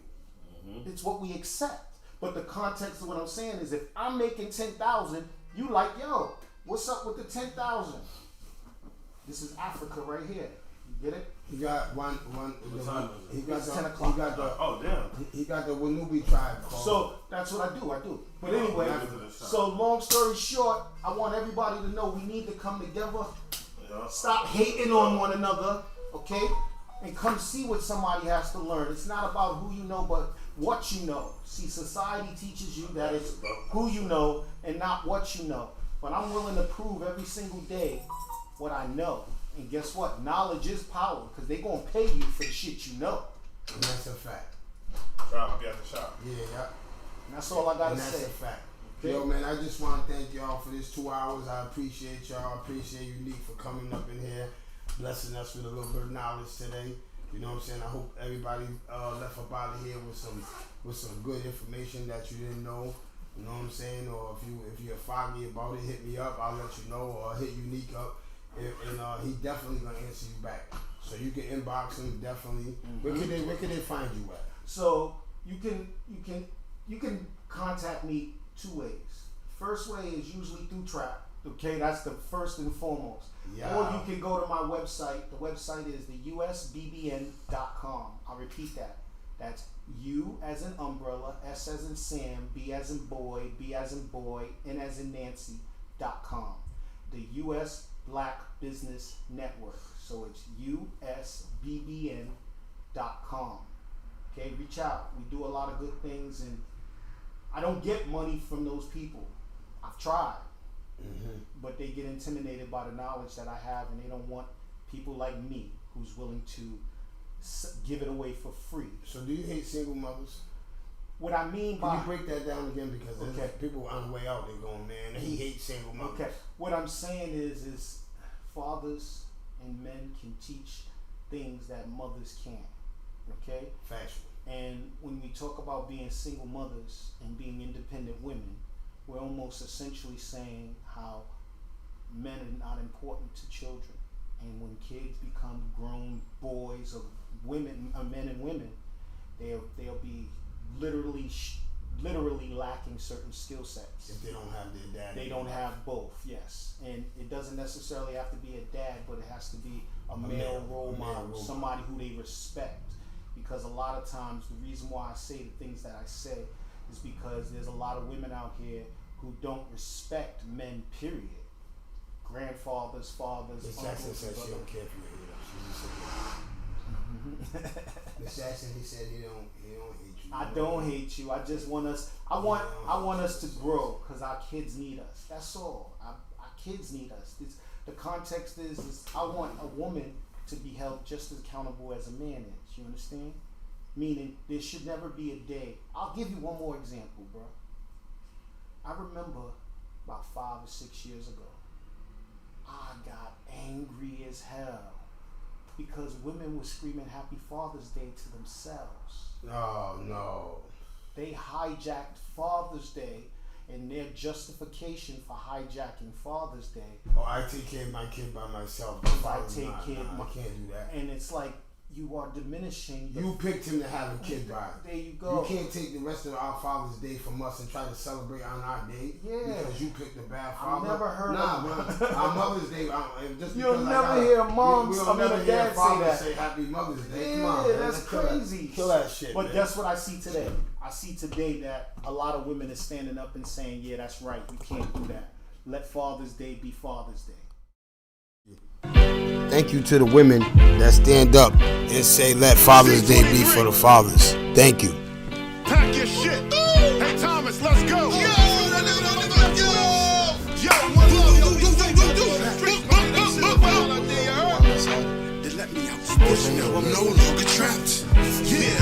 It's what we accept. But the context of what I'm saying is, if I'm making 10,000, you like, yo, what's up with the 10,000? This is Africa right here. You get it? He got He got 10 o'clock. He got the Wanubi tribe called. So that's what I do. But anyway, so long story short, I want everybody to know we need to come together. Stop hating on one another, okay? And come see what somebody has to learn. It's not about who you know, but what you know. See, society teaches you that it's who you know and not what you know. But I'm willing to prove every single day what I know. And guess what? Knowledge is power, because they're going to pay you for the shit you know. And that's a fact. I'll be at the shop. Yeah. And that's all I got to say. That's a fact. Okay. Yo, man, I just want to thank y'all for this 2 hours. I appreciate y'all. I appreciate Unique for coming up in here, blessing us with a little bit of knowledge today. You know what I'm saying? I hope everybody left up out of here with some good information that you didn't know. You know what I'm saying? Or if you're foggy about it, hit me up. I'll let you know, or hit Unique up. And he definitely gonna answer you back. So you can inbox him definitely. Where can they find you at? So you can contact me 2 ways. First way is usually through Trap. Okay, that's the first and foremost. Yeah. Or you can go to my website. The website is the usbbn.com. I'll repeat that. That's U as in umbrella, S as in Sam, B as in boy, B as in boy, N as in Nancy.com. The US Black Business Network. So it's usbbn.com. Okay, reach out. We do a lot of good things, and I don't get money from those people. I've tried. But they get intimidated by the knowledge that I have, and they don't want people like me who's willing to give it away for free. So do you hate single mothers? What I mean by... Can you break that down again? Because there's people on the way out, they're going, man, he hates single mothers. Okay. What I'm saying is fathers and men can teach things that mothers can't. Okay? Factual. And when we talk about being single mothers and being independent women, we're almost essentially saying how men are not important to children. And when kids become grown boys or women, or men and women, they'll be literally lacking certain skill sets. If they don't have their dad. They don't have both, yes. And it doesn't necessarily have to be a dad, but it has to be a male role model, somebody who they respect. Because a lot of times the reason why I say the things that I say is because there's a lot of women out here who don't respect men, period. Grandfathers, fathers, Miss Jackson said she don't care for you. She just said Miss Jackson, he said he don't hate you. I don't hate you. I just want us. I want us to grow because our kids need us. That's all. Our kids need us. The context is I want a woman to be held just as accountable as a man is. You understand? Meaning, there should never be a day. I'll give you one more example, bro. I remember about 5 or 6 years ago, I got angry as hell because women were screaming Happy Father's Day to themselves. Oh, no. They hijacked Father's Day, and their justification for hijacking Father's Day. Oh, I take care of my kid by myself. I take care of my I can't do that. And it's like, you are diminishing. You picked him to have a kid by. There you go. You can't take the rest of our Father's Day from us and try to celebrate on our day. Yeah. Because you picked a bad father. I've never heard of man. Our Mother's Day. Just You'll never hear moms, we'll never hear dad fathers say say Happy Mother's Day. Yeah, Come on, man. that's crazy. Kill that shit. But man. that's what I see today. I see today that a lot of women are standing up and saying, yeah, that's right. You can't do that. Let Father's Day be Father's Day. Thank you to the women that stand up and say, let Father's Day be for the fathers. Thank you. Pack your shit. Hey, Thomas, let's go. They let me out. Now I'm no longer trapped. Yeah,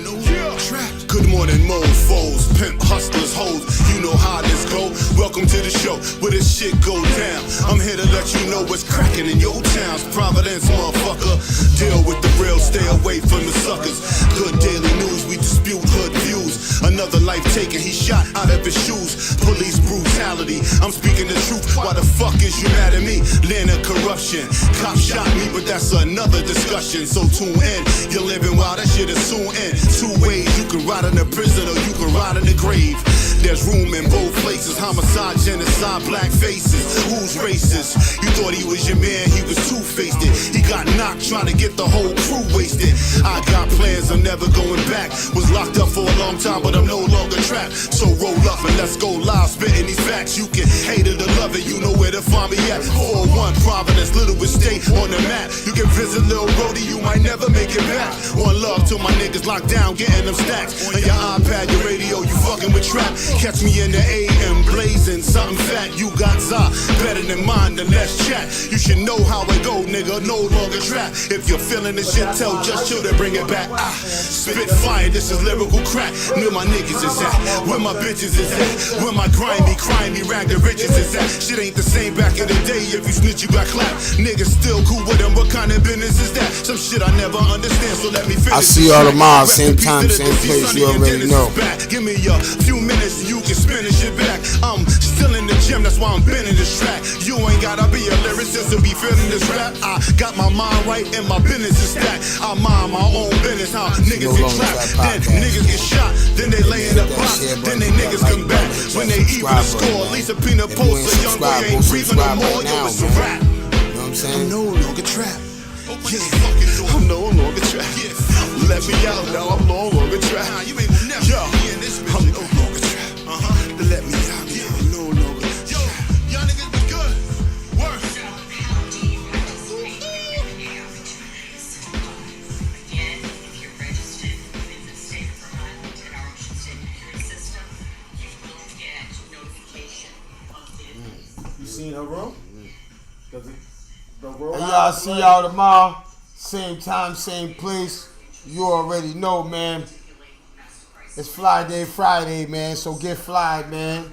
no longer trapped. Good morning, mofos, pimp hustlers, hoes. You know how this go. Welcome to the show where this shit go down. I'm here to let you know what's cracking in your towns. Providence, motherfucker. Deal with the real, stay away from the suckers. Good daily news, we dispute hood views. Another life taken, he shot out of his shoes. Police brutality, I'm speaking the truth. Why the fuck is you mad at me? Land of corruption. Cop shot me, but that's another discussion. So tune in, you're living wild, that shit is soon in. 2 ways, you can ride in the prison or you can ride in the grave. There's room in both places. Homicide, genocide, black faces. Who's racist? You thought he was your man, he was two-faced it. He got knocked trying to get the whole crew wasted. I got plans, I'm never going back. Was locked up for a long time, but I'm no longer trapped. So roll up and let's go live, spitting these facts. You can hate it or love it, you know where to find me at. 401 Providence, Little Estate on the map. You can visit Lil Brody, you might never make it back. One love to my niggas locked down, getting them stacks. On your iPad, your radio, you fucking with trap. Catch me in the AM, blazing something fat. You got za, better than mine, then let's chat. You should know how it go, nigga, no longer trap. If you're feeling this shit, tell Just Chill to bring it back. Spit fire, this is lyrical crack. Where my niggas is at, where my bitches is at, where my grimy, rag the riches is at. Shit ain't the same back in the day. If you snitch, you got clapped. Niggas still cool with them, what kind of business is that? Some shit I never understand, so let me finish. I see y'all tomorrow, same time, same place, you already know. Give me a few minutes and you can spin this shit back. I'm still in the gym, that's why I'm bending this track. You ain't gotta be a lyricist to be feeling this rap. I got my mind right and my business is stacked. I mind my own business, how niggas get trapped. Then niggas get shot, then they lay in the box, then they niggas come back. When they even the score, at least a peanut post, a young boy ain't breathing no more, yo, it's a rap. You know what I'm saying? I'm no longer trapped. Yeah, I'm no longer trapped. Let me out now, I'm no longer trapped. Yo, I'm no longer trapped. Let me out now, I'm no longer trapped. Yo, y'all niggas be good. Work. How do you participate in any opportunities? Again, if you're registered within the state of Vermont in our ocean state security system, you will get notification of the You seen her room? Does it? The room? Hey, y'all, see y'all tomorrow. Same time, same place. You already know, man. It's Fly Day Friday, man. So get fly, man.